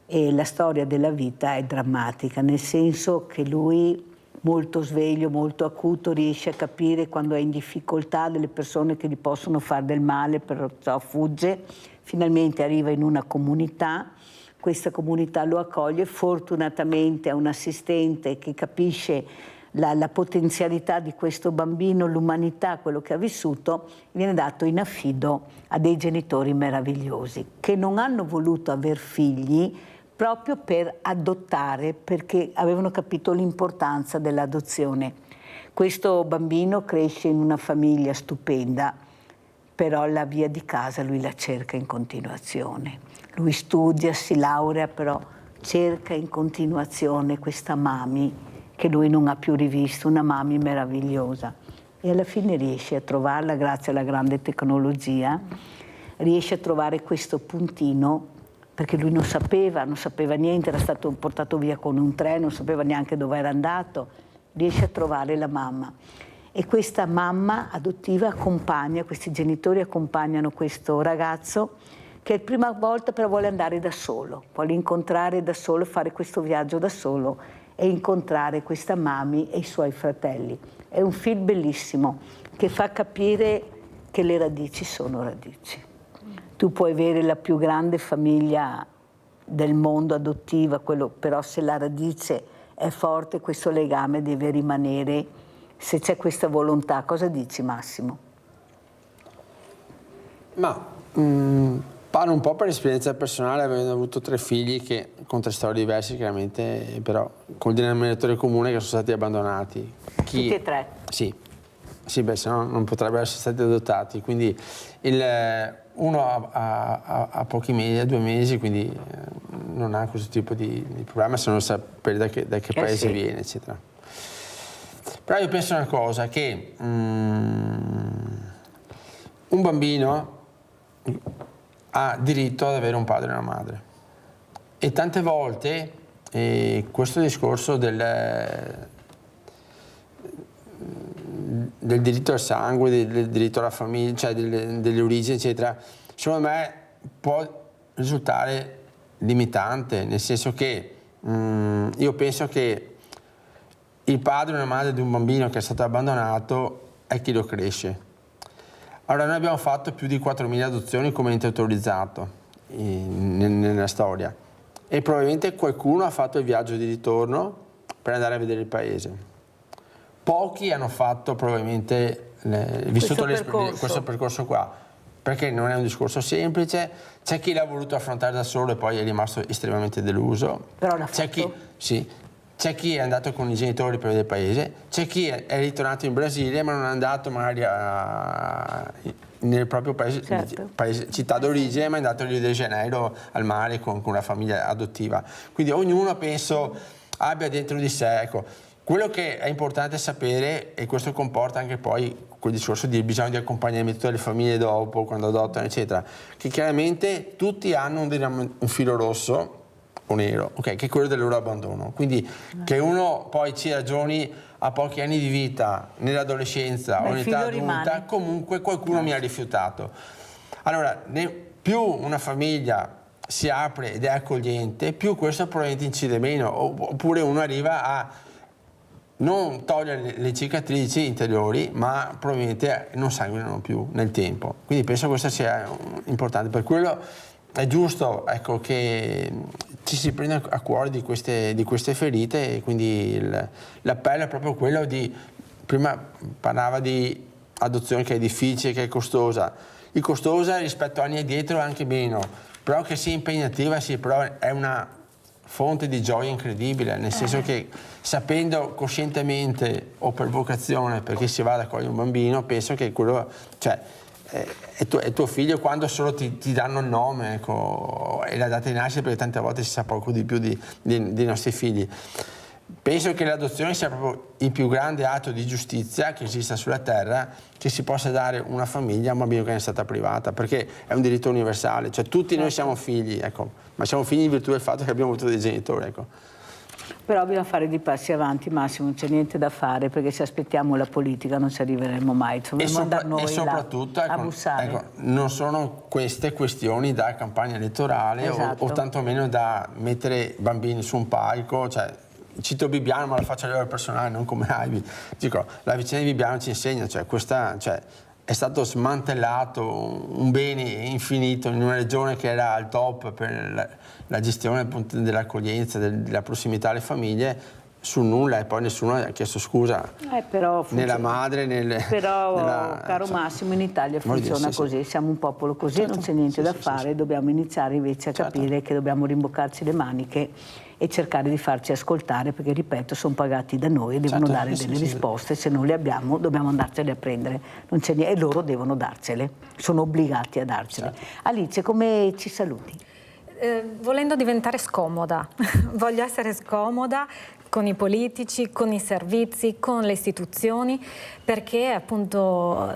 e la storia della vita è drammatica, nel senso che lui, molto sveglio, molto acuto, riesce a capire quando è in difficoltà delle persone che gli possono fare del male, perciò fugge, finalmente arriva in una comunità, questa comunità lo accoglie, fortunatamente ha un assistente che capisce la potenzialità di questo bambino, l'umanità, quello che ha vissuto, viene dato in affido a dei genitori meravigliosi che non hanno voluto aver figli proprio per adottare, perché avevano capito l'importanza dell'adozione. Questo bambino cresce in una famiglia stupenda, però la via di casa lui la cerca in continuazione. Lui studia, si laurea, però cerca in continuazione questa mami che lui non ha più rivisto, una mamma meravigliosa. E alla fine riesce a trovarla grazie alla grande tecnologia, riesce a trovare questo puntino, perché lui non sapeva niente, era stato portato via con un treno, non sapeva neanche dove era andato, riesce a trovare la mamma. E questa mamma adottiva accompagna, questi genitori accompagnano questo ragazzo che è la prima volta però vuole andare da solo, vuole incontrare da solo, fare questo viaggio da solo e incontrare questa mami e i suoi fratelli. È un film bellissimo che fa capire che le radici sono radici. Tu puoi avere la più grande famiglia del mondo adottiva, però se la radice è forte, questo legame deve rimanere, se c'è questa volontà. Cosa dici, Massimo? Ma parlo un po' per esperienza personale, avendo avuto 3 figli che con 3 storie diverse chiaramente, però col denominatore comune che sono stati abbandonati. Tutti e 3? Sì, beh, se no non potrebbero essere stati adottati, quindi uno ha pochi mesi, 2 mesi, quindi non ha questo tipo di problema se non sapere da che paese viene, eccetera. Però io penso una cosa, che un bambino ha diritto ad avere un padre e una madre, e tante volte questo discorso del diritto al sangue, del diritto alla famiglia, cioè delle origini, eccetera, secondo me può risultare limitante, nel senso che io penso che il padre o la madre di un bambino che è stato abbandonato è chi lo cresce. Allora, noi abbiamo fatto più di 4.000 adozioni come ente autorizzato nella storia, e probabilmente qualcuno ha fatto il viaggio di ritorno per andare a vedere il paese. Pochi hanno fatto probabilmente vissuto questo percorso qua, perché non è un discorso semplice. C'è chi l'ha voluto affrontare da solo e poi è rimasto estremamente deluso. Però l'ha fatto. C'è chi è andato con i genitori per vedere il paese, c'è chi è ritornato in Brasile ma non è andato magari nel proprio paese, città d'origine, ma è andato a Rio de Janeiro al mare con una famiglia adottiva. Quindi ognuno, penso, abbia dentro di sé, ecco, quello che è importante sapere, e questo comporta anche poi quel discorso di bisogno di accompagnamento delle famiglie dopo, quando adottano, eccetera, che chiaramente tutti hanno un filo rosso o nero, okay, che è quello del loro abbandono. Quindi che uno poi ci ragioni a pochi anni di vita, nell'adolescenza o in età adulta, rimane. Comunque qualcuno mi ha rifiutato. Allora, più una famiglia si apre ed è accogliente, più questo probabilmente incide meno, oppure uno arriva a non togliere le cicatrici interiori, ma probabilmente non sanguinano più nel tempo. Quindi penso che questo sia importante. Per quello è giusto, ecco, che ci si prenda a cuore di queste ferite, e quindi l'appello è proprio quello di, prima parlava di adozione che è difficile, che è costosa. Il costosa rispetto a anni addietro è anche meno, però che sia impegnativa, sì, però è una fonte di gioia incredibile, nel senso che sapendo coscientemente o per vocazione perché si va ad accogliere un bambino, penso che quello, cioè, è tuo figlio quando solo ti danno il nome, ecco, e la data di nascita, perché tante volte si sa poco di più dei nostri figli. Penso che l'adozione sia proprio il più grande atto di giustizia che esista sulla terra, che si possa dare una famiglia a un bambino che ne è stata privata, perché è un diritto universale, cioè tutti noi siamo figli, ecco, ma siamo figli in virtù del fatto che abbiamo avuto dei genitori, ecco. Però bisogna fare dei passi avanti, Massimo, non c'è niente da fare, perché se aspettiamo la politica non ci arriveremo mai. E soprattutto, a bussare. Ecco, non sono queste questioni da campagna elettorale, o tantomeno da mettere bambini su un palco, cioè, cito Bibbiano, ma la faccio a livello personale, non come Ivy. Dico, la vicenda di Bibbiano ci insegna, cioè, è stato smantellato un bene infinito in una regione che era al top per la gestione, appunto, dell'accoglienza, della prossimità alle famiglie, sul nulla, e poi nessuno ha chiesto scusa, nella madre, caro Massimo, in Italia funziona così, siamo un popolo così, non c'è niente da fare, dobbiamo iniziare invece a capire che dobbiamo rimboccarci le maniche e cercare di farci ascoltare, perché, ripeto, sono pagati da noi e devono dare delle risposte. Se non le abbiamo dobbiamo andarcene a prendere, non c'è niente, e loro devono darcele, sono obbligati a darcele. Alice, come ci saluti? Volendo diventare scomoda, voglio essere scomoda, con i politici, con i servizi, con le istituzioni, perché appunto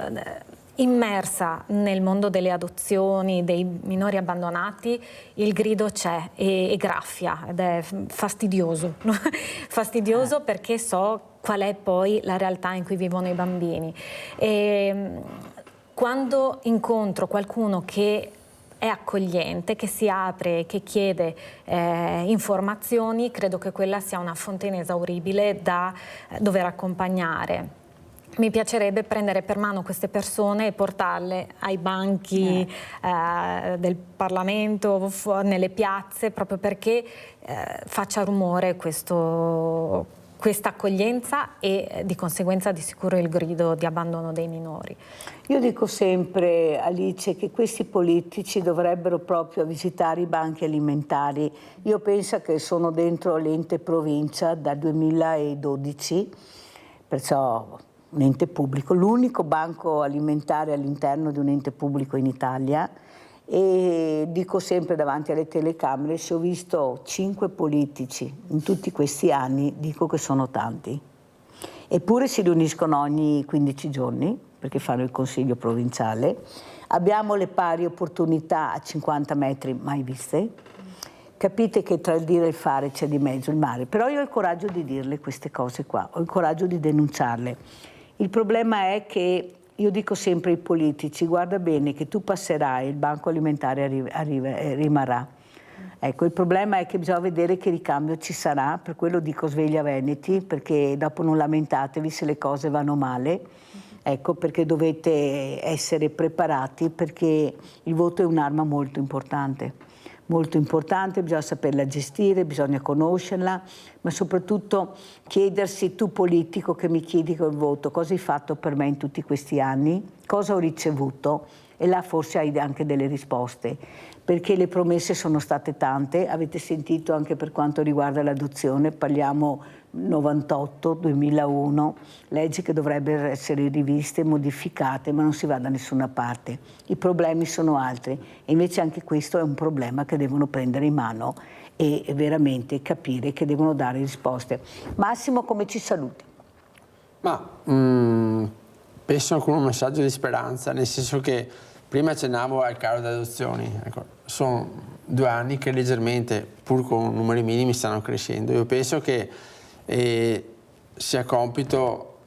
immersa nel mondo delle adozioni, dei minori abbandonati, il grido c'è e graffia ed è fastidioso, fastidioso perché so qual è poi la realtà in cui vivono i bambini. E quando incontro qualcuno che è accogliente, che si apre, che chiede informazioni, credo che quella sia una fonte inesauribile da dover accompagnare. Mi piacerebbe prendere per mano queste persone e portarle ai banchi del Parlamento, nelle piazze, proprio perché faccia rumore questa accoglienza e di conseguenza di sicuro il grido di abbandono dei minori. Io dico sempre, Alice, che questi politici dovrebbero proprio visitare i banchi alimentari. Io penso che sono dentro l'ente provincia dal 2012, perciò un ente pubblico, l'unico banco alimentare all'interno di un ente pubblico in Italia, e dico sempre davanti alle telecamere, se ho visto 5 politici in tutti questi anni, dico che sono tanti. Eppure si riuniscono ogni 15 giorni, perché fanno il consiglio provinciale. Abbiamo le pari opportunità a 50 metri mai viste. Capite che tra il dire e il fare c'è di mezzo il mare. Però io ho il coraggio di dirle queste cose qua, ho il coraggio di denunciarle. Il problema è che io dico sempre ai politici, guarda bene che tu passerai, il banco alimentare rimarrà. Ecco, il problema è che bisogna vedere che ricambio ci sarà, per quello dico sveglia Veneti, perché dopo non lamentatevi se le cose vanno male, ecco, perché dovete essere preparati, perché il voto è un'arma molto importante, bisogna saperla gestire, bisogna conoscerla, ma soprattutto chiedersi, tu politico che mi chiedi col voto, cosa hai fatto per me in tutti questi anni, cosa ho ricevuto, e là forse hai anche delle risposte, perché le promesse sono state tante, avete sentito anche per quanto riguarda l'adozione, parliamo 98, 2001, leggi che dovrebbero essere riviste, modificate, ma non si va da nessuna parte. I problemi sono altri e invece anche questo è un problema che devono prendere in mano e veramente capire che devono dare risposte. Massimo, come ci saluti? Ma penso con un messaggio di speranza, nel senso che prima accennavo al calo delle adozioni, ecco, sono 2 anni che leggermente, pur con numeri minimi, stanno crescendo. Io penso che sia compito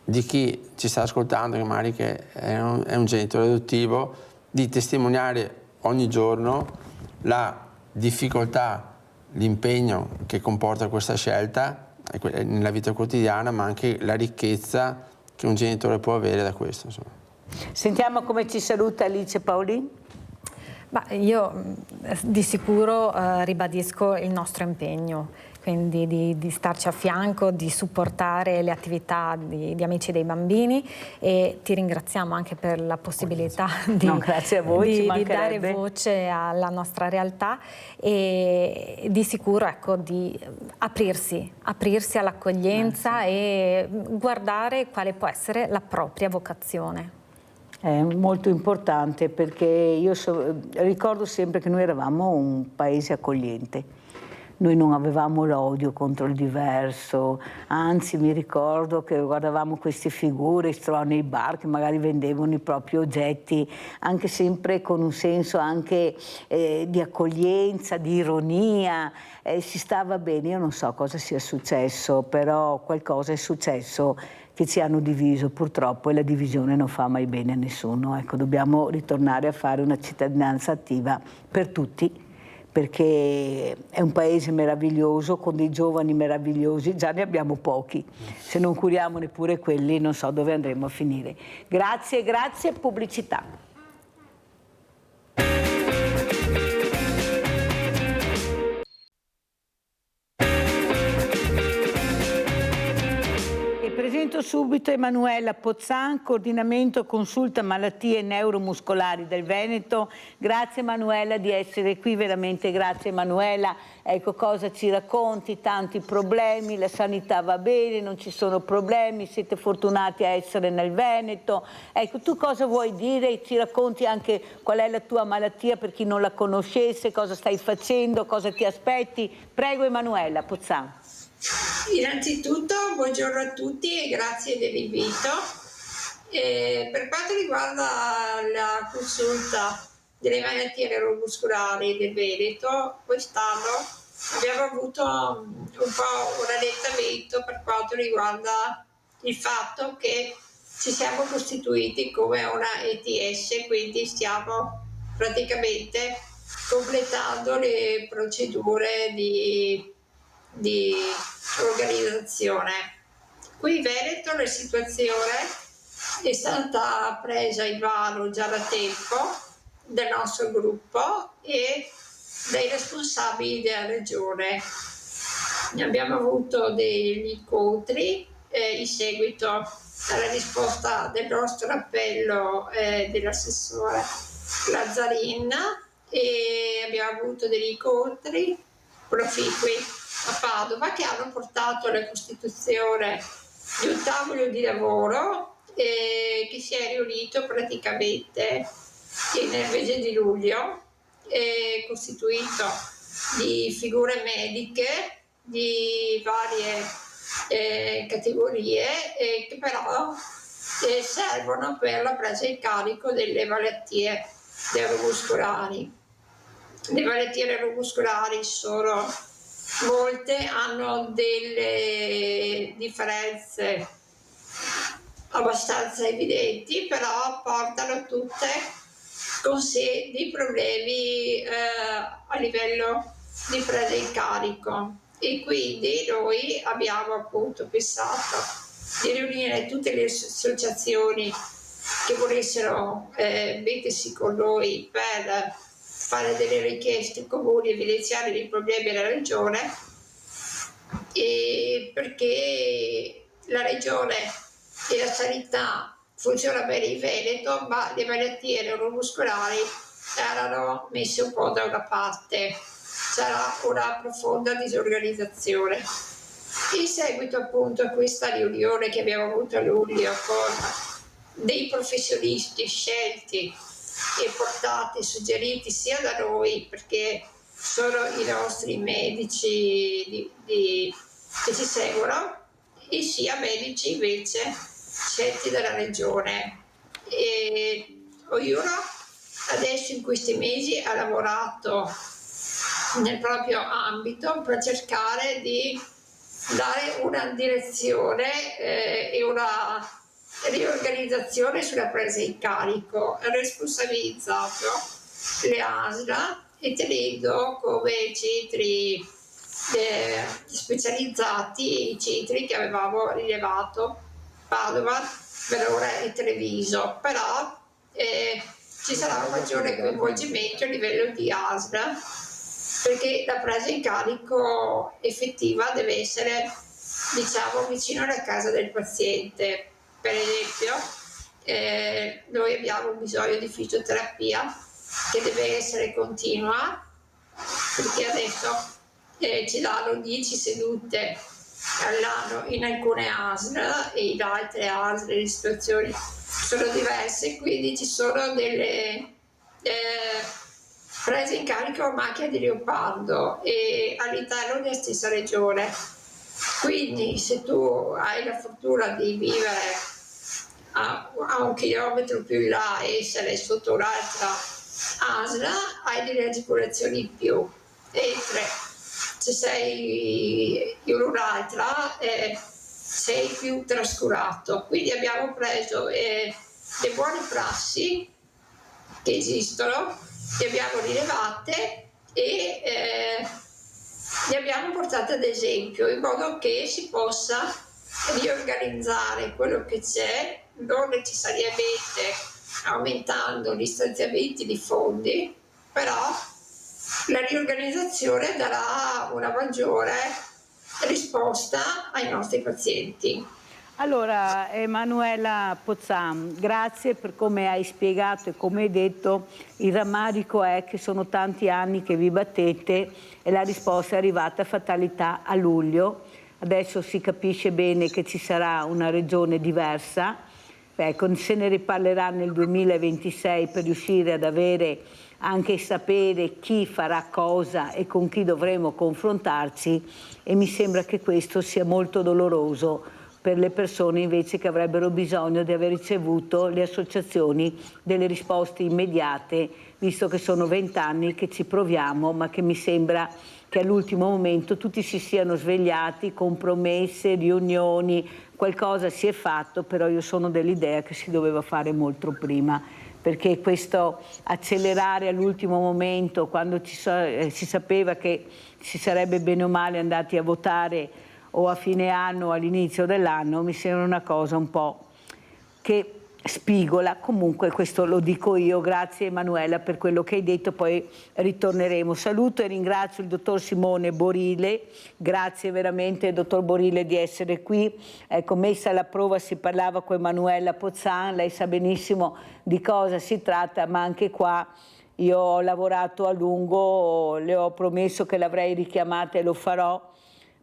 di chi ci sta ascoltando, che magari che è un genitore adottivo, di testimoniare ogni giorno la difficoltà, l'impegno che comporta questa scelta nella vita quotidiana, ma anche la ricchezza che un genitore può avere da questo, insomma. Sentiamo come ci saluta Alice Paolin. Io di sicuro ribadisco il nostro impegno, quindi di starci a fianco, di supportare le attività di Amici dei Bambini, e ti ringraziamo anche per la possibilità grazie a voi, di dare voce alla nostra realtà, e di sicuro ecco, di aprirsi all'accoglienza e guardare quale può essere la propria vocazione. È molto importante, perché io ricordo sempre che noi eravamo un paese accogliente. Noi non avevamo l'odio contro il diverso, anzi mi ricordo che guardavamo queste figure, si trovavano nei bar che magari vendevano i propri oggetti, anche sempre con un senso anche di accoglienza, di ironia, si stava bene. Io non so cosa sia successo, però qualcosa è successo che ci hanno diviso purtroppo, e la divisione non fa mai bene a nessuno. Ecco, dobbiamo ritornare a fare una cittadinanza attiva per tutti, perché è un paese meraviglioso, con dei giovani meravigliosi, già ne abbiamo pochi. Se non curiamo neppure quelli, non so dove andremo a finire. Grazie, pubblicità. Presento subito Emanuela Pozzan, coordinamento consulta malattie neuromuscolari del Veneto. Grazie Emanuela di essere qui, veramente grazie Emanuela. Ecco, cosa ci racconti? Tanti problemi, la sanità va bene, non ci sono problemi, siete fortunati a essere nel Veneto. Ecco, tu cosa vuoi dire? Ci racconti anche qual è la tua malattia per chi non la conoscesse, cosa stai facendo, cosa ti aspetti? Prego Emanuela Pozzan. Innanzitutto buongiorno a tutti e grazie dell'invito. Per quanto riguarda la consulta delle malattie neuromuscolari del Veneto, quest'anno abbiamo avuto un po' un rallentamento per quanto riguarda il fatto che ci siamo costituiti come una ETS, quindi stiamo praticamente completando le procedure di organizzazione. Qui in Veneto la situazione è stata presa in mano già da tempo dal nostro gruppo e dai responsabili della regione. Abbiamo avuto degli incontri in seguito alla risposta del nostro appello dell'assessore Lazzarin e abbiamo avuto degli incontri proficui a Padova che hanno portato alla costituzione di un tavolo di lavoro che si è riunito praticamente nel mese di luglio, costituito di figure mediche di varie categorie che però servono per la presa in carico delle malattie neuromuscolari. Le malattie neuromuscolari sono molte, hanno delle differenze abbastanza evidenti, però portano tutte con sé dei problemi a livello di presa in carico e quindi noi abbiamo appunto pensato di riunire tutte le associazioni che volessero mettersi con noi per fare delle richieste comuni, evidenziare i problemi della regione e perché la regione e la sanità funziona bene in Veneto, ma le malattie neuromuscolari erano messe un po' da una parte, c'era una profonda disorganizzazione. In seguito appunto a questa riunione che abbiamo avuto a luglio con dei professionisti scelti e portati, suggeriti sia da noi perché sono i nostri medici che ci seguono e sia medici invece scelti dalla regione e ognuno adesso in questi mesi ha lavorato nel proprio ambito per cercare di dare una direzione e una riorganizzazione sulla presa in carico, ha responsabilizzato le ASL e tenendo come centri specializzati i centri che avevamo rilevato Padova, Verona e Treviso, però ci sarà un maggiore coinvolgimento a livello di ASL perché la presa in carico effettiva deve essere diciamo vicino alla casa del paziente. Per esempio noi abbiamo bisogno di fisioterapia che deve essere continua perché adesso ci danno 10 sedute all'anno in alcune ASL e in altre ASL le situazioni sono diverse, quindi ci sono delle prese in carico a macchia di leopardo e all'interno della stessa regione. Quindi se tu hai la fortuna di vivere a 1 chilometro più in là e essere sotto un'altra ASL hai delle agevolazioni in più, mentre se sei in un'altra sei più trascurato. Quindi abbiamo preso le buone prassi che esistono, le abbiamo rilevate e le abbiamo portate ad esempio in modo che si possa riorganizzare quello che c'è, non necessariamente aumentando gli stanziamenti di fondi, però la riorganizzazione darà una maggiore risposta ai nostri pazienti. Allora, Emanuela Pozzan, grazie per come hai spiegato e come hai detto. Il rammarico è che sono tanti anni che vi battete e la risposta è arrivata a fatalità a luglio. Adesso si capisce bene che ci sarà una regione diversa. Ecco, se ne riparlerà nel 2026 per riuscire ad avere anche sapere chi farà cosa e con chi dovremo confrontarci, e mi sembra che questo sia molto doloroso per le persone invece che avrebbero bisogno di aver ricevuto le associazioni delle risposte immediate, visto che sono 20 anni che ci proviamo, ma che mi sembra che all'ultimo momento tutti si siano svegliati con promesse, riunioni, qualcosa si è fatto, però io sono dell'idea che si doveva fare molto prima, perché questo accelerare all'ultimo momento, quando si sapeva che si sarebbe bene o male andati a votare o a fine anno o all'inizio dell'anno, mi sembra una cosa un po' che spigola. Comunque questo lo dico io. Grazie Emanuela per quello che hai detto, poi ritorneremo. Saluto e ringrazio il dottor Simone Borile, grazie veramente dottor Borile di essere qui. Ecco, messa alla prova si parlava con Emanuela Pozzan, lei sa benissimo di cosa si tratta, ma anche qua io ho lavorato a lungo, le ho promesso che l'avrei richiamata e lo farò,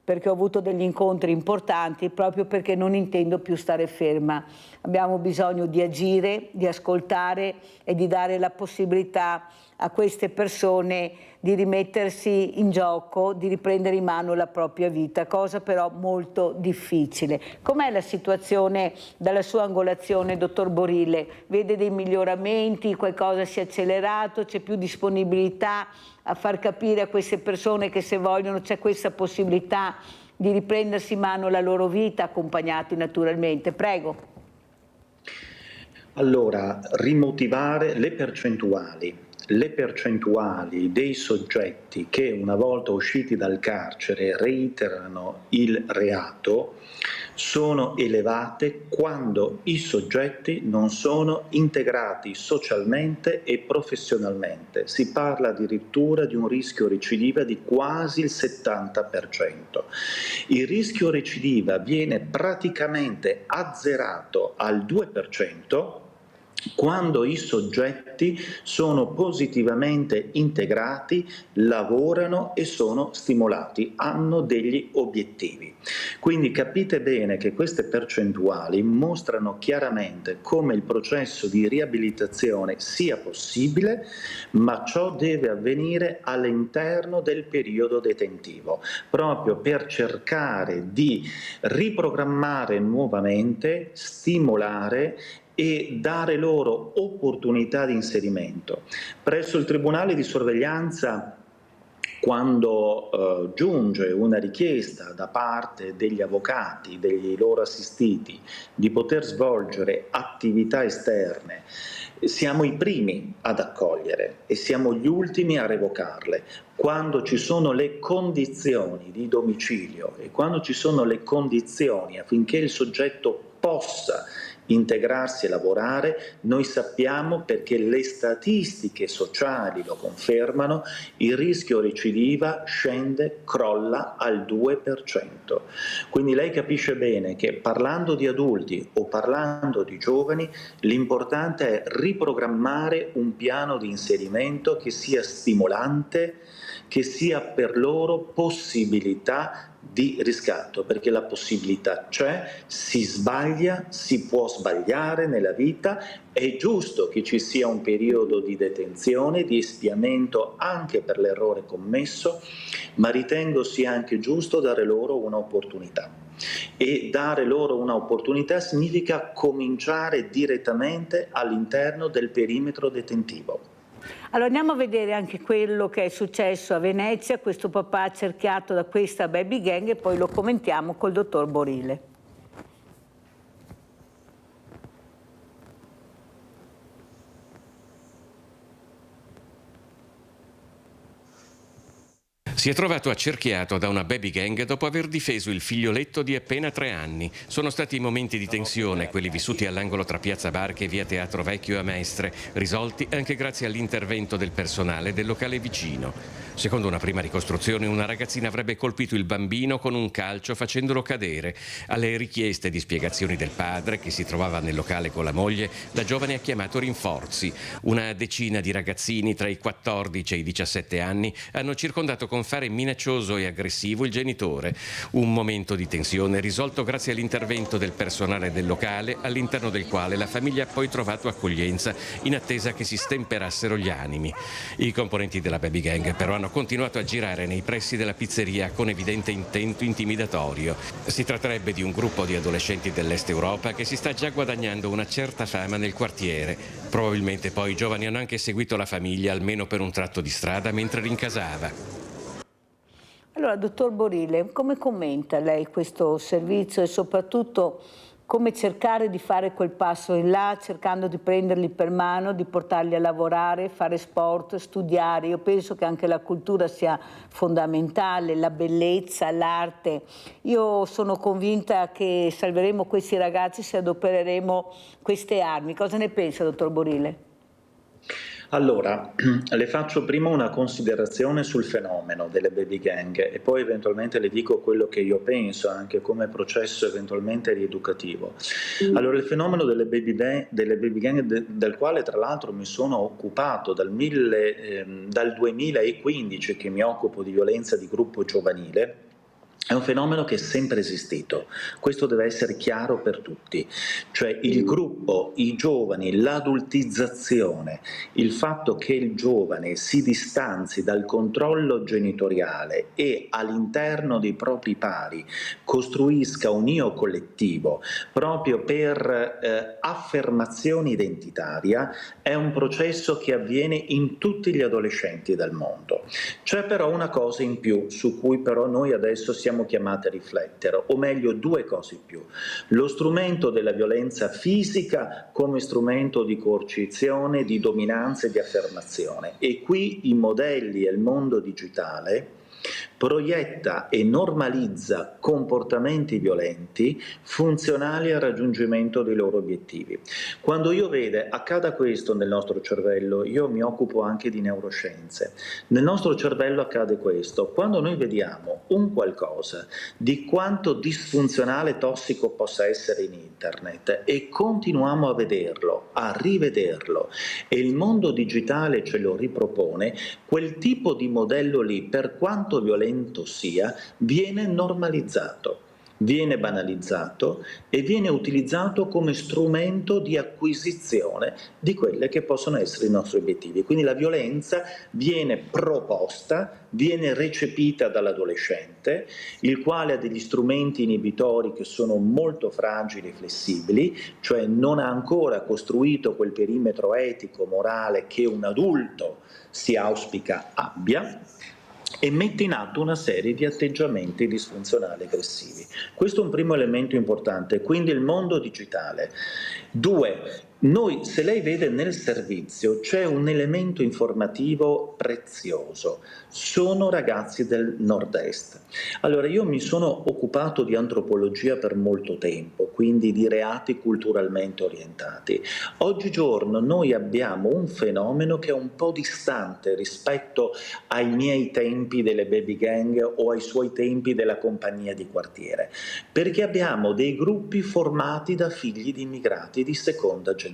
perché ho avuto degli incontri importanti, proprio perché non intendo più stare ferma. Abbiamo bisogno di agire, di ascoltare e di dare la possibilità a queste persone di rimettersi in gioco, di riprendere in mano la propria vita, cosa però molto difficile. Com'è la situazione dalla sua angolazione, dottor Borile? Vede dei miglioramenti, qualcosa si è accelerato, c'è più disponibilità a far capire a queste persone che se vogliono c'è questa possibilità di riprendersi in mano la loro vita, accompagnati naturalmente? Prego. Allora, rimotivare le percentuali dei soggetti che una volta usciti dal carcere reiterano il reato sono elevate quando i soggetti non sono integrati socialmente e professionalmente. Si parla addirittura di un rischio recidiva di quasi il 70%. Il rischio recidiva viene praticamente azzerato al 2% quando i soggetti sono positivamente integrati, lavorano e sono stimolati, hanno degli obiettivi. Quindi capite bene che queste percentuali mostrano chiaramente come il processo di riabilitazione sia possibile, ma ciò deve avvenire all'interno del periodo detentivo, proprio per cercare di riprogrammare nuovamente, stimolare e dare loro opportunità di inserimento. Presso il Tribunale di sorveglianza, quando giunge una richiesta da parte degli avvocati, dei loro assistiti, di poter svolgere attività esterne, siamo i primi ad accogliere e siamo gli ultimi a revocarle. Quando ci sono le condizioni di domicilio e quando ci sono le condizioni affinché il soggetto possa integrarsi e lavorare, noi sappiamo, perché le statistiche sociali lo confermano, il rischio recidiva scende, crolla al 2%. Quindi lei capisce bene che parlando di adulti o parlando di giovani, l'importante è riprogrammare un piano di inserimento che sia stimolante, che sia per loro possibilità di riscatto, perché la possibilità c'è, si sbaglia, si può sbagliare nella vita, è giusto che ci sia un periodo di detenzione, di espiamento anche per l'errore commesso, ma ritengo sia anche giusto dare loro un'opportunità. E dare loro un'opportunità significa cominciare direttamente all'interno del perimetro detentivo. Allora andiamo a vedere anche quello che è successo a Venezia, questo papà cerchiato da questa baby gang, e poi lo commentiamo col dottor Borile. Si è trovato accerchiato da una baby gang dopo aver difeso il figlioletto di appena 3 anni. Sono stati momenti di tensione, quelli vissuti all'angolo tra Piazza Barche e via Teatro Vecchio a Mestre, risolti anche grazie all'intervento del personale del locale vicino. Secondo una prima ricostruzione, una ragazzina avrebbe colpito il bambino con un calcio facendolo cadere. Alle richieste di spiegazioni del padre, che si trovava nel locale con la moglie, la giovane ha chiamato rinforzi. Una decina di ragazzini tra i 14 e i 17 anni hanno circondato con fare minaccioso e aggressivo il genitore. Un momento di tensione risolto grazie all'intervento del personale del locale, all'interno del quale la famiglia ha poi trovato accoglienza in attesa che si stemperassero gli animi. I componenti della baby gang però hanno continuato a girare nei pressi della pizzeria con evidente intento intimidatorio. Si tratterebbe di un gruppo di adolescenti dell'Est Europa che si sta già guadagnando una certa fama nel quartiere. Probabilmente poi i giovani hanno anche seguito la famiglia almeno per un tratto di strada mentre rincasava. Allora, dottor Borile, come commenta lei questo servizio e soprattutto come cercare di fare quel passo in là, cercando di prenderli per mano, di portarli a lavorare, fare sport, studiare? Io penso che anche la cultura sia fondamentale, la bellezza, l'arte. Io sono convinta che salveremo questi ragazzi se adopereremo queste armi. Cosa ne pensa, dottor Borile? Allora, le faccio prima una considerazione sul fenomeno delle baby gang e poi eventualmente le dico quello che io penso anche come processo eventualmente rieducativo. Allora, il fenomeno delle baby gang del quale tra l'altro mi sono occupato dal 2015 che mi occupo di violenza di gruppo giovanile, è un fenomeno che è sempre esistito, questo deve essere chiaro per tutti, cioè il gruppo, i giovani, l'adultizzazione, il fatto che il giovane si distanzi dal controllo genitoriale e all'interno dei propri pari costruisca un io collettivo proprio per affermazione identitaria, è un processo che avviene in tutti gli adolescenti del mondo. C'è però una cosa in più su cui però noi adesso siamo chiamati a riflettere, o meglio due cose in più: lo strumento della violenza fisica come strumento di coercizione, di dominanza e di affermazione, e qui i modelli e il mondo digitale proietta e normalizza comportamenti violenti funzionali al raggiungimento dei loro obiettivi. Quando io vedo accada questo nel nostro cervello, io mi occupo anche di neuroscienze, nel nostro cervello accade questo: quando noi vediamo un qualcosa di quanto disfunzionale e tossico possa essere in internet e continuiamo a vederlo, a rivederlo, e il mondo digitale ce lo ripropone, quel tipo di modello lì, per quanto violento sia, viene normalizzato, viene banalizzato e viene utilizzato come strumento di acquisizione di quelle che possono essere i nostri obiettivi. Quindi la violenza viene proposta, viene recepita dall'adolescente, il quale ha degli strumenti inibitori che sono molto fragili e flessibili, cioè non ha ancora costruito quel perimetro etico, morale che un adulto si auspica abbia, e mette in atto una serie di atteggiamenti disfunzionali e aggressivi. Questo è un primo elemento importante, quindi il mondo digitale. 2. Noi, se lei vede nel servizio, c'è un elemento informativo prezioso. Sono ragazzi del nord-est. Allora, io mi sono occupato di antropologia per molto tempo, quindi di reati culturalmente orientati. Oggigiorno noi abbiamo un fenomeno che è un po' distante rispetto ai miei tempi delle baby gang o ai suoi tempi della compagnia di quartiere, perché abbiamo dei gruppi formati da figli di immigrati di seconda generazione.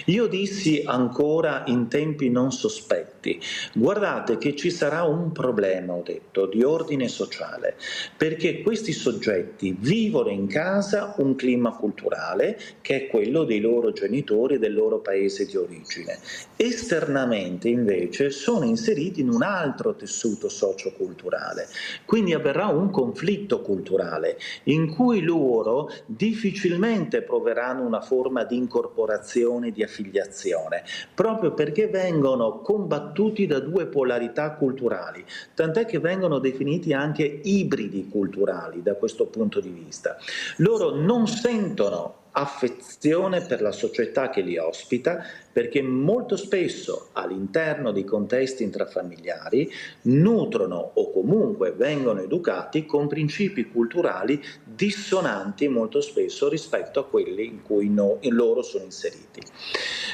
Io dissi ancora in tempi non sospetti: guardate che ci sarà un problema, ho detto, di ordine sociale, perché questi soggetti vivono in casa un clima culturale che è quello dei loro genitori e del loro paese di origine. Esternamente invece sono inseriti in un altro tessuto socioculturale, quindi avverrà un conflitto culturale in cui loro difficilmente proveranno una forma di incorporazione, di affiliazione, proprio perché vengono combattuti da due polarità culturali, tant'è che vengono definiti anche ibridi culturali da questo punto di vista. Loro non sentono affezione per la società che li ospita, perché molto spesso all'interno dei contesti intrafamiliari nutrono o comunque vengono educati con principi culturali dissonanti molto spesso rispetto a quelli in cui loro sono inseriti.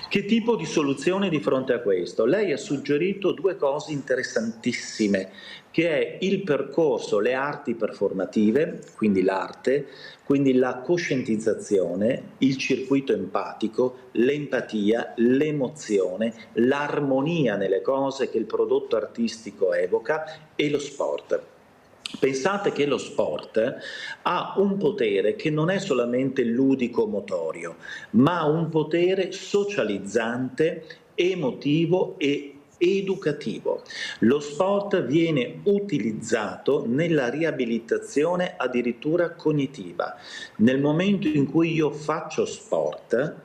Che tipo di soluzione di fronte a questo? Lei ha suggerito due cose interessantissime, che è il percorso, le arti performative, quindi l'arte, quindi la coscientizzazione, il circuito empatico, l'empatia, l'emozione, l'armonia nelle cose che il prodotto artistico evoca e lo sport. Pensate che lo sport ha un potere che non è solamente ludico-motorio, ma ha un potere socializzante, emotivo e educativo. Lo sport viene utilizzato nella riabilitazione addirittura cognitiva. Nel momento in cui io faccio sport,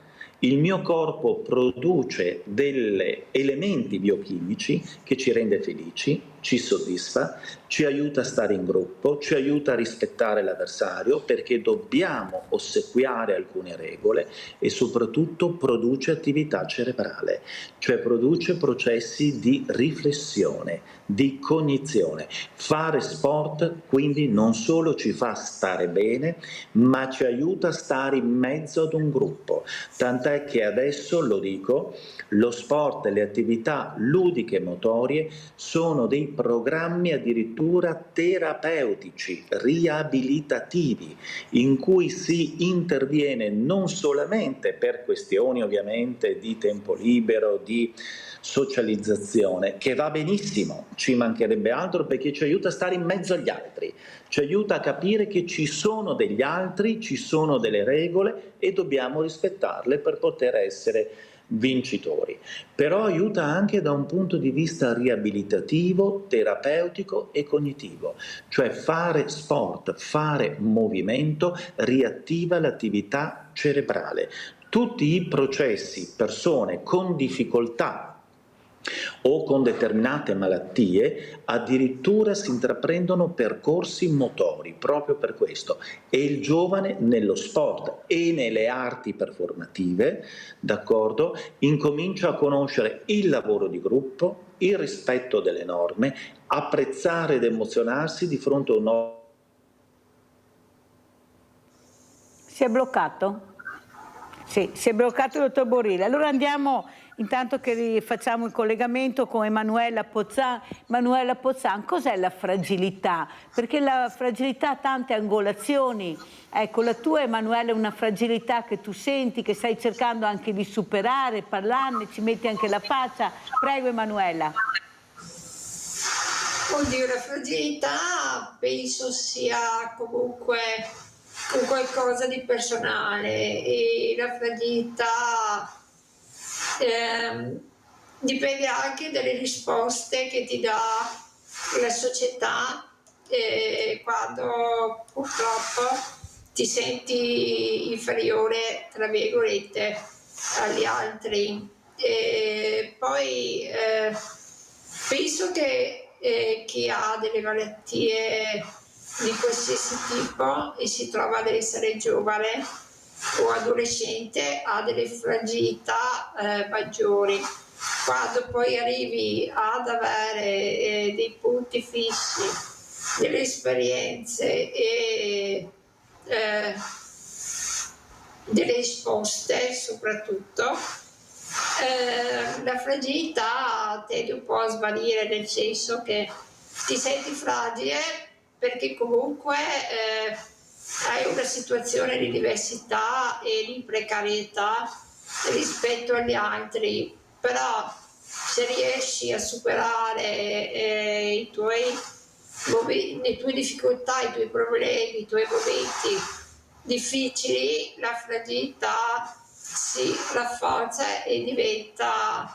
il mio corpo produce degli elementi biochimici che ci rende felici, ci soddisfa, ci aiuta a stare in gruppo, ci aiuta a rispettare l'avversario perché dobbiamo ossequiare alcune regole e soprattutto produce attività cerebrale, cioè produce processi di riflessione, di cognizione. Fare sport quindi non solo ci fa stare bene, ma ci aiuta a stare in mezzo ad un gruppo. Tant'è che adesso, lo dico, lo sport e le attività ludiche e motorie sono dei programmi addirittura terapeutici, riabilitativi, in cui si interviene non solamente per questioni ovviamente di tempo libero, di socializzazione, che va benissimo, ci mancherebbe altro, perché ci aiuta a stare in mezzo agli altri, ci aiuta a capire che ci sono degli altri, ci sono delle regole e dobbiamo rispettarle per poter essere vincitori. Però aiuta anche da un punto di vista riabilitativo, terapeutico e cognitivo, cioè fare sport, fare movimento riattiva l'attività cerebrale. Tutti i processi, persone con difficoltà o con determinate malattie addirittura si intraprendono percorsi motori proprio per questo, e il giovane nello sport e nelle arti performative, d'accordo, incomincia a conoscere il lavoro di gruppo, il rispetto delle norme, apprezzare ed emozionarsi di fronte a un... Si è bloccato? Sì, si è bloccato il dottor Borile. Allora andiamo, intanto che facciamo il collegamento con Emanuela Pozzan. Emanuela Pozzan, cos'è la fragilità? Perché la fragilità ha tante angolazioni. Ecco, la tua, Emanuela, è una fragilità che tu senti, che stai cercando anche di superare, parlarne, ci metti anche la faccia. Prego, Emanuela. Oddio, la fragilità penso sia comunque un qualcosa di personale, e la fragilità dipende anche dalle risposte che ti dà la società quando purtroppo ti senti inferiore, tra virgolette, agli altri. Poi penso che chi ha delle malattie di qualsiasi tipo e si trova ad essere giovane o adolescente ha delle fragilità maggiori. Quando poi arrivi ad avere dei punti fissi, delle esperienze e delle risposte soprattutto, la fragilità tende un po' a svanire, nel senso che ti senti fragile perché comunque hai una situazione di diversità e di precarietà rispetto agli altri, però se riesci a superare le tue difficoltà, i tuoi problemi, i tuoi momenti difficili, la fragilità si rafforza e diventa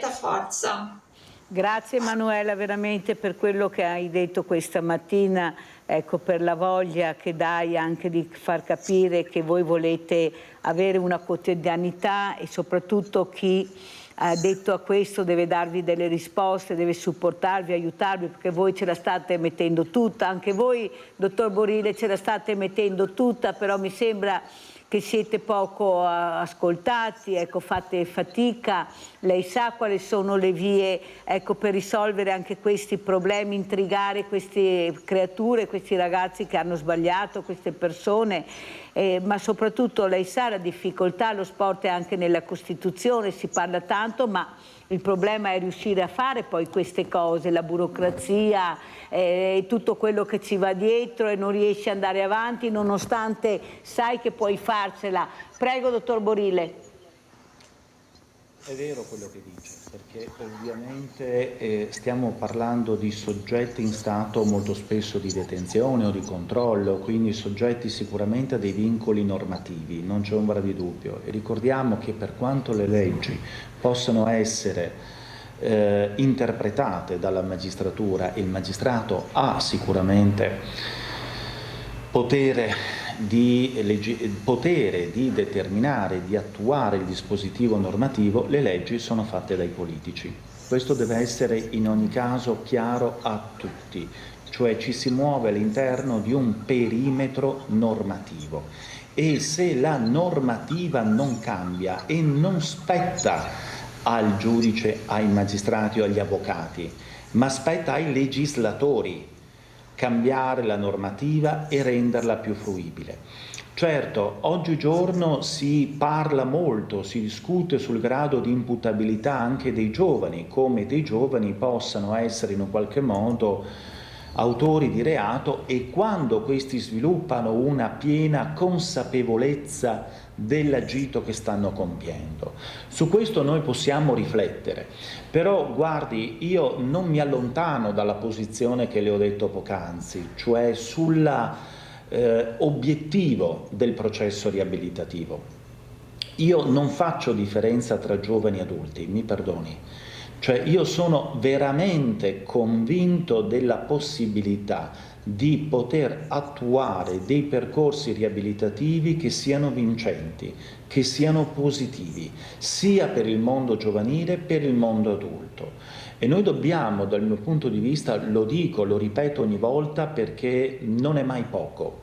forza. Grazie Emanuela veramente per quello che hai detto questa mattina, ecco, per la voglia che dai anche di far capire che voi volete avere una quotidianità, e soprattutto chi ha detto a questo deve darvi delle risposte, deve supportarvi, aiutarvi, perché voi ce la state mettendo tutta, anche voi dottor Borile ce la state mettendo tutta, però mi sembra che siete poco ascoltati, ecco, fate fatica. Lei sa quali sono le vie, ecco, per risolvere anche questi problemi, intrigare queste creature, questi ragazzi che hanno sbagliato, queste persone, ma soprattutto lei sa la difficoltà. Lo sport è anche nella Costituzione, si parla tanto, ma il problema è riuscire a fare poi queste cose, la burocrazia e tutto quello che ci va dietro, e non riesci ad andare avanti nonostante sai che puoi farcela. Prego dottor Borile. È vero quello che dice, perché ovviamente stiamo parlando di soggetti in stato molto spesso di detenzione o di controllo, quindi soggetti sicuramente a dei vincoli normativi, non c'è ombra di dubbio. E ricordiamo che per quanto le leggi possano essere interpretate dalla magistratura, il magistrato ha sicuramente potere di determinare, di attuare il dispositivo normativo, le leggi sono fatte dai politici. Questo deve essere in ogni caso chiaro a tutti, cioè ci si muove all'interno di un perimetro normativo e se la normativa non cambia e non spetta al giudice, ai magistrati o agli avvocati, ma spetta ai legislatori cambiare la normativa e renderla più fruibile. Certo, oggigiorno si parla molto, si discute sul grado di imputabilità anche dei giovani, come dei giovani possano essere in un qualche modo autori di reato e quando questi sviluppano una piena consapevolezza dell'agito che stanno compiendo. Su questo noi possiamo riflettere, però guardi, io non mi allontano dalla posizione che le ho detto poc'anzi, cioè sull'obiettivo del processo riabilitativo. Io non faccio differenza tra giovani e adulti, mi perdoni. Cioè io sono veramente convinto della possibilità di poter attuare dei percorsi riabilitativi che siano vincenti, che siano positivi, sia per il mondo giovanile che per il mondo adulto. E noi dobbiamo, dal mio punto di vista, lo dico, lo ripeto ogni volta perché non è mai poco,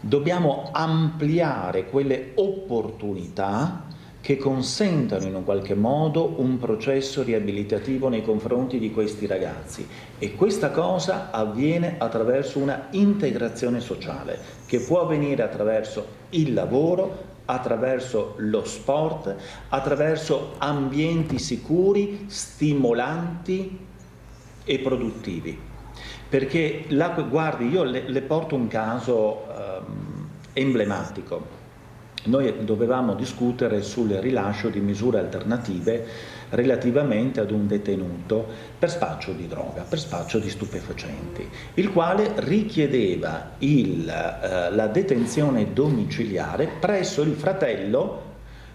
dobbiamo ampliare quelle opportunità che consentano in un qualche modo un processo riabilitativo nei confronti di questi ragazzi e questa cosa avviene attraverso una integrazione sociale che può avvenire attraverso il lavoro, attraverso lo sport, attraverso ambienti sicuri, stimolanti e produttivi. Perché, guardi, io le porto un caso emblematico. Noi dovevamo discutere sul rilascio di misure alternative relativamente ad un detenuto per spaccio di droga, per spaccio di stupefacenti, il quale richiedeva la detenzione domiciliare presso il fratello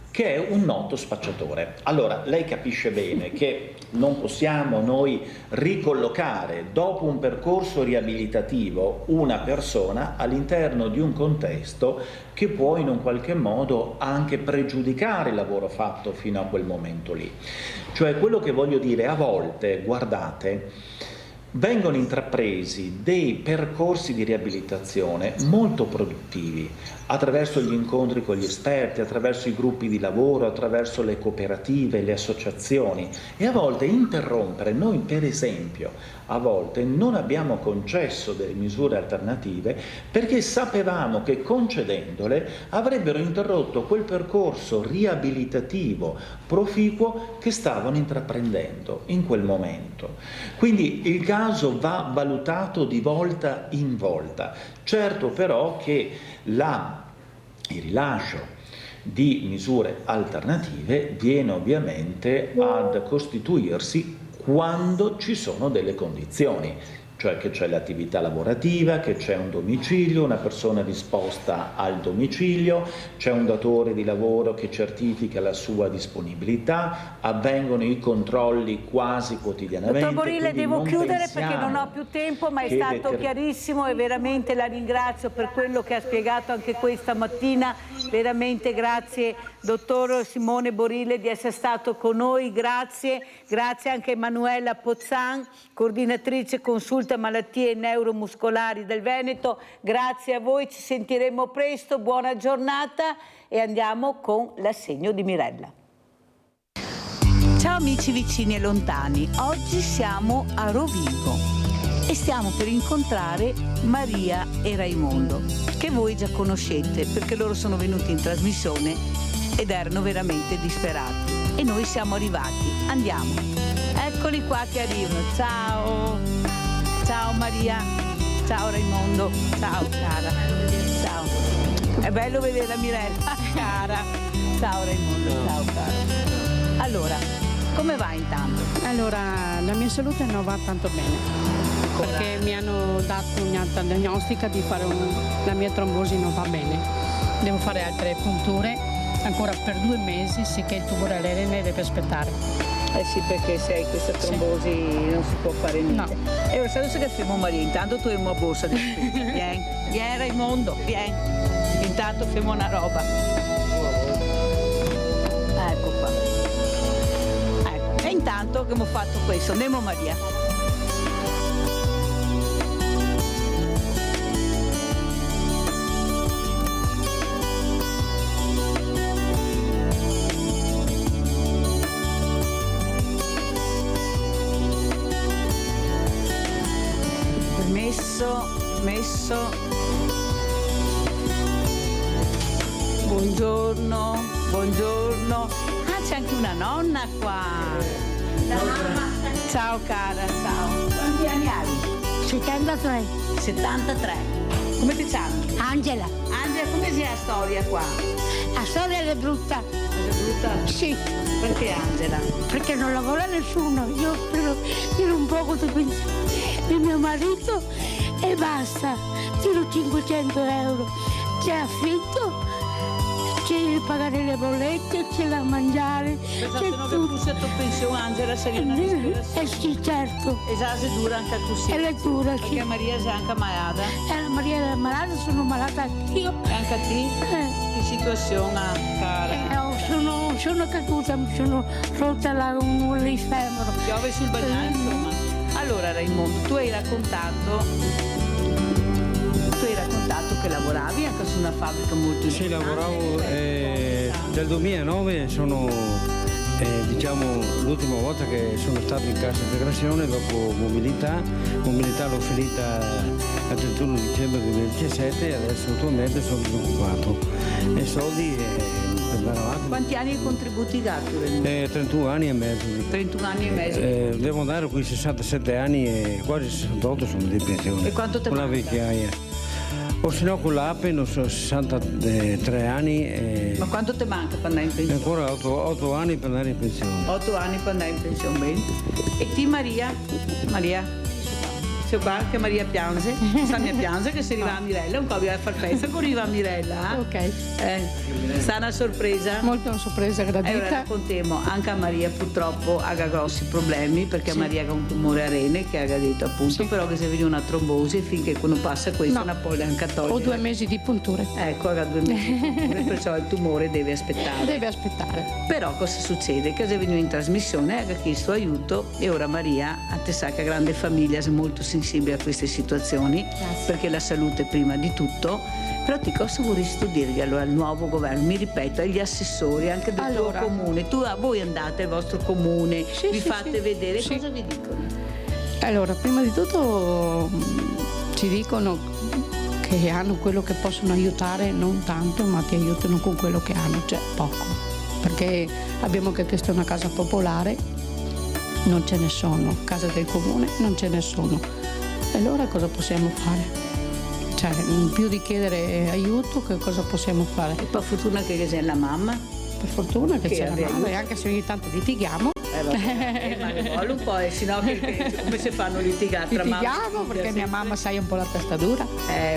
che è un noto spacciatore. Allora, lei capisce bene che non possiamo noi ricollocare dopo un percorso riabilitativo una persona all'interno di un contesto che può in un qualche modo anche pregiudicare il lavoro fatto fino a quel momento lì. Cioè quello che voglio dire, a volte, guardate, vengono intrapresi dei percorsi di riabilitazione molto produttivi attraverso gli incontri con gli esperti, attraverso i gruppi di lavoro, attraverso le cooperative, le associazioni e a volte interrompere. Noi per esempio a volte non abbiamo concesso delle misure alternative perché sapevamo che concedendole avrebbero interrotto quel percorso riabilitativo proficuo che stavano intraprendendo in quel momento. Quindi il caso va valutato di volta in volta. Certo però che il rilascio di misure alternative viene ovviamente ad costituirsi quando ci sono delle condizioni, cioè che c'è l'attività lavorativa, che c'è un domicilio, una persona disposta al domicilio, c'è un datore di lavoro che certifica la sua disponibilità, avvengono i controlli quasi quotidianamente. Dottor Borile, devo chiudere perché non ho più tempo, ma è stato chiarissimo e veramente la ringrazio per quello che ha spiegato anche questa mattina. Veramente grazie, dottor Simone Borile, di essere stato con noi. Grazie anche a Emanuela Pozzan, coordinatrice consulta malattie neuromuscolari del Veneto. Grazie a voi, ci sentiremo presto, buona giornata e andiamo con l'assegno di Mirella. Ciao amici vicini e lontani, oggi siamo a Rovigo e stiamo per incontrare Maria e Raimondo, che voi già conoscete perché loro sono venuti in trasmissione ed erano veramente disperati e noi siamo arrivati. Andiamo, eccoli qua che arrivano. Ciao Maria, ciao Raimondo, ciao cara, ciao, è bello vedere la Mirella, cara, ciao Raimondo, ciao cara. Allora, come va intanto? Allora, la mia salute non va tanto bene, perché mi hanno dato un'altra diagnostica di fare la mia trombosi non va bene. Devo fare altre punture ancora per 2 mesi, sicché il tumore alle rene deve aspettare. Eh sì, perché se hai questa trombosi non si può fare niente. No. E ora sai che fermo Maria, intanto tu hai una borsa di spesa. Vieni Raimondo, vieni. Intanto fermo una roba. Ecco qua. Ecco. E intanto che abbiamo fatto questo, andiamo Maria. Messo. Buongiorno. Ah, c'è anche una nonna qua. Ciao cara, ciao. Quanti anni hai? 73. 73. Come ti chiami? Angela. Angela, come sia la storia qua? La storia è brutta. È brutta? Sì. Perché Angela? Perché non lavora nessuno. Io tiro un poco di mio marito e basta. Tiro 500 euro. C'è affitto, c'è pagare le bollette, c'è da mangiare. C'è tu sei tua pensione Angela, sei una sì, certo. E già se dura anche così. E le dura, sì. Perché Maria è anche malata. Maria è malata, sono malata anch'io. E anche a te? Che situazione, cara? Sono caduta, mi sono rotta il femoro. Piove sul bagnale, insomma. Allora Raimondo, tu hai raccontato che lavoravi anche su una fabbrica molto importante. Sì, lavoravo dal 2009, sono diciamo l'ultima volta che sono stato in cassa integrazione dopo mobilità l'ho finita il 31 dicembre 2017 e adesso attualmente sono disoccupato. E soldi per andare avanti. Quanti anni di contributi dati? 31 anni e mezzo. 31 anni e mezzo. Devo andare qui 67 anni e quasi 68 sono di pensione. E quanto te manca? Con la vecchiaia. O se no con l'APE non so, 63 anni. Ma quanto ti manca per andare in pensione? Ancora 8 anni per andare in pensione. 8 anni per andare in pensione, bene. E ti Maria? Maria? Sei qua che Maria piange? Sta mia piange che se arriva a Mirella, un po' a far festa con arriva a Mirella. Ok. Sta una sorpresa? Molto una sorpresa gradita. Ora raccontiamo, anche a Maria purtroppo ha grossi problemi perché sì. Maria ha un tumore a rene che ha detto appunto, sì. Però che se vede una trombosi finché quando passa questo non può neanche togliere. Ho 2 mesi di punture. Ecco, ha 2 mesi di punture, perciò il tumore deve aspettare. Deve aspettare. Però cosa succede? Che se venuto in trasmissione ha chiesto aiuto e ora Maria a te sa che ha grande famiglia, è molto sensibile a queste situazioni, perché la salute è prima di tutto. Però ti cosa vorresti dirgli allora al nuovo governo? Mi ripeto, agli assessori anche del tuo comune. Voi andate al vostro comune, sì, vi fate vedere, cosa vi dicono? Allora, prima di tutto ci dicono che hanno quello che possono aiutare, non tanto, ma ti aiutano con quello che hanno, cioè poco. Perché abbiamo che questa è una casa popolare, non ce ne sono, casa del comune non ce ne sono. E allora cosa possiamo fare? Cioè, in più di chiedere aiuto, che cosa possiamo fare? E per fortuna che c'è la mamma. Per fortuna che c'è la mamma, e anche se ogni tanto litighiamo. Ma ne vuole un po', sennò come si fanno litigare tra mamma? Litighiamo perché mia mamma sai un po' la testa dura.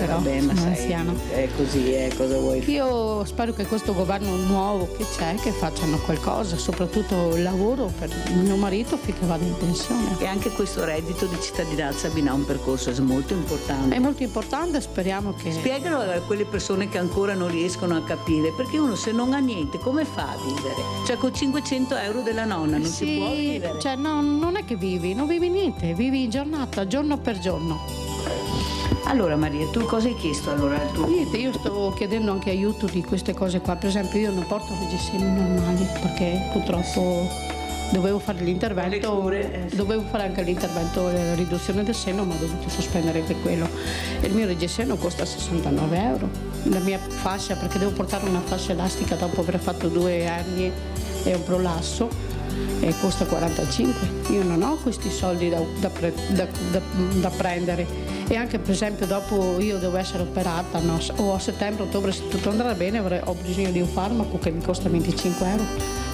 Vabbè, ma sai, è così, cosa vuoi fare? Io spero che questo governo nuovo che c'è, che facciano qualcosa, soprattutto il lavoro per mio marito finché vada in pensione. E anche questo reddito di cittadinanza abbina un percorso molto importante. È molto importante, speriamo che... Spiegalo a quelle persone che ancora non riescono a capire, perché uno se non ha niente come fa a vivere? Cioè con 500 euro della nonna non si può vivere. Cioè non è che non vivi niente, vivi in giornata, giorno per giorno. Allora Maria, tu cosa hai chiesto allora al tuo? Niente, io sto chiedendo anche aiuto di queste cose qua. Per esempio io non porto le GSM normali perché purtroppo dovevo fare l'intervento, dovevo fare anche l'intervento della riduzione del seno, ma ho dovuto sospendere anche quello. Il mio reggiseno costa 69 euro. La mia fascia, perché devo portare una fascia elastica dopo aver fatto 2 anni e un prolasso, e costa 45. Io non ho questi soldi da prendere, e anche per esempio dopo io devo essere operata, no? O a settembre, ottobre, se tutto andrà bene ho bisogno di un farmaco che mi costa 25 euro.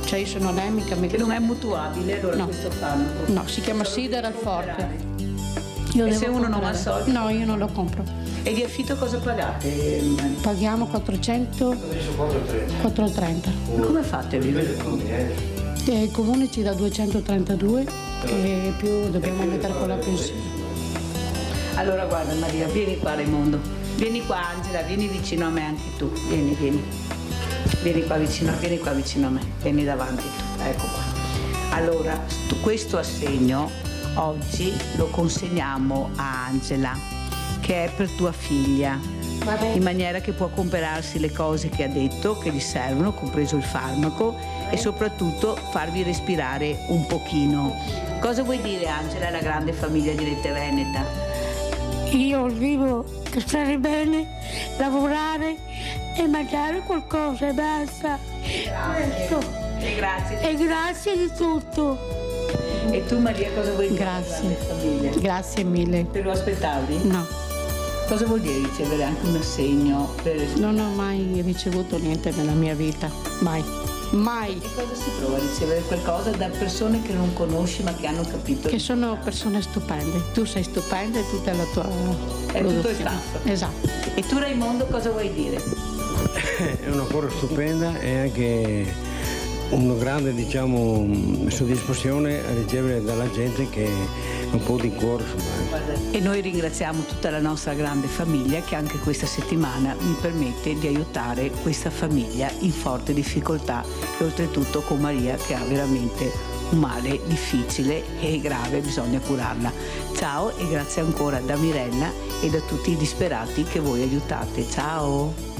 Cioè 6 se non è mica. Che non è mutuabile allora no. questo farmaco? No, si chiama Sideral Forte. E se uno non ha soldi? No, io non lo compro. E di affitto cosa pagate? Paghiamo 430. Come fate a vivere qui? Il comune ci dà 232 e più dobbiamo mettere con la pensione. Allora guarda Maria, vieni qua Raimondo, vieni qua Angela, vieni vicino a me anche tu, vieni. Vieni qua vicino a me, vieni davanti tu, ecco qua. Allora, questo assegno oggi lo consegniamo a Angela, che è per tua figlia, in maniera che può comprarsi le cose che ha detto, che gli servono, compreso il farmaco, e soprattutto farvi respirare un pochino. Cosa vuoi dire Angela alla grande famiglia di Rete Veneta? Io vivo per stare bene, lavorare e mangiare qualcosa e basta. E grazie. E grazie di tutto. E tu Maria cosa vuoi dire? Grazie. Famiglia? Grazie mille. Te lo aspettavi? No. Cosa vuol dire ricevere anche un assegno? Non ho mai ricevuto niente nella mia vita, mai. Mai. E cosa si prova a ricevere qualcosa da persone che non conosci ma che hanno capito? Che sono persone stupende. Tu sei stupenda e tutta la tua è tutto il staff. Esatto. E tu Raimondo cosa vuoi dire? È una cosa stupenda e anche una grande soddisfazione a ricevere dalla gente che un po' di cuore. E noi ringraziamo tutta la nostra grande famiglia che anche questa settimana mi permette di aiutare questa famiglia in forte difficoltà e oltretutto con Maria che ha veramente un male difficile e grave, bisogna curarla. Ciao e grazie ancora da Mirella e da tutti i disperati che voi aiutate. Ciao!